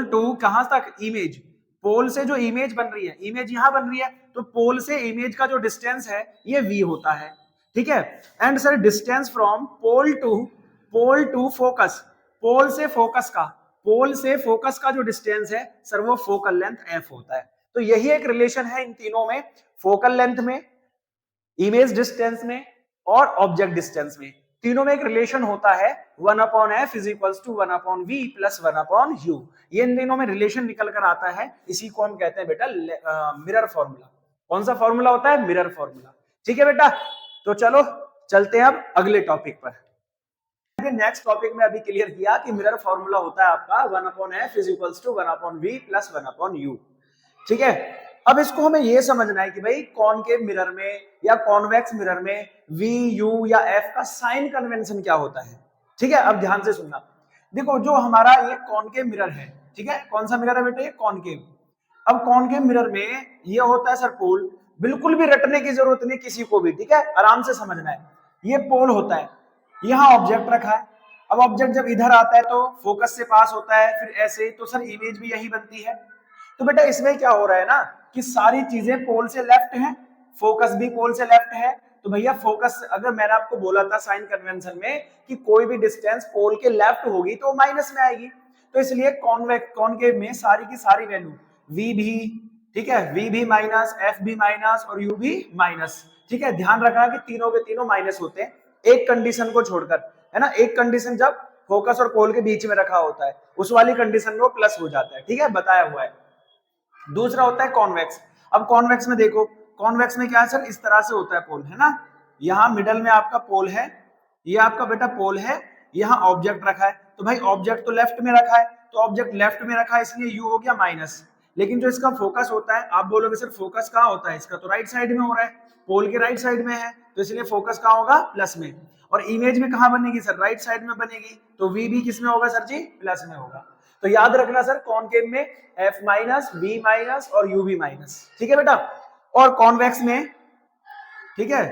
to कहां तक, इमेज, पोल से जो इमेज बन रही है, इमेज यहां बन रही है, तो पोल से इमेज का जो डिस्टेंस है ये v होता है, ठीक है। And sir distance from pole to focus, pole से फोकस का जो डिस्टेंस है सर वो फोकल लेंथ f होता है। तो यही एक रिलेशन है इन तीनों में, फोकल लेंथ में, इमेज डिस्टेंस में और ऑब्जेक्ट डिस्टेंस में, तीनों में एक रिलेशन होता है 1/f is equals to 1/v plus 1/u। ये इन तीनों में रिलेशन निकल कर आता है, इसी को हम कहते हैं बेटा मिरर फॉर्मूला। कौन सा फॉर्मूला होता है, मिरर फॉर्मूला, ठीक है बेटा। तो चलो चलते हैं अब अगले टॉपिक पर। नेक्स्ट टॉपिक में अभी क्लियर किया कि मिरर फॉर्मूला होता है आपका 1/f is equals to 1/v plus 1/u, ठीक है। अब इसको हमें यह समझना है कि भाई कॉनकेव मिरर में या कॉन्वेक्स मिरर में v, u या f का साइन कन्वेंशन क्या होता है, ठीक है। अब ध्यान से सुनना। देखो जो हमारा ये कॉनकेव मिरर है, ठीक है, कौन सा मिरर है बेटे, कॉनकेव। अब कॉनकेव मिरर में ये होता है सर पोल, बिल्कुल भी रटने की जरूरत नहीं किसी को भी, ठीक है, आराम से समझना है। ये पोल होता है, यहाँ ऑब्जेक्ट रखा है। अब ऑब्जेक्ट जब इधर आता है तो फोकस से पास होता है, फिर ऐसे, तो सर इमेज भी यही बनती है। तो बेटा इसमें क्या हो रहा है ना कि सारी चीजें पोल से लेफ्ट हैं, फोकस भी पोल से लेफ्ट है। तो भैया फोकस, अगर मैंने आपको बोला था साइन कन्वेंशन में कि कोई भी डिस्टेंस पोल के लेफ्ट होगी तो माइनस में आएगी, तो इसलिए कॉनकेव में सारी की सारी वैल्यू v भी, ठीक है, v भी माइनस, f भी माइनस और u भी माइनस, ठीक है। ध्यान रखना कि तीनों के तीनों माइनस होते हैं, एक कंडीशन को छोड़कर, है ना। एक कंडीशन जब फोकस और पोल के बीच में रखा होता है उस वाली कंडीशन में वो प्लस हो जाता है, ठीक है, बताया हुआ है। दूसरा होता है कॉन्वेक्स। अब कॉन्वेक्स में देखो, कॉन्वेक्स में क्या है सर, इस तरह से होता है पोल, है ना। यहाँ मिडल में आपका पोल है, ये आपका बेटा पोल है, यहाँ ऑब्जेक्ट रखा है। तो भाई ऑब्जेक्ट तो लेफ्ट में रखा है, तो ऑब्जेक्ट लेफ्ट में रखा है इसलिए यू हो गया माइनस। लेकिन जो इसका फोकस होता है, आप बोलोगे सर फोकस कहाँ होता है इसका, तो राइट साइड में हो रहा है, पोल के राइट साइड में है, तो इसलिए फोकस कहाँ होगा, प्लस में। और इमेज में कहाँ बनेगी सर, राइट साइड में बनेगी, तो वी भी किस में होगा सर जी, प्लस में होगा। तो याद रखना सर कॉनकेव में F माइनस, V माइनस और UV माइनस, ठीक है बेटा। और कॉन्वेक्स में, ठीक है,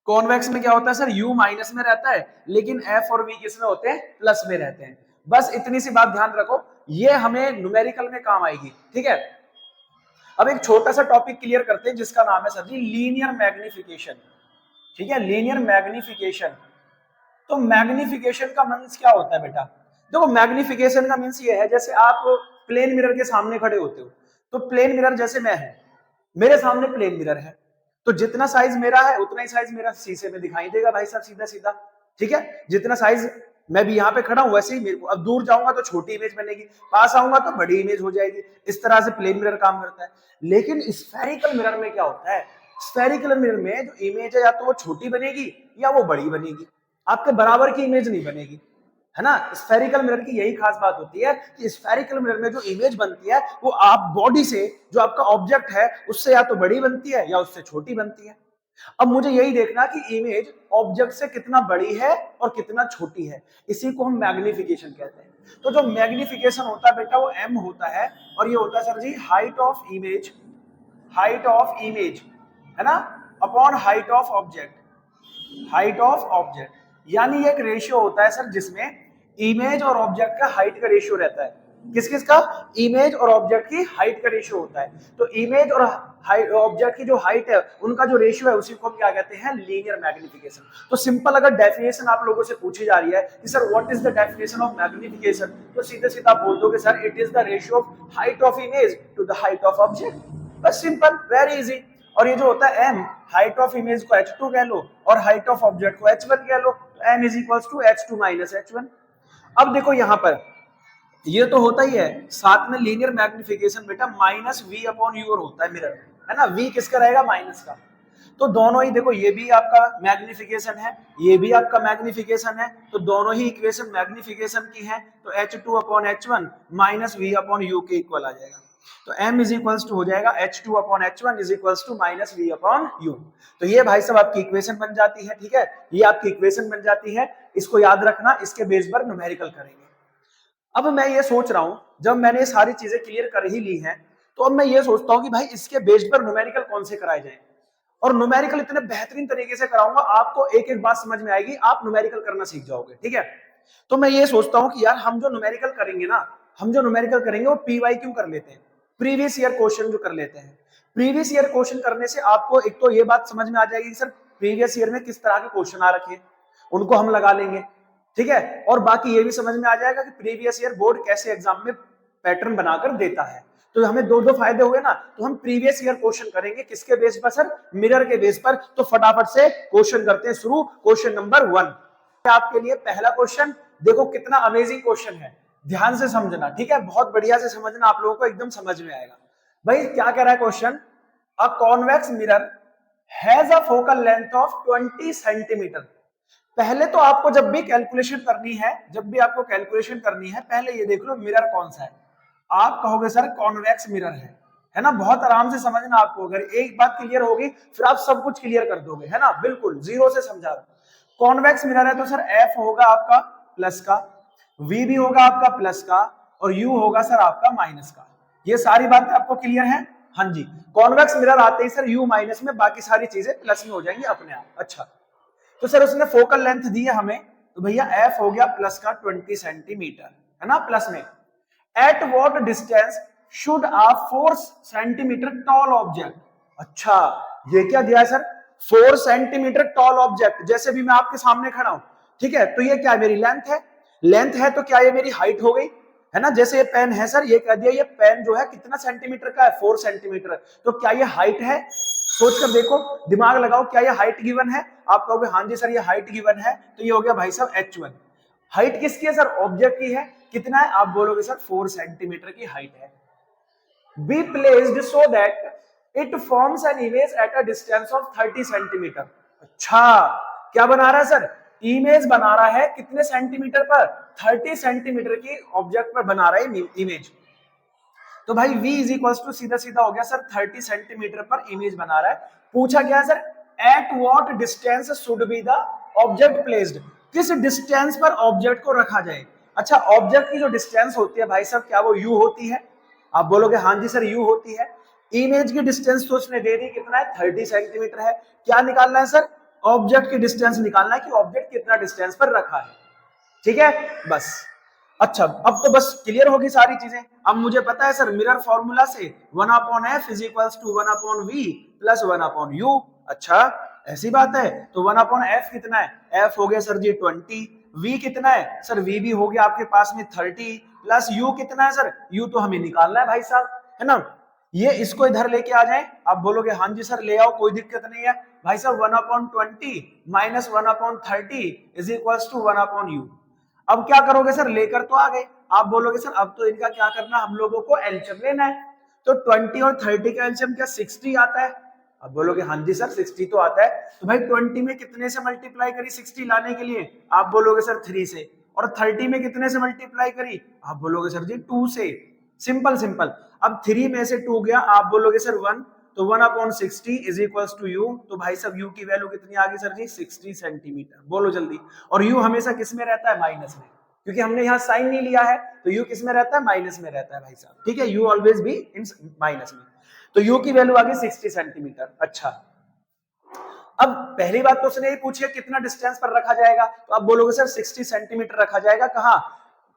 कॉन्वेक्स में क्या होता है सर, U माइनस में रहता है, लेकिन F और V किस में होते हैं, प्लस में रहते हैं। बस इतनी सी बात ध्यान रखो, ये हमें न्यूमेरिकल में काम आएगी, ठीक है। अब एक छोटा सा टॉपिक क्लियर करते हैं जिसका नाम है सर जी लीनियर मैग्निफिकेशन, ठीक है, लीनियर मैग्निफिकेशन। तो मैग्निफिकेशन का मीन्स क्या होता है बेटा, देखो मैग्निफिकेशन का मीन्स ये है, जैसे आप प्लेन मिरर के सामने खड़े होते हो, तो प्लेन मिरर जैसे मैं है, मेरे सामने प्लेन मिरर है, तो जितना साइज मेरा है उतना ही साइज मेरा शीशे में दिखाई देगा भाई साहब, सीधा सीधा, ठीक है। जितना साइज मैं भी यहाँ पे खड़ा हूं वैसे ही मेरे को, अब दूर जाऊंगा तो छोटी इमेज बनेगी, पास आऊंगा तो बड़ी इमेज हो जाएगी। इस तरह से प्लेन मिरर काम करता है। लेकिन स्फेरिकल मिरर में क्या होता है, स्फेरिकल मिरर में जो इमेज है या तो वो छोटी बनेगी या वो बड़ी बनेगी, आपके बराबर की इमेज नहीं बनेगी, है ना। स्फेरिकल मिरर की यही खास बात होती है कि स्फेरिकल मिरर में जो इमेज बनती है वो आप बॉडी से, जो आपका ऑब्जेक्ट है उससे या तो बड़ी बनती है या उससे छोटी बनती है। अब मुझे यही देखना कि इमेज ऑब्जेक्ट से कितना बड़ी है और कितना छोटी है, इसी को हम मैग्निफिकेशन कहते हैं। तो जो मैग्निफिकेशन होता है बेटा वो m होता है, और ये होता है sir ji height of image, height of image, है ना, upon height of object, height of object. यानी एक रेशियो होता है सर जिसमें इमेज और ऑब्जेक्ट का हाइट का रेशियो रहता है। किस किस का, इमेज और ऑब्जेक्ट की हाइट का रेशियो होता है। तो इमेज और ऑब्जेक्ट की जो हाइट है उनका जो रेशियो है उसी को हम क्या कहते हैं, लीनियर मैग्निफिकेशन। तो सिंपल अगर डेफिनेशन आप लोगों से पूछी जा रही है कि sir what is the definition of magnification, तो सीधे सीधा बोल दोगे sir it is the ratio of height of image to the height of object. बस सिंपल, वेरी इजी। और ये जो होता है m, हाइट ऑफ इमेज को h2 कह लो और हाइट ऑफ ऑब्जेक्ट को h1 कह लो, तो m is equals to h2 minus h1। अब देखो यहां पर ये तो होता ही है, साथ में लीनियर मैग्निफिकेशन बेटा माइनस v अपॉन यू होता है मिरर, है ना। v किसका रहेगा, माइनस का। तो दोनों ही देखो, ये भी आपका मैग्निफिकेशन है, ये भी आपका मैग्निफिकेशन है, तो दोनों ही इक्वेशन मैग्निफिकेशन की है। तो h2 upon h1 minus v upon u के इक्वल आ जाएगा। तो m इज इक्वल्स टू हो जाएगा h2 upon h1 is equals to minus v upon u। तो ये भाई साहब आपकी इक्वेशन बन जाती है, ठीक है, ये आपकी इक्वेशन बन जाती है। इसको याद रखना, इसके बेस पर न्यूमेरिकल करेंगे। अब मैं ये सोच रहा हूं, जब मैंने सारी चीजें क्लियर कर ही ली हैं, तो अब मैं ये सोचता हूं कि भाई इसके बेस पर न्यूमेरिकल कौन से कराए जाए। और न्यूमेरिकल इतने बेहतरीन तरीके से कराऊंगा, आपको एक एक बात समझ में आएगी, आप न्यूमेरिकल करना सीख जाओगे, ठीक है। तो मैं ये सोचता हूं कि यार हम जो न्यूमेरिकल करेंगे ना, हम जो न्यूमेरिकल करेंगे वो PYQ कर लेते हैं, प्रीवियस ईयर क्वेश्चन जो कर लेते हैं। प्रीवियस ईयर क्वेश्चन करने से आपको एक तो ये बात समझ में आ जाएगी कि सर प्रीवियस ईयर में किस तरह के क्वेश्चन आ रखे हैं, उनको हम लगा लेंगे, ठीक है। और बाकी ये भी समझ में आ जाएगा कि प्रीवियस ईयर बोर्ड कैसे एग्जाम में पैटर्न बनाकर देता है। तो हमें दो दो फायदे हुए ना। तो हम प्रीवियस ईयर क्वेश्चन करेंगे किसके बेस पर सर, मिरर के बेस पर। तो फटाफट से क्वेश्चन करते हैं शुरू। क्वेश्चन नंबर 1 आपके लिए पहला क्वेश्चन, देखो कितना अमेजिंग क्वेश्चन है, ध्यान से समझना, ठीक है, बहुत बढ़िया से समझना, आप लोगों को एकदम समझ में आएगा। भाई क्या कह रहा है question, a convex mirror has a focal length of 20 centimetre. पहले तो आपको जब भी कैलकुलेशन करनी है, जब भी आपको कैलकुलेशन करनी है, पहले ये देख लो मिरर कौन सा है। आप कहोगे सर कॉन्वेक्स मिरर है ना। बहुत आराम से समझना आपको, अगर एक बात क्लियर होगी फिर आप सब कुछ क्लियर कर दोगे, है ना, बिल्कुल जीरो से समझा रहा। कॉन्वेक्स मिरर है तो सर F होगा आपका प्लस का, V भी होगा आपका प्लस का, और U होगा सर आपका माइनस का। ये सारी बातें आपको क्लियर है, हाँ जी। कॉन्वेक्स मिरर आते ही सर U माइनस में, बाकी सारी चीजें प्लस में हो जाएंगी अपने आप। अच्छा, तो सर उसने फोकल लेंथ दी है हमें, तो भैया F हो गया प्लस का 20 सेंटीमीटर, है ना, प्लस में। At what distance should a 4 centimetre tall object. अच्छा, ये क्या दिया है सर, 4 सेंटीमीटर टॉल ऑब्जेक्ट। जैसे भी मैं आपके सामने खड़ा हूं, ठीक है, तो ये क्या मेरी लेंथ है, लेंथ है तो क्या ये मेरी हाइट हो गई, है ना। जैसे ये पेन है सर, ये कह दिया ये पेन जो है कितना सेंटीमीटर का है, 4 सेंटीमीटर, तो क्या ये हाइट है। सोच कर देखो, दिमाग लगाओ, क्या ये हाइट गिवन है। आप कहोगे हाँ जी सर ये हाइट गिवन है, तो ये हो गया भाई साहब h1। हाइट किसकी है सर, ऑब्जेक्ट की है। कितना है, आप बोलोगे सर 4 सेंटीमीटर की हाइट है। Be placed so that it forms an image at a distance of 30 centimetre. अच्छा, क्या बना रहा है सर, इमेज बना रहा है कितने सेंटीमीटर पर, 30 सेंटीमीटर की ऑब्जेक्ट पर बना रहा है इमेज। तो भाई v इज इक्वल्स टू सीधा सीधा हो गया सर 30 सेंटीमीटर पर इमेज बना रहा है। पूछा गया sir at what distance should be the object placed, किस डिस्टेंस पर ऑब्जेक्ट को रखा जाए। अच्छा, ऑब्जेक्ट की जो डिस्टेंस होती है भाई साहब, क्या वो u होती है? आप बोलोगे हाँ जी सर u होती है। इमेज की डिस्टेंस तो उसने दे दी, कितना है 30 सेंटीमीटर है। क्या निकालना है सर? ऑब्जेक्ट की डिस्टेंस निकालना है कि ऑब्जेक्ट कितना डिस्टेंस पर रखा है। ठीक है, बस। अच्छा, अब तो बस क्लियर होगी सारी चीजें। अब मुझे पता है सर मिरर फॉर्मूला से 1/f is equals to 1/v plus 1/u। अच्छा, ऐसी बात है। तो 1/f कितना है? f हो गया सर जी 20। v कितना है सर? v भी हो गया आपके पास में 30 प्लस u कितना है सर? u तो हमें निकालना है भाई साहब, है ना। ये इसको इधर लेके आ जाए। आप बोलोगे हाँ जी सर ले आओ, कोई दिक्कत नहीं है भाई साहब। 1/20 minus 1/30 is equals to 1/u। अब क्या करोगे सर? लेकर तो आ गए। आप बोलोगे सर अब तो इनका क्या करना, हम लोगों को एलसीएम लेना है। तो 20 और 30 का एलसीएम क्या 60 आता है? अब बोलोगे हाँ जी सर 60 तो आता है। तो भाई 20 में कितने से मल्टीप्लाई करी 60 लाने के लिए? आप बोलोगे सर 3 से। और 30 में कितने से मल्टीप्लाई करी? आप बोलोगे सर जी 2 से। Simple simple. अब 3 में से 2 गया, आप बोलोगे सर 1। तो 1/60 इज इक्वल्स टू u। तो भाई साहब u की वैल्यू कितनी आ गई सर जी? 60 सेंटीमीटर। बोलो जल्दी। और u हमेशा किस में रहता है? माइनस में, क्योंकि हमने यहाँ साइन नहीं लिया है। तो u किस में रहता है? माइनस में रहता है भाई साहब। ठीक है, u ऑलवेज भी इन माइनस में। तो u की वैल्यू आ गई 60 सेंटीमीटर। अच्छा, अब पहली बात तो उसने ये पूछी है कितना डिस्टेंस पर रखा जाएगा। तो आप बोलोगे सर 60 सेंटीमीटर रखा जाएगा। कहाँ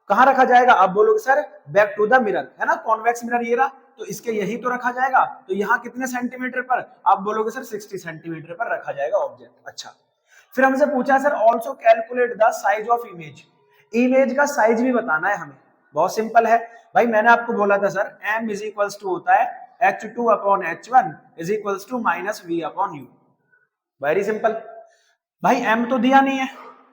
कहाँ रखा जाएगा? आप बोलोगे sir back to the mirror, है ना, कॉन्वेक्स मिरर ये रहा। तो इसके यही तो रखा जाएगा। तो यहाँ कितने सेंटीमीटर पर? आप बोलोगे सर 60 सेंटीमीटर पर रखा जाएगा ऑब्जेक्ट। अच्छा, फिर हमसे पूछा sir also calculate the size of image. Image का साइज भी बताना है हमें। बहुत सिंपल है भाई, मैंने आपको बोला था sir m is equals to होता है h2/h1 is equals to minus v/u। Very simple. भाई m तो दिया नहीं है,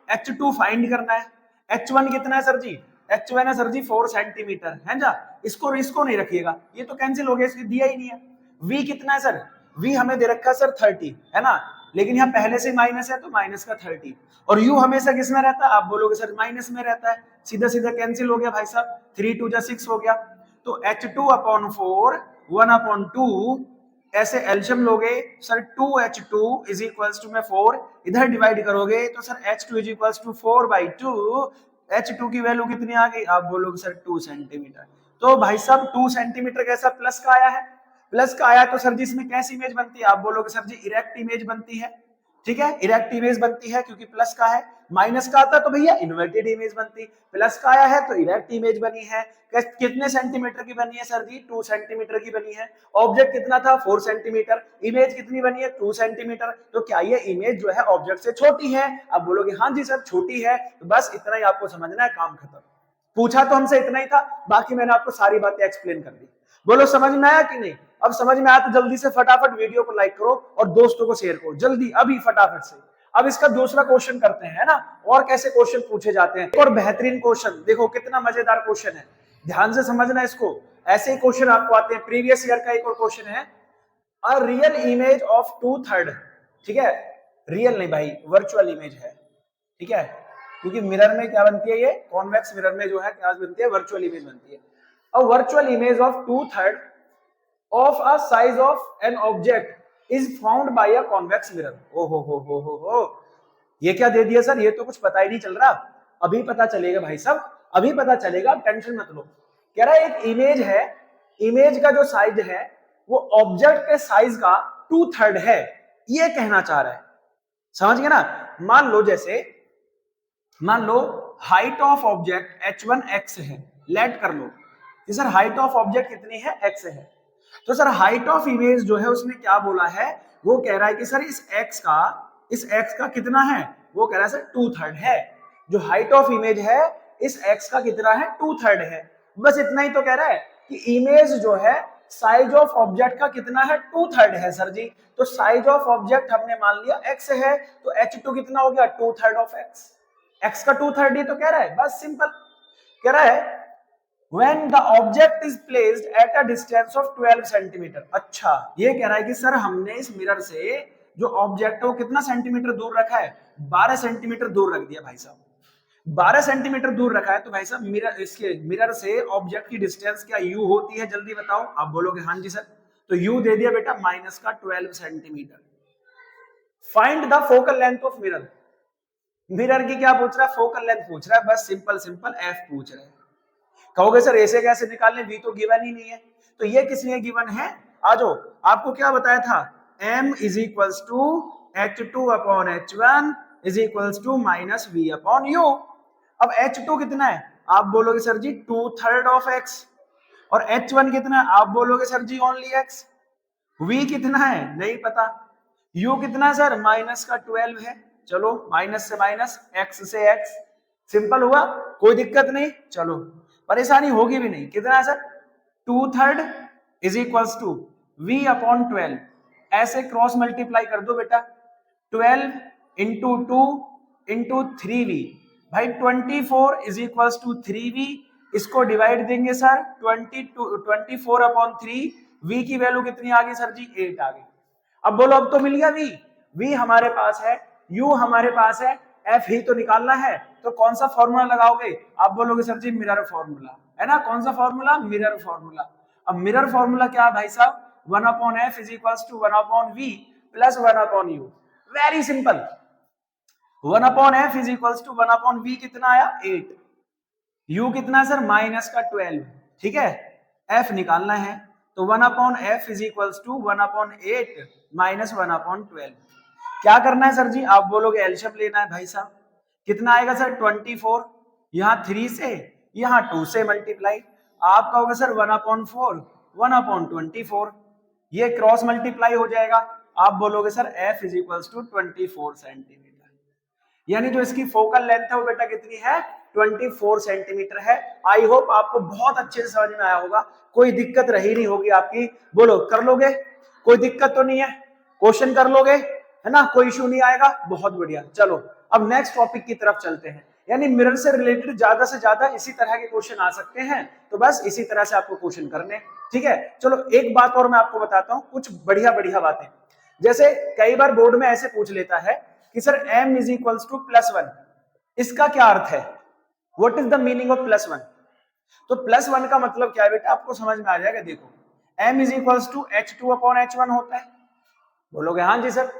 h2 फाइंड करना है। h1 कितना है सर जी? h1 है सर जी 4 सेंटीमीटर, है ना। इसको इसको नहीं रखिएगा, ये तो कैंसिल हो गया, इसलिए दिया ही नहीं है। v कितना है सर? v हमें दे रखा है सर 30, है ना। लेकिन यहाँ पहले से माइनस है तो माइनस का 30। और u हमेशा किस में रहता है? आप बोलोगे सर माइनस में रहता है। सीधा सीधा कैंसिल हो गया भाई साहब, 3 2 जा 6 हो गया। तो h2/4 1/2 ऐसे एल्शियम लोगे sir 2h2 is equals to में 4, इधर डिवाइड करोगे तो sir h2 is equals to 4/2। h2 की वैल्यू कितनी आ गई? आप बोलोगे सर 2 सेंटीमीटर। तो भाई साहब 2 सेंटीमीटर कैसा प्लस का आया है? प्लस का आया तो सर जी इसमें कैसी इमेज बनती है? आप बोलोगे सर जी इरेक्ट इमेज बनती है। ठीक है, इरेक्ट इमेज बनती है क्योंकि प्लस का है। माइनस का आता तो भैया इन्वर्टेड इमेज बनती। प्लस का आया है तो इरेक्ट इमेज बनी है। कितने सेंटीमीटर की बनी है सर जी? 2 सेंटीमीटर की बनी है। ऑब्जेक्ट कितना था? 4 सेंटीमीटर। इमेज कितनी बनी है? 2 सेंटीमीटर। तो क्या ये इमेज जो है ऑब्जेक्ट से छोटी है? आप बोलोगे हाँ जी सर छोटी है। तो बस इतना ही आपको समझना है, काम खत्म। पूछा तो हमसे इतना ही था, बाकी मैंने आपको सारी बातें एक्सप्लेन कर दी। बोलो समझ में आया कि नहीं? अब समझ में आया तो जल्दी से फटाफट वीडियो को लाइक करो और दोस्तों को शेयर करो जल्दी, अभी फटाफट से। अब इसका दूसरा क्वेश्चन करते हैं, है ना। और कैसे क्वेश्चन पूछे जाते हैं, और बेहतरीन क्वेश्चन देखो कितना मजेदार क्वेश्चन है, ध्यान से समझना इसको। ऐसे ही क्वेश्चन आपको आते हैं। प्रीवियस ईयर का एक और क्वेश्चन है, अ रियल इमेज ऑफ 2/3। ठीक है, रियल नहीं भाई, वर्चुअल इमेज है। ठीक है, क्योंकि मिरर में क्या बनती है, ये कॉन्वेक्स मिरर में जो है क्या बनती है? वर्चुअल इमेज बनती है। A virtual image of 2/3 of a size of an object is found by a convex mirror। ओ हो, ये क्या दे दिया सर? ये तो कुछ पता ही नहीं चल रहा। अभी पता चलेगा भाई साहब, अभी पता चलेगा, टेंशन मत लो। कह रहा है एक इमेज है, इमेज का जो साइज है वो ऑब्जेक्ट के साइज का 2/3 है, ये कहना चाह रहा है। समझ गए ना। मान लो जैसे, मान लो height of object h1 x है, लेट कर लो कि सर हाइट ऑफ ऑब्जेक्ट कितनी है? x है। तो सर हाइट ऑफ इमेज जो है उसने क्या बोला है? वो कह रहा है कि सर इस x का कितना है? वो कह रहा है सर 2/3 है। जो हाइट ऑफ इमेज है इस x का कितना है? 2/3 है। बस इतना ही तो कह रहा है कि इमेज जो है साइज ऑफ ऑब्जेक्ट का कितना है? 2/3 है सर जी। तो साइज ऑफ ऑब्जेक्ट हमने मान लिया x है, तो h2 कितना हो गया? 2/3 ऑफ x का 2/3 ही तो कह रहा है, बस सिंपल। कह रहा है when the object is placed at a distance of 12 centimetre. अच्छा, ये कह रहा है कि सर हमने इस मिरर से जो ऑब्जेक्ट है वो कितना सेंटीमीटर दूर रखा है? 12 सेंटीमीटर दूर रख दिया भाई साहब। 12 सेंटीमीटर दूर रखा है तो भाई साहब मिरर, इसके मिरर से ऑब्जेक्ट की डिस्टेंस क्या u होती है? जल्दी बताओ। आप बोलोगे हाँ जी सर। तो u दे दिया बेटा माइनस का 12 centimetre. Find the focal length of mirror. Mirror की क्या पूछ रहा है, फोकल लेंथ पूछ रहा है, बस सिंपल सिंपल एफ पूछ रहे हैं। कहोगे सर ऐसे कैसे निकालने, वी तो गिवन ही नहीं है, तो ये किस लिए गिवन है, आ जाओ। आपको क्या बताया था, m is equals to h2 upon h1 is equals to minus v upon u। अब h2 कितना है, आप बोलोगे सर जी 2/3 ऑफ x, और h1 कितना है, आप बोलोगे सर जी ओनली x। v कितना है नहीं पता, u कितना है सर माइनस का 12 है, चलो माइनस से माइनस, x से x, सिंपल हुआ, कोई दिक्कत नहीं, चलो परेशानी होगी भी नहीं। कितना है sir 2/3 is equals to v upon 12, ऐसे क्रॉस मल्टीप्लाई कर दो बेटा, 12 इंटू 2 इंटू 3v, भाई 24 इज इक्वल्स टू 3v, इसको डिवाइड देंगे सर 24 अपॉन 3, v की वैल्यू कितनी आ गई सर जी 8 आ गई। अब बोलो अब तो मिल गया v हमारे पास है, u हमारे पास है, f ही तो निकालना है, तो कौन सा फॉर्मूला लगाओगे, आप बोलोगे सर जी मिरर फॉर्मूला, है ना, कौन सा फॉर्मूला, मिरर फॉर्मूला। अब मिरर फॉर्मूला क्या है भाई साहब, 1 upon f is equals to 1 upon v plus 1 upon u, very simple. 1 upon f is equals to 1 upon v कितना आया 8, u कितना है सर माइनस का 12, ठीक है, f निकालना है, तो 1 upon f is equals to 1 upon 8 minus 1 upon 12। क्या करना है सर जी, आप बोलोगे एलशियम लेना है भाई साहब, कितना आएगा सर 24, यहाँ 3 से यहाँ 2 से मल्टीप्लाई, आप कहोगे सर 1 अपॉन 4 1 अपॉन 24, ये क्रॉस मल्टीप्लाई हो जाएगा, आप बोलोगे sir f is equals to 24 centimetre, यानी जो इसकी फोकल लेंथ है वो बेटा कितनी है 24 सेंटीमीटर है। आई होप आपको बहुत अच्छे से समझ में आया होगा, कोई दिक्कत रही नहीं होगी आपकी, बोलो कर लोगे, कोई दिक्कत तो नहीं है, क्वेश्चन कर लोगे, है ना, कोई इशू नहीं आएगा, बहुत बढ़िया। चलो अब नेक्स्ट टॉपिक की तरफ चलते हैं, यानी मिरर से रिलेटेड ज्यादा से ज्यादा इसी तरह के क्वेश्चन आ सकते हैं, तो बस इसी तरह से आपको क्वेश्चन करने, ठीक है। चलो एक बात और मैं आपको बताता हूँ, कुछ बढ़िया बढ़िया बातें, जैसे कई बार बोर्ड में ऐसे पूछ लेता है कि sir m is equals to +1, इसका क्या अर्थ है, what is the meaning of +1, तो +1 का मतलब क्या है बेटा, आपको समझ में आ जाएगा। देखो m is equals to h2 upon h1 होता है, बोलोगे हाँ जी सर,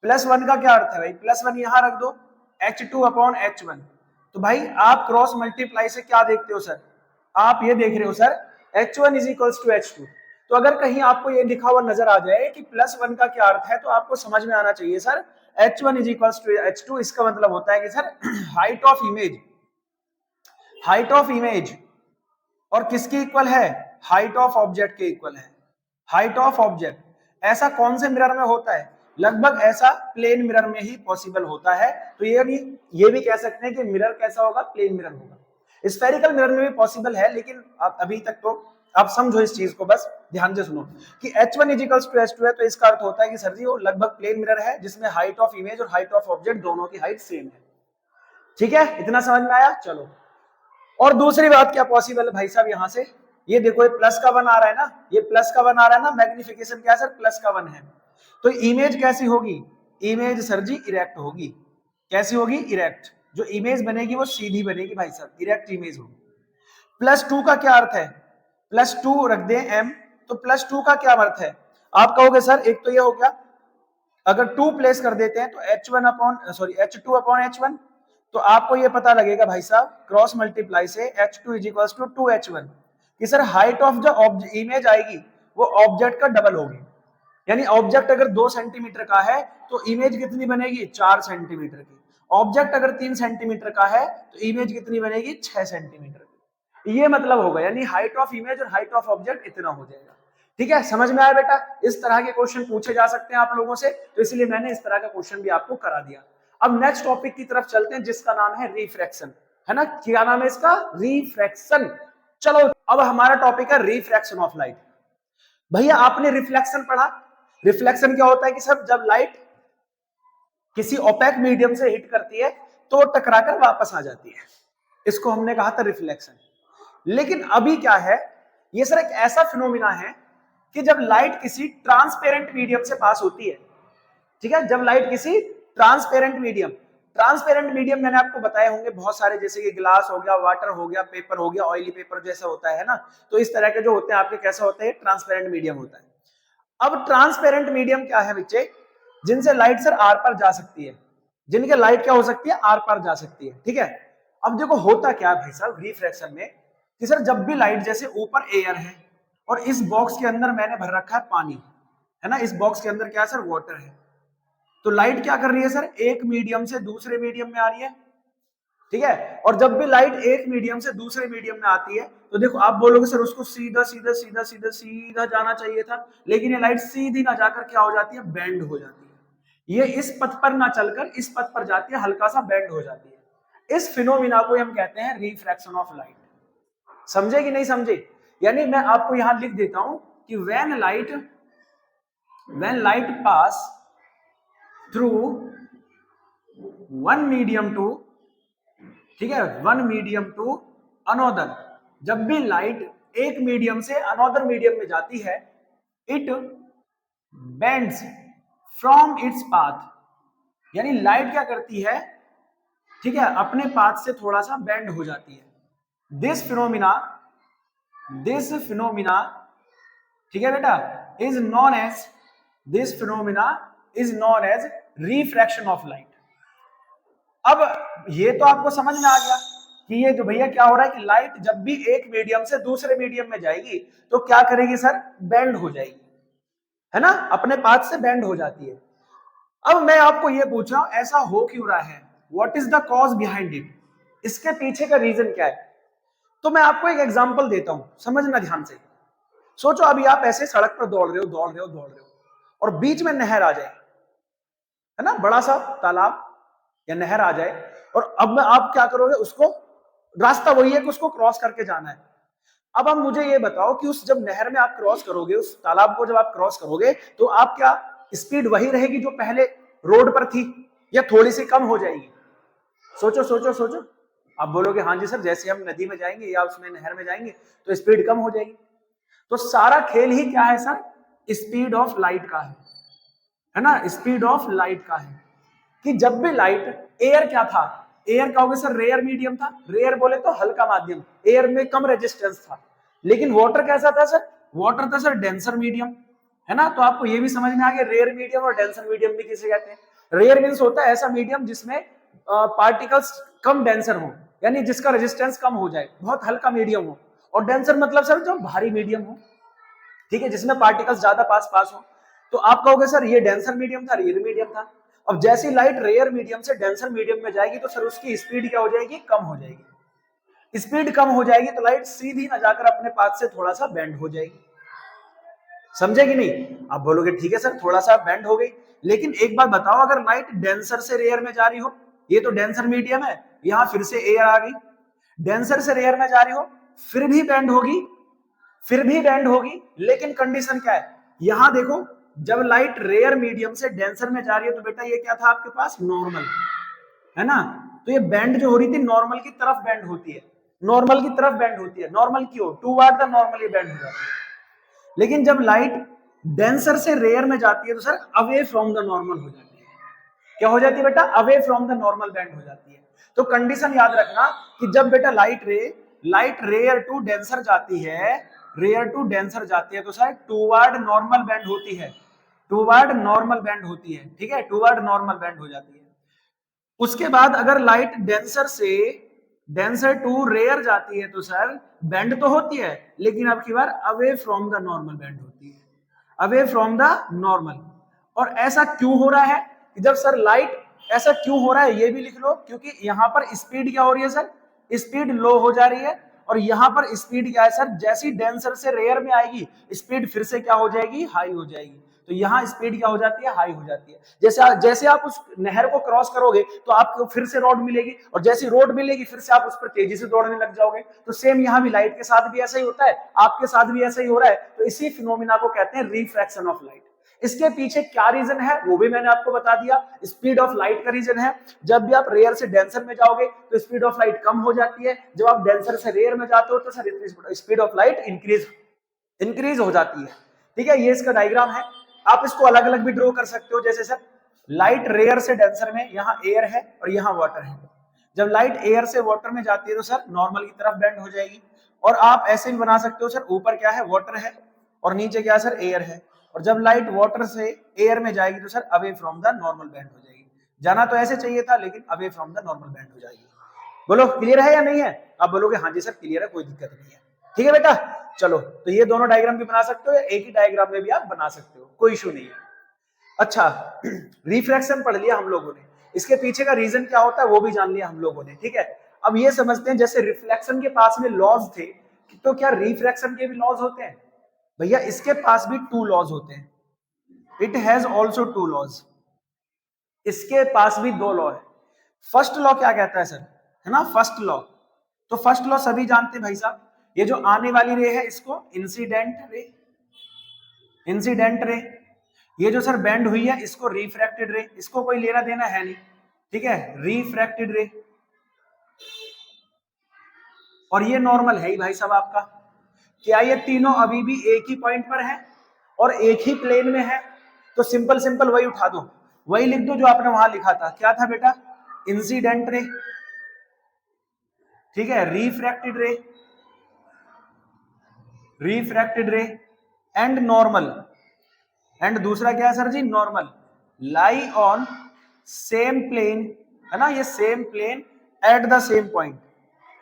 +1 का क्या अर्थ है भाई, +1 यहां रख दो, h2 अपॉन h1, तो भाई आप क्रॉस मल्टीप्लाई से क्या देखते हो सर, आप ये देख रहे हो sir h1 is equals to h2, तो अगर कहीं आपको ये लिखा हुआ नजर आ जाए कि +1 का क्या अर्थ है, तो आपको समझ में आना चाहिए sir h1 is equals to h2, इसका मतलब होता है कि sir height of image, height of image और किसके इक्वल है, हाइट ऑफ ऑब्जेक्ट के इक्वल है, हाइट ऑफ ऑब्जेक्ट। ऐसा कौन से मिरर में होता है, लगभग ऐसा प्लेन मिरर में ही पॉसिबल होता है, तो ये भी कह सकते हैं कि मिरर कैसा होगा, प्लेन मिरर होगा। स्फेरिकल मिरर में भी पॉसिबल है, लेकिन अभी तक तो आप समझो इस चीज को, बस ध्यान से सुनो कि h1 इजिकल्स टू h2 है, तो इसका अर्थ होता है कि सर जी वो लगभग प्लेन मिरर है जिसमें हाइट ऑफ इमेज और हाइट ऑफ ऑब्जेक्ट दोनों की हाइट सेम है, ठीक है, इतना समझ में आया। चलो और दूसरी बात क्या पॉसिबल है भाई साहब, यहां से ये देखो ये प्लस का 1 आ रहा है ना, ये प्लस का 1 आ रहा है ना, मैग्निफिकेशन क्या है सर, प्लस का 1 है, तो इमेज कैसी होगी, इमेज सर जी इरेक्ट होगी, कैसी होगी, इरेक्ट, जो इमेज बनेगी वो सीधी बनेगी भाई साहब, इरेक्ट इमेज होगी। +2 का क्या अर्थ है, +2 रख दें m, तो +2 का क्या अर्थ है, आप कहोगे सर एक तो ये हो गया, अगर 2 प्लेस कर देते हैं तो h2 अपॉन h1, तो आपको ये पता लगेगा भाई साहब क्रॉस मल्टीप्लाई से h2 is equals to 2h1 कि sir height of the image आएगी वो ऑब्जेक्ट का डबल होगी, यानी ऑब्जेक्ट अगर 2 सेंटीमीटर का है तो इमेज कितनी बनेगी 4 सेंटीमीटर की, ऑब्जेक्ट अगर 3 सेंटीमीटर का है तो इमेज कितनी बनेगी 6 सेंटीमीटर की, ये मतलब होगा, यानी हाइट ऑफ इमेज और हाइट ऑफ ऑब्जेक्ट इतना हो जाएगा, ठीक है, समझ में आया बेटा। इस तरह के क्वेश्चन पूछे जा सकते हैं आप लोगों से, तो इसलिए मैंने इस तरह का क्वेश्चन भी आपको करा दिया। अब नेक्स्ट टॉपिक की तरफ चलते हैं जिसका नाम है रिफ्रैक्शन, है ना, क्या नाम है इसका, रिफ्रैक्शन। चलो अब हमारा टॉपिक है रिफ्रैक्शन ऑफ लाइट। भैया आपने रिफ्लेक्शन पढ़ा, रिफ्लेक्शन क्या होता है कि सर जब लाइट किसी ओपेक मीडियम से हिट करती है तो टकराकर वापस आ जाती है, इसको हमने कहा था रिफ्लेक्शन। लेकिन अभी क्या है, ये सर एक ऐसा फिनोमिना है कि जब लाइट किसी ट्रांसपेरेंट मीडियम से पास होती है, ठीक है, जब लाइट किसी ट्रांसपेरेंट मीडियम मैंने आपको बताए होंगे बहुत सारे, जैसे कि ग्लास हो गया, वाटर हो गया, पेपर हो गया, ऑयली पेपर जैसा होता है ना, तो इस तरह के जो होते हैं आपके कैसा होता है, ट्रांसपेरेंट मीडियम होता है। अब ट्रांसपेरेंट मीडियम क्या है बच्चे, जिनसे लाइट सर आर पर जा सकती है, जिनके लाइट क्या हो सकती है, आर पार जा सकती है। ठीक है, अब देखो होता क्या है भाई साहब रिफ्रैक्शन में, कि सर जब भी लाइट, जैसे ऊपर एयर है और इस बॉक्स के अंदर मैंने भर रखा है पानी, है ना, इस बॉक्स के अंदर क्या है सर, वाटर है, तो लाइट क्या कर रही है सर, एक मीडियम से दूसरे मीडियम में आ रही है। ठीक है, और जब भी लाइट एक मीडियम से दूसरे मीडियम में आती है तो देखो आप बोलोगे सर उसको सीधा सीधा सीधा सीधा सीधा जाना चाहिए था, लेकिन ये लाइट सीधी ना जाकर क्या हो जाती है, बेंड हो जाती है। ये इस पथ पर ना चलकर इस पथ पर जाती है, हल्का सा बेंड हो जाती है। इस फिनोमिना को हम कहते हैं रिफ्रैक्शन ऑफ लाइट। समझे कि नहीं समझे? यानी मैं आपको यहां लिख देता हूं कि when light pass through one medium to, ठीक है, वन मीडियम टू अनोदर, जब भी लाइट एक मीडियम से अनोदर मीडियम में जाती है, it bends from its path, यानी लाइट क्या करती है, ठीक है, अपने पाथ से थोड़ा सा बेंड हो जाती है। दिस फिनोमिना ठीक है बेटा, is known as this phenomena is known as refraction of light. अब ये तो आपको समझ में आ गया कि ये जो भैया क्या हो रहा है कि लाइट जब भी एक मीडियम से दूसरे मीडियम में जाएगी तो क्या करेगी सर, बेंड हो जाएगी, है ना, अपने पाथ से बेंड हो जाती है। अब मैं आपको ये पूछ रहा हूं ऐसा हो क्यों रहा है, what is the cause behind it, इसके पीछे का रीजन क्या है। तो मैं आपको एक एग्जांपल देता हूं, समझना ध्यान से। सोचो अभी आप ऐसे सड़क पर दौड़ रहे हो और बीच में नहर आ जाए, है ना, बड़ा सा तालाब या नहर आ जाए, और अब में आप क्या करोगे, उसको रास्ता वही है कि उसको क्रॉस करके जाना है। अब आप मुझे ये बताओ कि उस जब नहर में आप क्रॉस करोगे, उस तालाब को जब आप क्रॉस करोगे तो आप क्या स्पीड वही रहेगी जो पहले रोड पर थी, या थोड़ी सी कम हो जाएगी? सोचो सोचो सोचो। आप बोलोगे हाँ जी सर, जैसे हम नदी में जाएंगे या उसमें नहर में जाएंगे तो स्पीड कम हो जाएगी। तो सारा खेल ही क्या है सर, स्पीड ऑफ लाइट का है ना, स्पीड ऑफ लाइट का है। कि जब भी लाइट, एयर क्या था, एयर क्या होगा सर, रेयर मीडियम था, रेयर बोले तो हल्का माध्यम, एयर में कम रेजिस्टेंस था। लेकिन वाटर कैसा था सर, वाटर था सर डेंसर मीडियम, है ना। तो आपको ये भी समझ में आ गया रेयर मीडियम और डेंसर मीडियम भी किसे कहते हैं। रेयर मीन्स होता है ऐसा मीडियम जिसमें पार्टिकल्स कम डेंसर हो, यानी जिसका रेजिस्टेंस कम हो जाए, बहुत हल्का मीडियम हो। और डेंसर मतलब सर जो भारी मीडियम हो, ठीक है, जिसमें पार्टिकल्स ज्यादा पास पास हो। तो आप कहोगे सर ये डेंसर मीडियम था, रेयर मीडियम था। अब जैसी लाइट रेयर मीडियम से डेंसर मीडियम में जाएगी तो सर उसकी स्पीड क्या हो जाएगी, कम हो जाएगी। स्पीड कम हो जाएगी तो लाइट सीधी ना जाकर अपने पाथ से थोड़ा सा बेंड हो जाएगी। समझे कि नहीं? आप बोलोगे ठीक है सर, थोड़ा सा बेंड हो गई, लेकिन एक बात बताओ, अगर लाइट डेंसर से रेयर में जा रही हो, ये तो डेंसर मीडियम है, यहां फिर से एयर आ गई, डेंसर से रेयर में जा रही हो, फिर भी बेंड होगी, लेकिन कंडीशन क्या है, यहां देखो, जब लाइट रेयर मीडियम से डेंसर में जा रही है तो बेटा ये क्या था आपके पास, नॉर्मल, है ना। तो ये बेंड जो हो रही थी नॉर्मल की तरफ बेंड होती है, नॉर्मल की ओर, टूवर्ड द नॉर्मल ये बेंड हो जाती है। लेकिन जब लाइट डेंसर से रेयर में जाती है तो sir away from the normal हो जाती है। क्या हो जाती है बेटा, away from the normal bend हो जाती है। तो कंडीशन याद रखना कि जब बेटा लाइट रेयर टू डेंसर जाती है, तो सर टूवर्ड नॉर्मल बेंड होती है, ठीक है, टूवर्ड नॉर्मल बेंड हो जाती है। उसके बाद अगर लाइट डेंसर टू रेयर जाती है तो सर बेंड तो होती है, लेकिन अब की बार away from the normal bend होती है, अवे फ्रॉम द नॉर्मल। और ऐसा क्यों हो रहा है कि जब सर लाइट, ऐसा क्यों हो रहा है ये भी लिख लो, क्योंकि यहां पर स्पीड क्या हो रही है सर, स्पीड लो हो जा रही है, और यहां पर स्पीड क्या है सर, जैसी डेंसर से रेयर में आएगी स्पीड फिर से क्या हो जाएगी, हाई हो जाएगी। तो यहाँ स्पीड क्या हो जाती है, हाई हो जाती है। जैसे आप उस नहर को क्रॉस करोगे तो आपको फिर से रोड मिलेगी, और जैसी रोड मिलेगी फिर से आप उस पर तेजी से दौड़ने लग जाओगे। तो सेम यहाँ भी लाइट के साथ भी ऐसा ही होता है, आपके साथ भी ऐसा ही हो रहा है। तो इसी फिनोमिना को कहते हैं रिफ्रैक्शन ऑफ लाइट। इसके पीछे क्या रीजन है वो भी मैंने आपको बता दिया, स्पीड ऑफ लाइट का रीजन है। जब भी आप रेयर से डेंसर में जाओगे तो स्पीड ऑफ लाइट कम हो जाती है, जब आप डेंसर से रेयर में जाते हो तो sir speed of light increase हो जाती है। ठीक है, ये इसका डायग्राम है। आप इसको अलग अलग भी ड्रॉ कर सकते हो, जैसे सर लाइट रेयर से डेंसर में, यहाँ एयर है और यहाँ वाटर है। जब लाइट एयर से वाटर में जाती है तो सर नॉर्मल की तरफ बेंड हो जाएगी। और आप ऐसे भी बना सकते हो सर, ऊपर क्या है, वाटर है, और नीचे क्या है सर, एयर है। और जब लाइट वाटर से एयर में जाएगी तो sir away from the normal bend हो जाएगी। जाना तो ऐसे चाहिए था, लेकिन away from the normal band हो जाएगी। बोलो क्लियर है या नहीं है? आप बोलोगे हाँ जी सर क्लियर है, कोई दिक्कत नहीं है। ठीक है बेटा, चलो तो ये दोनों डायग्राम भी बना सकते हो या एक ही डायग्राम में भी आप बना सकते हो, कोई इशू नहीं है। अच्छा, रिफ्रैक्शन पढ़ लिया हम लोगों ने, इसके पीछे का रीजन क्या होता है वो भी जान लिया हम लोगों ने। ठीक है, अब ये समझते हैं जैसे रिफ्लेक्शन के पास में लॉज थे, तो क्या रिफ्रैक्शन के भी लॉज होते हैं? भैया इसके पास भी 2 लॉज होते हैं, इट हैज ऑल्सो 2 लॉज, इसके पास भी 2 लॉ है। फर्स्ट लॉ क्या कहता है सर, है ना फर्स्ट लॉ, तो फर्स्ट लॉ सभी जानते हैं भाई साहब, ये जो आने वाली रे है इसको इंसिडेंट रे, इंसिडेंट रे, ये जो सर बेंड हुई है इसको रिफ्रैक्टेड रे, इसको कोई लेना देना है नहीं। ठीक है, रिफ्रैक्टेड रे, और ये नॉर्मल है ही भाई साहब आपका। क्या ये तीनों अभी भी एक ही पॉइंट पर है और एक ही प्लेन में है? तो सिंपल सिंपल वही उठा दो, वही लिख दो जो आपने वहां लिखा था। क्या था बेटा? इंसिडेंट रे, ठीक है, रिफ्रैक्टेड रे, रिफ्रैक्टेड रे एंड नॉर्मल, एंड दूसरा क्या है sir ji? Normal, lie on same plane, है ना, ये same plane at the same point,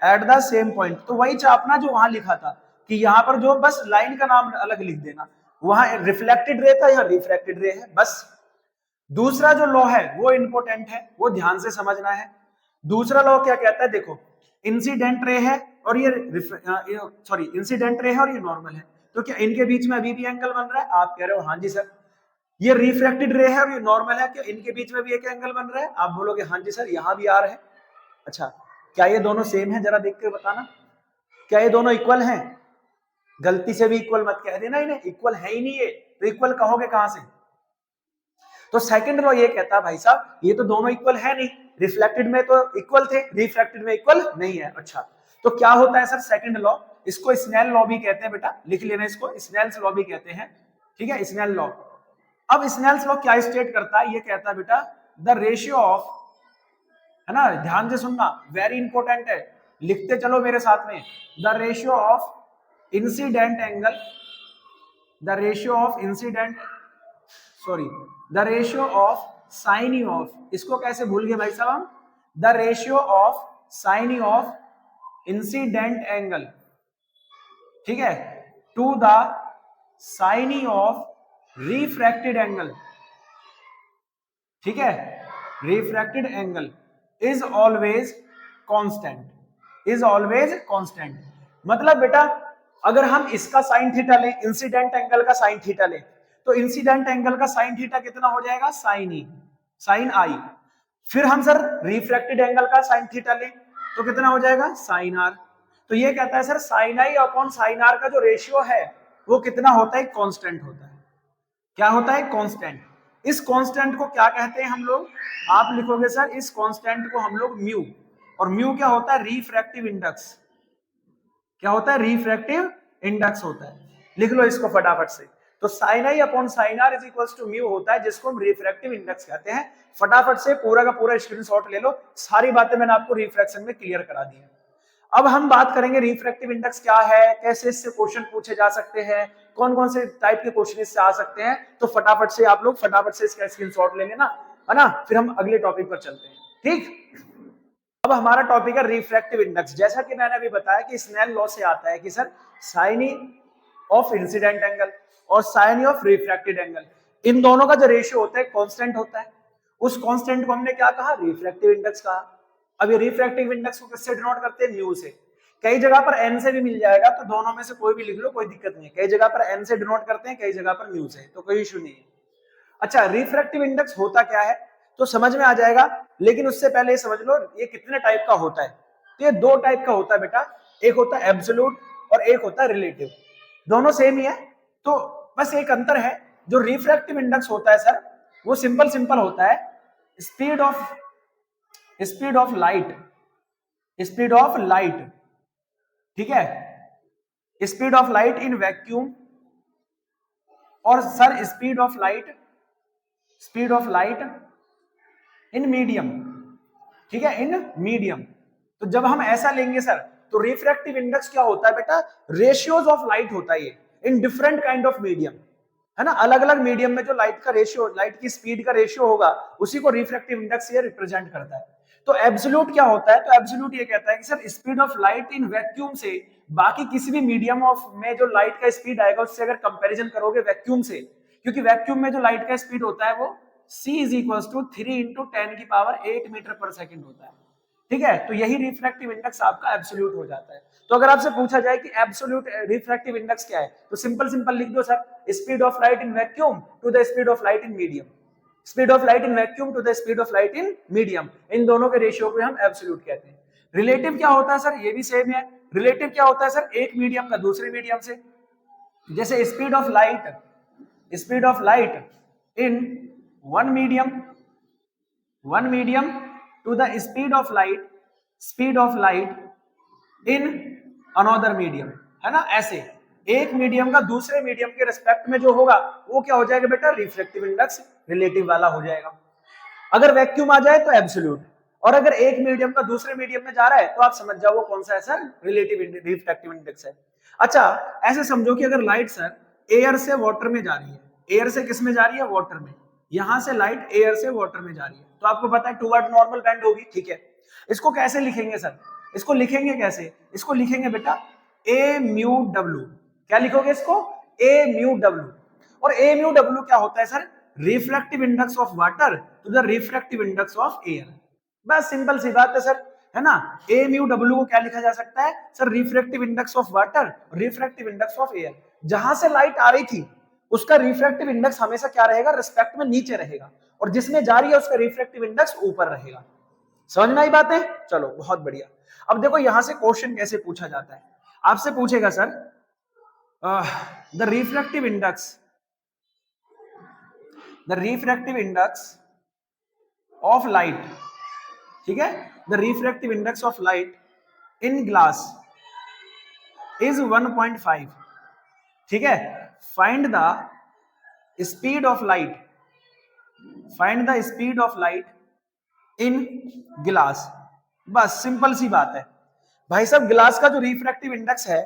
at the same point. तो वही चापना जो वहां लिखा था कि यहां पर जो बस लाइन का नाम अलग लिख देना, वहां रिफ्लेक्टेड रे था, यहाँ रिफ्रैक्टेड रे है बस। दूसरा जो लॉ है वो इंपॉर्टेंट है, वो ध्यान से समझना है। दूसरा लॉ क्या कहता है? देखो, इंसिडेंट रे है और ये सॉरी इंसिडेंट रे है और ये नॉर्मल है, तो क्या इनके बीच में अभी भी एंगल बन रहा है? आप कह रहे हो हाँ जी सर। ये रिफ्रैक्टेड रे है और ये नॉर्मल है, क्या इनके बीच में भी एक एंगल बन रहा है? आप बोलोगे हाँ जी सर, यहाँ भी आर है। अच्छा, क्या ये दोनों सेम है? जरा देख कर बताना, क्या ये दोनों इक्वल हैं? गलती से भी इक्वल मत कह देना इन्हें, इक्वल है ही नहीं ये, तो इक्वल कहोगे कहां से? तो सेकंड लॉ ये कहता है भाई साहब ये तो दोनों इक्वल है नहीं, रिफ्लेक्टेड में तो इक्वल थे, रिफ्रैक्टेड में इक्वल नहीं है। अच्छा, तो क्या होता है सर सेकंड लॉ? इसको स्नेल लॉ भी कहते हैं बेटा, लिख लेना इसको, स्नेल्स लॉ भी कहते हैं। ठीक है, स्नेल लॉ। अब स्नेल्स लॉ क्या स्टेट करता है? ये कहता है बेटा द रेशियो ऑफ, है ना, ध्यान से सुनना, वेरी इंपॉर्टेंट है, लिखते चलो मेरे साथ में, the ratio of incident angle, the ratio of incident, sorry the ratio of sine of, इसको कैसे भूल गए भाई साहब हम? The ratio of sine of incident angle, ठीक है, to the sine of refracted angle, ठीक है, refracted angle is always constant, is always constant. मतलब बेटा अगर हम इसका साइन थीटा लें, इंसिडेंट एंगल का साइन थीटा लें, तो इंसिडेंट एंगल का साइन थीटा कितना हो जाएगा? Sine E, sine I. फिर हम सर रिफ्रैक्टेड एंगल का साइन थीटा लें तो कितना हो जाएगा? Sine R. तो ये कहता है sir sine I upon sine R का जो रेशियो है वो कितना होता है? कांस्टेंट होता है। क्या होता है? कांस्टेंट। इस कांस्टेंट को क्या कहते हैं हम लोग? आप लिखोगे सर इस कांस्टेंट को हम लोग म्यू, और म्यू क्या होता है? Refractive index. क्या होता है? रिफ्रैक्टिव इंडेक्स होता है। लिख लो इसको फटाफट से। तो sine I upon sine R is equals to mu होता है, जिसको हम रिफ्रैक्टिव इंडेक्स कहते हैं। फटाफट से पूरा का पूरा स्क्रीनशॉट ले लो, सारी बातें मैंने आपको रिफ्रैक्शन में क्लियर करा दी है। अब हम बात करेंगे रिफ्रैक्टिव इंडेक्स क्या है, कैसे इससे क्वेश्चन पूछे जा सकते हैं, कौन कौन से टाइप के क्वेश्चन इससे आ सकते हैं। तो फटाफट से आप लोग फटाफट से इसका स्क्रीनशॉट ले लेना, है ना, फिर हम अगले टॉपिक पर चलते हैं। ठीक, अब हमारा टॉपिक है रिफ्रैक्टिव इंडेक्स। जैसा कि मैंने अभी बताया कि स्नेल लॉ से आता है कि sir sine of incident angle और साइन ऑफ रिफ्रैक्टेड एंगल, इन दोनों का जो रेशियो होता है कांस्टेंट होता है। उस कांस्टेंट को हमने क्या कहा? रिफ्रैक्टिव इंडेक्स कहा। अब ये रिफ्रैक्टिव इंडेक्स को किससे डिनोट करते हैं? न्यू से। कई जगह पर एन से भी मिल जाएगा, तो दोनों में से कोई भी लिख लो, कोई दिक्कत नहीं है। कई जगह पर एन से डिनोट करते हैं, कई जगह पर न्यू से, तो कोई इशू नहीं है। अच्छा, रिफ्रैक्टिव इंडेक्स होता क्या है तो समझ में आ जाएगा, लेकिन उससे पहले समझ लो ये कितने टाइप का होता है। तो ये 2 टाइप का होता है बेटा, एक होता है एब्सोल्यूट और एक होता है रिलेटिव। दोनों सेम ही है, तो बस एक अंतर है। जो रिफ्रैक्टिव इंडेक्स होता है सर वो सिंपल सिंपल होता है, speed of light, speed of light, ठीक है, speed of light in vacuum, और sir speed of light in medium, ठीक है, इन मीडियम। तो जब हम ऐसा लेंगे सर तो रिफ्रैक्टिव इंडेक्स क्या होता है बेटा? रेशियोज ऑफ लाइट होता है ये in different kind of medium. है ना, अलग अलग मीडियम में जो लाइट का रेशियो, लाइट की स्पीड का रेशियो होगा, उसी को रिफ्रैक्टिव इंडेक्स ये रिप्रेजेंट करता है। तो एब्सोल्यूट क्या होता है, तो एब्सोल्यूट ये कहता है कि sir speed of light in vacuum से बाकी किसी भी मीडियम ऑफ में जो लाइट का स्पीड आएगा उससे अगर कंपैरिजन करोगे वैक्यूम से, क्योंकि वैक्यूम में जो लाइट का स्पीड होता है वो c is equal to 3 into 10 की पावर 8 मीटर पर सेकंड होता है। ठीक है, तो यही रिफ्रैक्टिव इंडेक्स आपका एब्सोल्यूट हो जाता है। तो अगर आपसे पूछा जाए कि एब्सोल्यूट रिफ्रैक्टिव इंडेक्स क्या है, तो सिंपल सिंपल लिख दो sir, speed of light in vacuum to the speed of light in medium, speed of light in vacuum to the speed of light in medium, इन दोनों के रेशियो को हम एब्सोल्यूट कहते हैं। रिलेटिव क्या होता है सर, ये भी सेम है। रिलेटिव क्या होता है सर, एक मीडियम का दूसरे मीडियम से, जैसे speed of light in one medium to the speed of light in another medium, है ना। ऐसे एक मीडियम का दूसरे मीडियम के रिस्पेक्ट में जो होगा वो क्या हो जाएगा बेटा, रिफ्रैक्टिव इंडेक्स रिलेटिव वाला हो जाएगा। अगर वैक्यूम आ जाए तो एब्सोल्यूट, और अगर एक मीडियम का दूसरे मीडियम में जा रहा है तो आप समझ जाओ वो कौन सा है सर, रिलेटिव रिफ्रैक्टिव इंडेक्स है। अच्छा, ऐसे समझो कि अगर लाइट सर एयर से वाटर में जा रही है, एयर से किस में जा रही है, वाटर में, यहां से लाइट एयर से वाटर में जा रही है, तो आपको पता है टूवर्ड नॉर्मल बेंड होगी। ठीक है, इसको कैसे लिखेंगे सर, इसको लिखेंगे कैसे, इसको लिखेंगे बेटा ए म्यू डब्ल्यू। क्या लिखोगे इसको, ए म्यू डब्ल्यू। और ए म्यू डब्ल्यू क्या होता है sir, refractive index of water to the refractive index of air. बस सिंपल सी बात है सर, है ना। ए म्यू डब्ल्यू को क्या लिखा जा सकता है sir, refractive index of water, refractive index of air. जहां से लाइट आ रही थी उसका रिफ्रैक्टिव इंडेक्स हमेशा क्या रहेगा, रिस्पेक्ट में नीचे रहेगा, और जिसमें जा रही है उसका रिफ्रैक्टिव इंडेक्स ऊपर रहेगा। समझ में आई बात है, चलो बहुत बढ़िया। अब देखो यहां से क्वेश्चन कैसे पूछा जाता है, आपसे पूछेगा sir the refractive index of light, ठीक है, the refractive index of light in glass is 1.5, ठीक है। Find the speed of light in glass. बस सिंपल सी बात है भाई साहब, ग्लास का जो रिफ्रैक्टिव इंडेक्स है,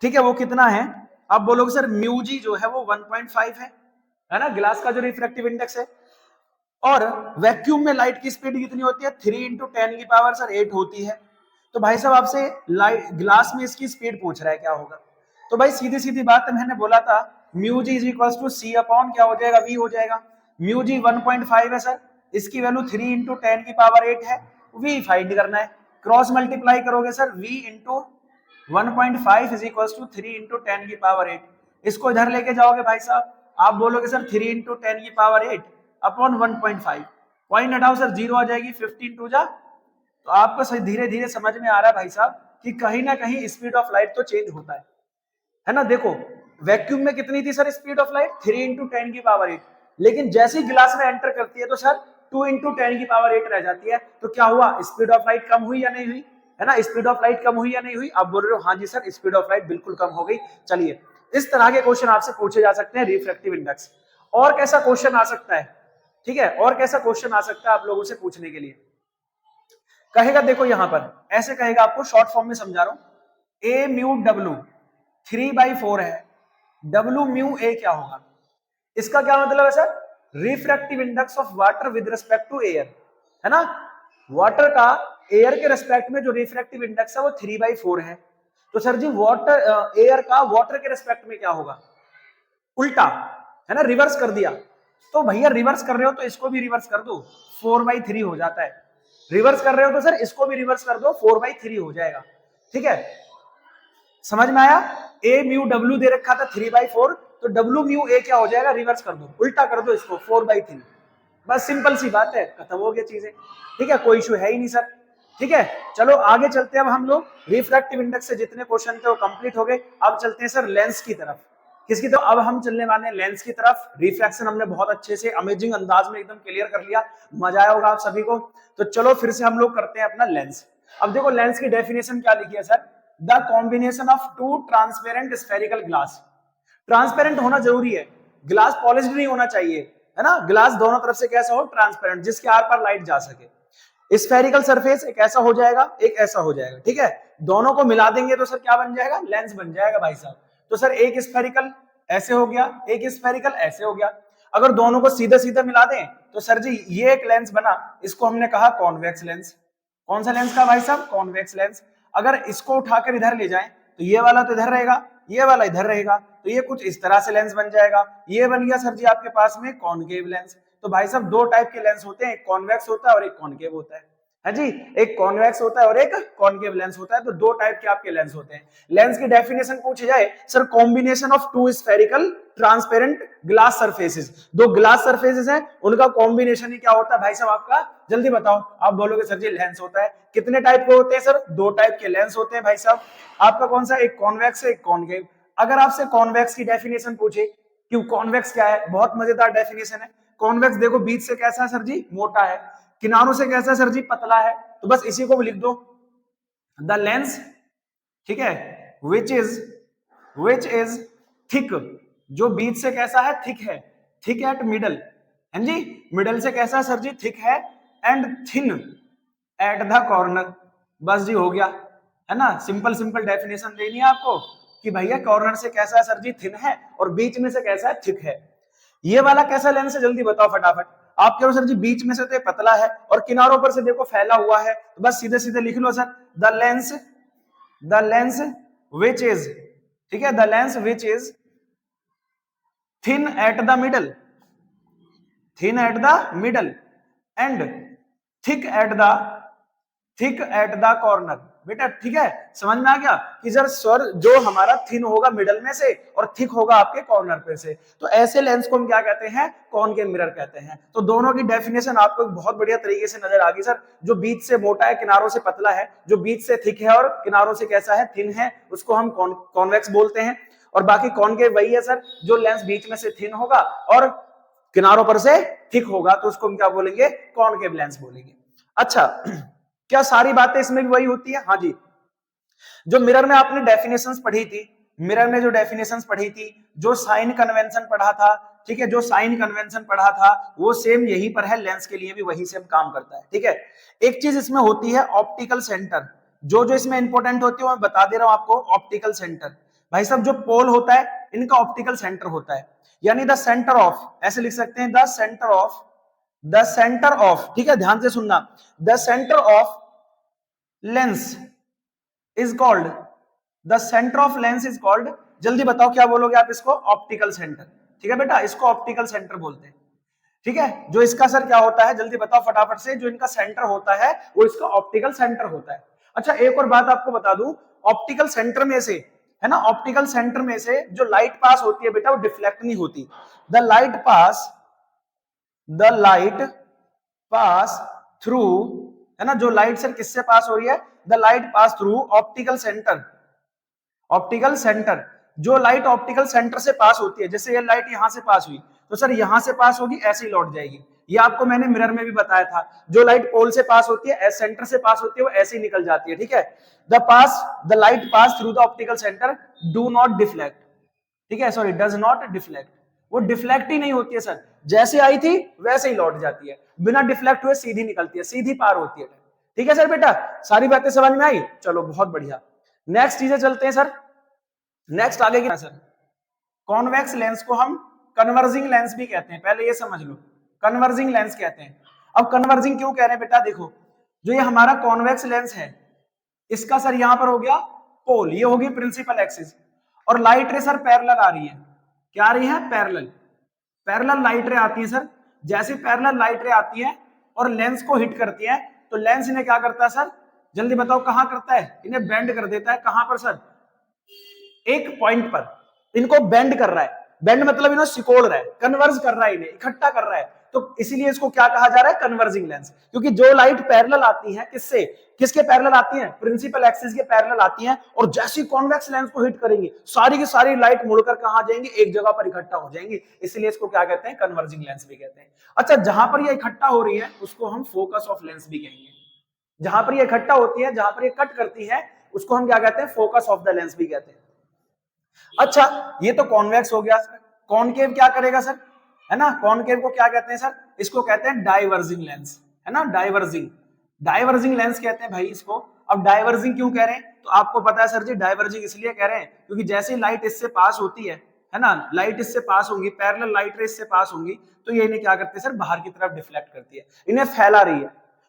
ठीक है, वो कितना है, आप बोलोगे सर म्यू जी जो है वो 1.5 है ना, ग्लास का जो रिफ्रैक्टिव इंडेक्स है। और वैक्यूम में लाइट की स्पीड कितनी होती है, 3 इंटू 10 की पावर सर 8 होती है। तो भाई साहब आपसे लाइट ग्लास में इसकी स्पीड पूछ रहा है, क्या होगा। तो भाई सीधी सीधी बात है, मैंने बोला था mu G is equal to C upon क्या हो जाएगा, वी हो जाएगा। म्यू जी 1.5 है सर, इसकी वैल्यू 3 इंटू 10 की पावर 8 है, वी फाइंड करना है। क्रॉस मल्टीप्लाई करोगे sir, V into 1.5 is equal to 3 into 10 की पावर 8। इसको इधर लेके जाओगे भाई साहब, आप बोलोगे सर 3 इंटू 10 की पावर 8 अपॉन 1.5, पॉइंट हटाओ सर, जीरो आ जाएगी, 15 टू जा। तो आपको धीरे धीरे समझ में आ रहा है भाई साहब कि कहीं ना कहीं स्पीड ऑफ लाइट तो चेंज होता है ना। देखो वैक्यूम में कितनी थी sir speed of light, 3 into 10 की पावर 8, लेकिन जैसे ही ग्लास में एंटर करती है तो सर 2 इंटू 10 की पावर 8 रह जाती है। तो क्या हुआ, स्पीड ऑफ लाइट कम हुई या नहीं हुई, है ना, स्पीड ऑफ लाइट कम हुई या नहीं हुई। आप बोल रहे हो हाँ जी सर स्पीड ऑफ लाइट बिल्कुल कम हो गई। चलिए इस तरह के क्वेश्चन आपसे पूछे जा सकते हैं रिफ्रैक्टिव इंडेक्स। और कैसा क्वेश्चन आ सकता है, ठीक है, और कैसा क्वेश्चन आ सकता है आप लोगों से पूछने के लिए, कहेगा देखो यहां पर ऐसे कहेगा, आपको शॉर्ट फॉर्म में समझा रहा हूं, ए म्यू डब्ल्यू 3/4 है, डब्ल्यू म्यू ए क्या होगा, इसका क्या मतलब है sir, refractive index of water with respect to air, है ना। वाटर का एयर के रिस्पेक्ट में जो रिफ्रैक्टिव इंडेक्स है वो 3/4 है। तो सर जी वाटर एयर का वाटर के रिस्पेक्ट में क्या होगा, उल्टा, है ना, रिवर्स कर दिया। तो भैया रिवर्स कर रहे हो तो इसको भी रिवर्स कर दो, 4/3 हो जाता है। रिवर्स कर रहे हो तो सर इसको भी रिवर्स कर दो, 4/3 हो जाएगा। ठीक है, समझ में आया। ए म्यू डब्ल्यू दे रखा था 3/4, तो डब्ल्यू म्यू ए क्या हो जाएगा, रिवर्स कर दो, उल्टा कर दो इसको, 4/3। बस सिंपल सी बात है, खत्म हो गया चीजें। ठीक है, कोई इशू है ही नहीं सर। ठीक है, चलो आगे चलते हैं। अब हम लोग रिफ्रैक्टिव इंडेक्स से जितने क्वेश्चन थे वो कंप्लीट हो गए। अब चलते हैं सर लेंस की तरफ। किसकी तरफ, अब हम चलने वाले हैं लेंस की तरफ। रिफ्रैक्शन हमने बहुत अच्छे से अमेजिंग अंदाज में एकदम क्लियर कर लिया, मजा आया होगा आप सभी को। तो चलो फिर से हम लोग करते हैं अपना लेंस। अब देखो लेंस की डेफिनेशन क्या लिखी है sir, the combination of two transparent spherical glass. Transparent होना जरूरी है, ग्लास पॉलिश्ड नहीं होना चाहिए, है ना। ग्लास दोनों तरफ से कैसा हो, ट्रांसपेरेंट, जिसके आर पार लाइट जा सके। स्फेरिकल सरफेस एक ऐसा हो जाएगा, एक ऐसा हो जाएगा। ठीक है, दोनों को मिला देंगे तो सर क्या बन जाएगा, लेंस बन जाएगा भाई साहब। तो सर एक स्फेरिकल ऐसे हो गया, एक स्फेरिकल ऐसे हो गया। अगर दोनों को सीधे सीधे मिला दें तो सर जी ये एक लेंस बना, इसको हमने कहा कॉन्वेक्स लेंस। कौन सा लेंस का भाई साहब? Convex lens. अगर इसको उठाकर इधर ले जाएं तो ये वाला तो इधर रहेगा, ये वाला इधर रहेगा, तो ये कुछ इस तरह से लेंस बन जाएगा। ये बन गया सर जी आपके पास में कॉनकेव लेंस। तो भाई साहब दो टाइप के लेंस होते हैं, एक कॉन्वेक्स होता है और एक कॉनकेव होता है जी। एक कॉन्वेक्स होता है और एक कॉनकेव लेंस होता है। तो दो टाइप के आपके लेंस होते हैं। लेंस की डेफिनेशन पूछी जाए sir, combination of two spherical transparent glass surfaces. दो ग्लास सरफेसेस हैं, उनका कॉम्बिनेशन ही क्या होता है भाई साहब आपका? जल्दी बताओ। आप बोलोगे सर जी लेंस होता है। कितने टाइप के होते हैं सर? दो टाइप के लेंस होते हैं भाई साहब। आपका कौन सा? एक कॉन्वेक्स है, एक कॉनकेव। अगर आपसे कॉन्वेक्स की डेफिनेशन पूछे कि कॉन्वेक्स क्या है, बहुत मजेदार डेफिनेशन है। कॉन्वेक्स देखो बीच से कैसा है सर जी? मोटा है। किनारों से कैसा है सर जी? पतला है। तो बस इसी को लिख दो, द लेंस, ठीक है, विच इज थिक। जो बीच से कैसा है? थिक है। थिक एट मिडल, है जी। मिडल से कैसा है सर जी? थिक है। And thin at the corner. बस जी हो गया, है ना। सिंपल सिंपल डेफिनेशन देनी है आपको कि भैया कॉर्नर से कैसा है सर जी? थिन है, और बीच में से कैसा है? थिक है। ये वाला कैसा लेंस है? जल्दी बताओ फटाफट। आप कह रहे हो सर जी बीच में से तो पतला है और किनारों पर से देखो फैला हुआ है, तो बस सीधे सीधे लिख लो sir, the lens which is, ठीक है, the lens which is thin at the middle, thin at the middle and thick at the corner. बेटा ठीक है, समझ में आ गया कि सर स्वर जो हमारा थिन होगा मिडल में से और थिक होगा आपके कॉर्नर पे से, तो ऐसे लेंस को हम क्या कहते हैं? कॉनकेव मिरर कहते हैं। तो दोनों की डेफिनेशन आपको बहुत बढ़िया तरीके से नजर आ गई सर। जो बीच से मोटा है, किनारों से पतला है, जो बीच से थिक है और किनारों से कैसा है? थिन है, उसको हम कॉन्वेक्स बोलते हैं। और बाकी कॉनकेव वही है सर, जो लेंस बीच में से थिन होगा और किनारों पर से थिक होगा, तो उसको हम क्या बोलेंगे? कॉनकेव लेंस बोलेंगे। अच्छा, क्या सारी बातें इसमें भी वही होती है? हाँ जी। जो मिरर में आपने डेफिनेशंस पढ़ी थी, मिरर में जो डेफिनेशंस पढ़ी थी, जो साइन कन्वेंशन पढ़ा था, ठीक है, जो साइन कन्वेंशन पढ़ा था वो सेम यहीं पर है, लेंस के लिए भी वही सेम काम करता है, ठीक है। एक चीज इसमें होती है ऑप्टिकल सेंटर। जो जो इसमें इंपॉर्टेंट होती है मैं बता दे रहा हूं आपको। ऑप्टिकल सेंटर भाई साहब, जो पोल होता है इनका ऑप्टिकल सेंटर होता है, यानी द सेंटर ऑफ, ऐसे लिख सकते हैं, द सेंटर ऑफ, ठीक है, ध्यान से सुनना, the centre of lens is called, the centre of lens is called, जल्दी बताओ क्या बोलोगे आप इसको? ऑप्टिकल सेंटर, ठीक है बेटा, इसको ऑप्टिकल सेंटर बोलते हैं, ठीक है। जो इसका सर क्या होता है? जल्दी बताओ फटाफट से। जो इनका सेंटर होता है वो इसका ऑप्टिकल सेंटर होता है। अच्छा, एक और बात आपको बता दूं, ऑप्टिकल सेंटर में से, है ना, ऑप्टिकल सेंटर में से जो लाइट पास होती है बेटा वो डिफ्लेक्ट नहीं होती। द लाइट पास थ्रू, है ना, जो लाइट सर किससे पास हो रही है? The light pass through optical centre. Optical centre, जो लाइट ऑप्टिकल सेंटर से पास होती है, जैसे ये लाइट यहां से पास हुई तो सर यहां से पास होगी, ऐसे ही लौट जाएगी। ये आपको मैंने मिरर में भी बताया था। जो लाइट पोल से पास होती है, सेंटर से पास होती है, वो ऐसे ही निकल जाती है, ठीक है। The light pass through the optical centre do not deflect, ठीक है, सॉरी, डज नॉट डिफ्लेक्ट। वो डिफ्लेक्ट ही नहीं होती है सर, जैसे आई थी वैसे ही लौट जाती है, बिना डिफ्लेक्ट हुए सीधी निकलती है, सीधी पार होती है, ठीक है सर बेटा। सारी बातें समझ में आई? चलो बहुत बढ़िया। नेक्स्ट चीजें चलते हैं सर। नेक्स्ट आगे क्या सर? कॉन्वेक्स लेंस को हम कन्वर्जिंग लेंस भी कहते हैं, पहले ये समझ लो, कन्वर्जिंग लेंस कहते हैं। अब कन्वर्जिंग क्यों कह रहे हैं बेटा? देखो, जो ये हमारा कॉन्वेक्स लेंस है, इसका सर यहां पर हो गया पोल, ये होगी प्रिंसिपल एक्सिस, और लाइट रे सर पैरेलल आ रही है। क्या आ रही है? पैरेलल, पैरेलल लाइट रे आती है सर। जैसे पैरेलल लाइट रे आती है और लेंस को हिट करती है, तो लेंस इन्हें क्या करता है सर? जल्दी बताओ कहां करता है? इन्हें बेंड कर देता है। कहां पर सर? एक पॉइंट पर इनको बेंड कर रहा है। बेंड मतलब इन्हें सिकोड़ रहा है, कन्वर्ज कर रहा है, इन्हें इकट्ठा कर रहा है। तो इसीलिए इसको क्या कहा जा रहा है? Converging lens. क्योंकि जो लाइट पैरेलल आती है, किससे? किसके पैरेलल आती है? प्रिंसिपल एक्सिस के पैरेलल आती है, और जैसी कॉन्वेक्स लेंस को हिट करेंगे, सारी की सारी लाइट मुड़कर कहां जाएंगी? एक जगह पर इकट्ठा हो जाएंगी। इसलिए इसको क्या कहते हैं? कन्वर्जिंग लेंस भी कहते हैं। अच्छा, जहां पर ये इकट्ठा हो रही है उसको हम फोकस ऑफ लेंस भी कहेंगे। जहां पर ये इकट्ठा होती है, जहां पर ये कट करती है, उसको हम क्या कहते हैं? फोकस ऑफ द लेंस भी कहते हैं। अच्छा, ये तो कॉन्वेक्स हो गया सर। कॉनकेव क्या करेगा सर? है ना, कॉनकेव को क्या कहते हैं सर? इसको कहते हैं डाइवर्जिंग लेंस, है ना, डाइवर्जिंग लेंस कहते हैं भाई इसको। अब डाइवर्जिंग क्यों कह रहे हैं? तो आपको पता है सर जी, डाइवर्जिंग इसलिए कह रहे हैं क्योंकि जैसे लाइट इससे पास होती है, है ना, लाइट इससे पास होंगी, पैरेलल लाइट रे इससे पास होंगी, तो ये इन्हें क्या करती है सर, बाहर की तरफ डिफ्लेक्ट करती है, इन्हें फैला रही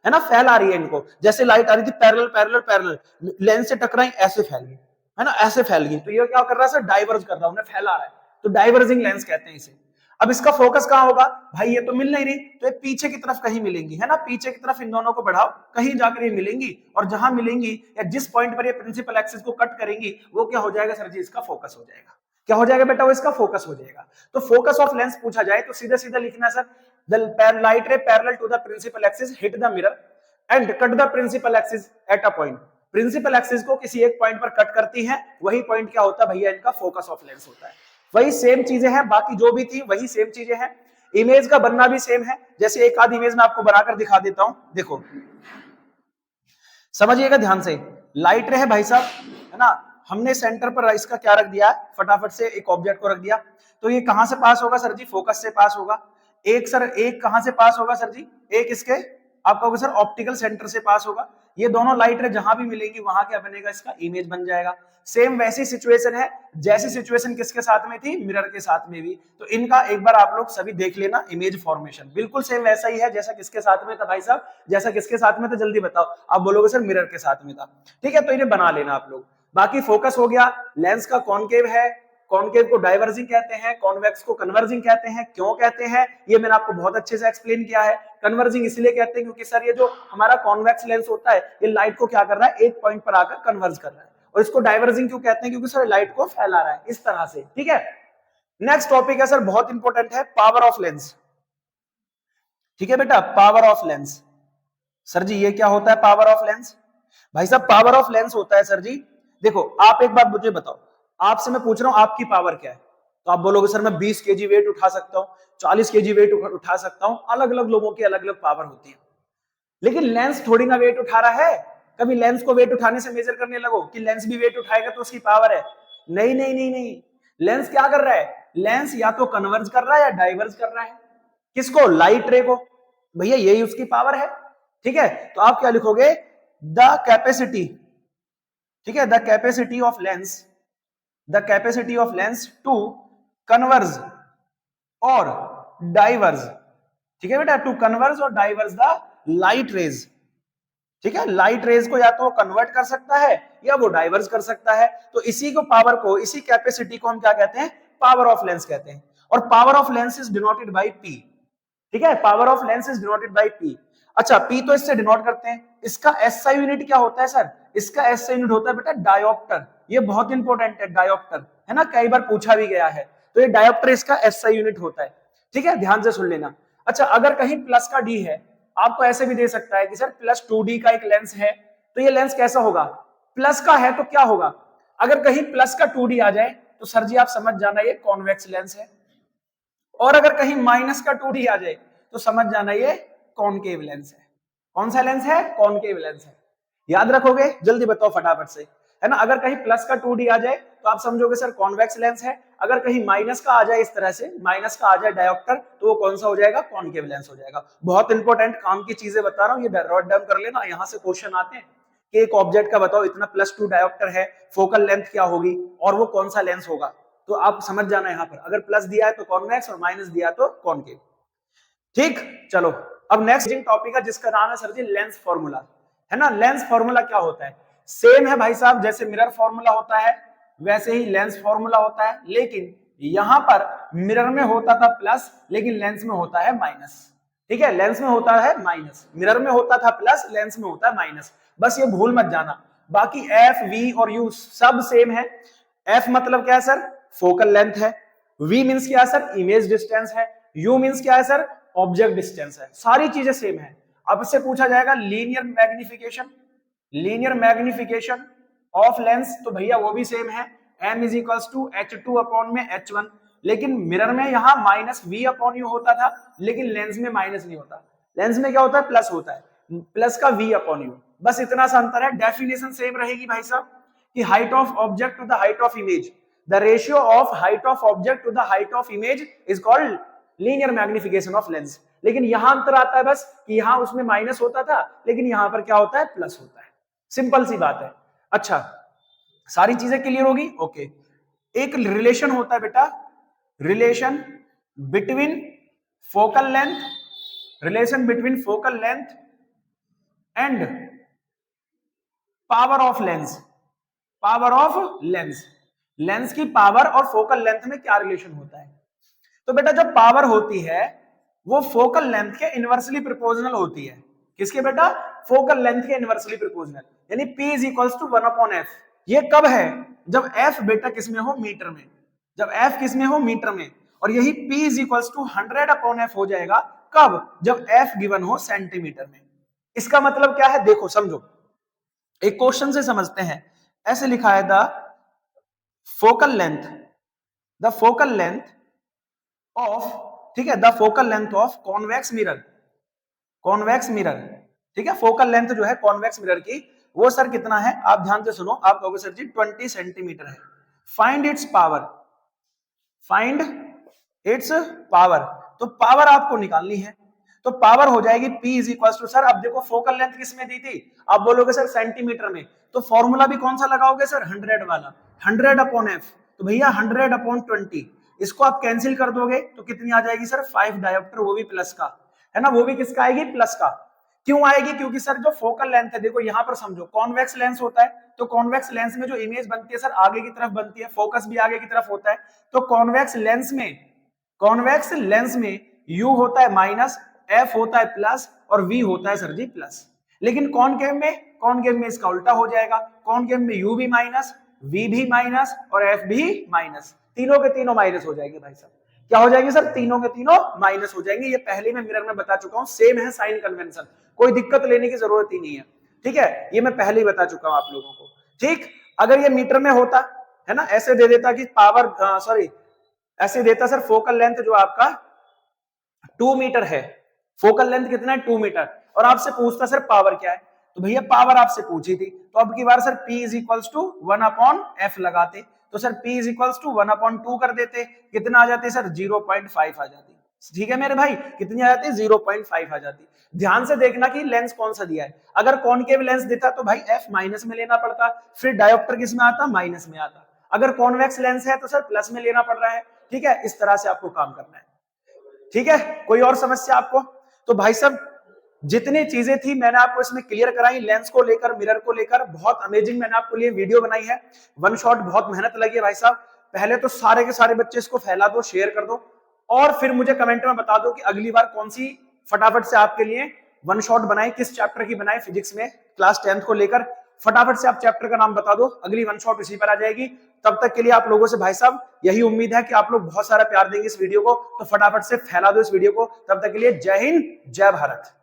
है ना, फैला रही है इनको। जैसे लाइट आ रही थी पैरेलल पैरेलल पैरेलल, लेंस से टकराई, ऐसे फैल गई, है ना, ऐसे फैल गई, तो ये क्या कर रहा है सर, डाइवर्ज कर रहा है, उन्हें फैला रहा है, तो डाइवर्जिंग लेंस कहते हैं इसे। अब इसका फोकस कहां होगा भाई, ये तो मिल नहीं रही, तो ये पीछे की तरफ कहीं मिलेंगी, है ना, पीछे की तरफ इन दोनों को बढ़ाओ, कहीं जाकर ये मिलेंगी, और जहां मिलेंगी या जिस पॉइंट पर ये प्रिंसिपल एक्सिस को कट करेंगी, वो क्या हो जाएगा सर जी, इसका फोकस हो जाएगा। क्या हो जाएगा बेटा, वो इसका फोकस हो जाएगा। तो फोकस ऑफ लेंस पूछा जाए तो सीधा सीधा लिखना sir, the light ray parallel to the principal axis hit the mirror and cut the principal axis at a point. Principal axis को किसी एक पॉइंट पर कट करती है, वही पॉइंट क्या होता है भैया, इनका फोकस ऑफ लेंस होता है। वही सेम चीजें हैं, बाकी जो भी थी वही सेम चीजें हैं, इमेज का बनना भी सेम है। जैसे एक आध इमेज में आपको बनाकर दिखा देता हूं, देखो समझिएगा ध्यान से। लाइट रे है भाई साहब, है ना, हमने सेंटर पर इसका क्या रख दिया, फटाफट से एक ऑब्जेक्ट को रख दिया, तो ये कहां से पास होगा सर जी, फोकस से पास होगा। एक सर, एक कहां से पास होगा सर जी, एक इसके आप कहोगे सर ऑप्टिकल सेंटर से पास होगा। ये दोनों लाइट रे जहां भी मिलेंगी वहां क्या बनेगा, इसका इमेज बन जाएगा। सेम वैसी सिचुएशन है जैसी सिचुएशन किसके साथ में थी, मिरर के साथ में भी। तो इनका एक बार आप लोग सभी देख लेना, इमेज फॉर्मेशन बिल्कुल सेम वैसा ही है जैसा किसके साथ में था भाई साहब, जैसा किसके साथ में था, जल्दी बताओ। आप बोलोगे सर मिरर के साथ में था, ठीक है, तो इन्हें बना लेना आप लोग। बाकी फोकस हो गया, लेंस का कॉनकेव है, कॉनकेव को डाइवर्जिंग कहते हैं, कॉन्वेक्स को कन्वर्जिंग कहते हैं। क्यों कहते हैं ये मैंने आपको बहुत अच्छे से एक्सप्लेन किया है। कन्वर्जिंग इसलिए कहते हैं क्योंकि सर ये जो हमारा कॉन्वेक्स लेंस होता है, ये लाइट को क्या कर रहा है, एक पॉइंट पर आकर कन्वर्ज कर रहा है। और इसको डाइवर्जिंग क्यों कहते हैं, क्योंकि सर लाइट को फैला रहा है इस तरह से, ठीक है। नेक्स्ट टॉपिक है सर, बहुत इंपॉर्टेंट है, पावर ऑफ लेंस। ठीक है बेटा, पावर ऑफ लेंस। सर जी ये क्या होता है पावर ऑफ लेंस, भाई साहब पावर ऑफ लेंस होता है सर जी, देखो आप एक बात मुझे बताओ, आपसे मैं पूछ रहा हूं आपकी पावर क्या है, तो आप बोलोगे सर मैं 20 केजी वेट उठा सकता हूं, 40 केजी वेट उठा सकता हूं। अलग अलग लोगों की अलग अलग पावर होती है, लेकिन लेंस थोड़ी ना वेट उठा रहा है। कभी लेंस को वेट उठाने से मेजर करने लगो कि लेंस भी वेट उठाएगा तो उसकी पावर है, नहीं नहीं नहीं नहीं। लेंस क्या कर रहा है, लेंस या तो कन्वर्ज कर रहा है या डाइवर्ज कर रहा है, किसको, लाइट रे को, भैया यही उसकी पावर है, ठीक है। तो आप क्या लिखोगे, द कैपेसिटी, ठीक है, the capacity of lens, the capacity of lens to converge और डाइवर्ज, ठीक है बेटा, टू कन्वर्ज और डाइवर्ज द लाइट रेज, ठीक है। लाइट रेज को या तो कन्वर्ट कर सकता है या वो डाइवर्ज कर सकता है। तो इसी को पावर को, इसी कैपेसिटी को हम क्या कहते हैं, पावर ऑफ लेंस कहते हैं। और power of lens is denoted by P, ठीक है, power of lens is denoted by P. अच्छा पी तो इससे डिनोट करते हैं, इसका एसआई यूनिट क्या होता है सर, इसका एसआई यूनिट होता है बेटा डायोप्टर। ये बहुत इंपॉर्टेंट है डायोप्टर, है ना, कई बार पूछा भी गया है। तो ये डायोप्टर इसका एसआई यूनिट होता है, ठीक है, ध्यान से सुन लेना। अच्छा अगर कहीं प्लस का डी है, आपको ऐसे भी दे सकता है कि सर प्लस 2D का एक लेंस है, तो ये लेंस कैसा होगा, प्लस का है तो क्या होगा, अगर कहीं प्लस का 2D आ जाए तो सर जी आप समझ जाना ये कॉन्वेक्स लेंस है, और अगर कहीं माइनस का 2D आ जाए तो समझ जाना ये कॉनकेव लेंस है। कौन सा लेंस है, कॉनकेव लेंस है। याद रखोगे, जल्दी बताओ फटाफट से, है ना। अगर कहीं प्लस का 2D आ जाए तो आप समझोगे सर कॉन्वेक्स लेंस है, अगर कहीं माइनस का आ जाए, इस तरह से माइनस का आ जाए डायोप्टर, तो वो कौन सा हो जाएगा, कॉनकेव लेंस हो जाएगा। बहुत इंपॉर्टेंट काम की चीजें बता रहा हूँ, ये नोट डाउन कर लेना, यहाँ से क्वेश्चन आते हैं कि एक ऑब्जेक्ट का बताओ इतना +2 डायोप्टर है, फोकल लेंथ क्या होगी और वो कौन सा लेंस होगा, तो आप समझ जाना यहाँ पर, अगर प्लस दिया है तो कॉन्वेक्स और माइनस दिया तो कॉनकेव, ठीक। चलो अब नेक्स्ट टॉपिक है जिसका नाम है सर जी लेंस फॉर्मूला, है ना। लेंस फॉर्मूला क्या होता है, सेम है भाई साहब, जैसे मिरर फॉर्मूला होता है वैसे ही लेंस फॉर्मूला होता है, लेकिन यहां पर मिरर में होता था प्लस, लेकिन लेंस में होता है माइनस, ठीक है, लेंस में होता है माइनस, मिरर में होता था प्लस, लेंस में होता है माइनस, बस ये भूल मत जाना। बाकी एफ वी और यू सब सेम है। एफ मतलब क्या है सर, फोकल लेंथ है, वी मींस क्या है सर, इमेज डिस्टेंस है, यू मींस क्या है सर, ऑब्जेक्ट डिस्टेंस है, सारी चीजें सेम है। अब इससे पूछा जाएगा linear magnification, linear magnification of lens, तो भैया वो भी सेम है, m is equals to h2 upon में h1, लेकिन मिरर में यहाँ माइनस v अपॉन यू होता था, लेकिन लेंस में माइनस नहीं होता, लेंस में क्या होता है, प्लस होता है, प्लस का v अपॉन यू, बस इतना सा अंतर है। डेफिनेशन सेम रहेगी भाई साहब कि height of object to the height of image, the ratio of height of object to the height of image is called linear magnification of lens. लेकिन यहां अंतर आता है बस कि यहां उसमें माइनस होता था, लेकिन यहां पर क्या होता है, प्लस होता है, सिंपल सी बात है। अच्छा सारी चीजें क्लियर होगी, ओके। एक रिलेशन होता है बेटा relation between focal length and power of lens. Lens की पावर और फोकल लेंथ में क्या रिलेशन होता है? तो बेटा जो पावर होती है वो फोकल लेंथ के इनवर्सली प्रोपोर्शनल होती है। किसके बेटा? फोकल लेंथ के इनवर्सली प्रोपोर्शनल, यानी P is equals to 1/f। ये कब है? जब f बेटा किसमें हो? मीटर में। जब f किसमें हो? मीटर में। और यही P is equals to 100/f हो जाएगा कब? जब f गिवन हो सेंटीमीटर में। इसका मतलब क्या है? देखो समझो, एक क्वेश्चन से समझते हैं। ऐसे लिखा है द फोकल लेंथ ऑफ, ठीक है, the focal length of convex mirror, ठीक है, फोकल लेंथ जो है कॉन्वेक्स मिरर की वो सर कितना है? आप ध्यान से सुनो, आप कहोगे सर जी 20 सेंटीमीटर है। फाइंड इट्स पावर, तो पावर आपको निकालनी है। तो पावर हो जाएगी P is equal to, sir अब देखो फोकल लेंथ किसमें दी थी? आप बोलोगे सर सेंटीमीटर में, तो फॉर्मूला भी कौन सा लगाओगे सर? 100 वाला, 100/f। तो भैया 100/20, इसको आप कैंसिल कर दोगे तो कितनी आ जाएगी सर? 5 डायोप्टर, वो भी प्लस का, है ना? वो भी किसका आएगी? प्लस का। क्यों आएगी? क्योंकि सर जो फोकल लेंथ है, देखो यहां पर समझो, कॉन्वेक्स लेंस होता है, तो कॉन्वेक्स लेंस में जो इमेज बनती है सर आगे की तरफ बनती है, फोकस भी आगे की तरफ होता है। तो कॉन्वेक्स लेंस में U होता है माइनस, F होता है प्लस और V होता है सर जी प्लस। लेकिन कॉनकेव में इसका उल्टा हो जाएगा। कॉनकेव में U भी माइनस, V भी माइनस और F भी माइनस, तीनों के तीनों माइनस हो जाएंगे भाई साहब। क्या हो जाएंगे सर? तीनों के तीनों माइनस हो जाएंगे। ये पहले मैं मिरर में बता चुका हूं, सेम है साइन कन्वेंशन, कोई दिक्कत लेने की जरूरत ही नहीं है, ठीक है? ये मैं पहले ही बता चुका हूं आप लोगों को, ठीक? अगर ये मीटर में होता, है ना, ऐसे दे देता कि पावर, ऐसे देता सर फोकल लेंथ जो आपका 2 मीटर है, फोकल लेंथ कितना है? 2 मीटर, और आपसे पूछता सर पावर क्या है, तो भैया पावर आपसे पूछी थी, तो अब की बार sir P is equals to 1/f लगाते, तो sir P is equals to 1/2 कर देते, कितना आ जाते सर? 0.5 आ जाती। ठीक है मेरे भाई, कितनी आ जाती? 0.5 आ जाती। ध्यान से देखना कि लेंस कौन सा दिया है। अगर कॉनकेव लेंस देता तो भाई f माइनस में लेना पड़ता, फिर डायोप्टर किस में आता? माइनस में आता। अगर कॉन्वेक्स लेंस है तो सर प्लस में लेना पड़ रहा है, ठीक है? इस तरह से आपको काम करना है, ठीक है? कोई और समस्या आपको? तो भाई साहब जितनी चीजें थी मैंने आपको इसमें क्लियर कराई, लेंस को लेकर, मिरर को लेकर, बहुत अमेजिंग मैंने आपको लिए वीडियो बनाई है। वन शॉट बहुत मेहनत लगी है भाई साहब। पहले तो सारे के सारे बच्चे इसको फैला दो, शेयर कर दो, और फिर मुझे कमेंट में बता दो कि अगली बार कौन सी फटाफट से आपके लिए वन शॉट बनाए, किस चैप्टर की बनाए फिजिक्स में क्लास 10th को लेकर। फटाफट से आप चैप्टर का नाम बता दो, अगली वन शॉट इसी पर आ जाएगी। तब तक के लिए आप लोगों से भाई साहब यही उम्मीद है कि आप लोग बहुत सारा प्यार देंगे इस वीडियो को, तो फटाफट से फैला दो इस वीडियो को। तब तक के लिए जय हिंद, जय भारत।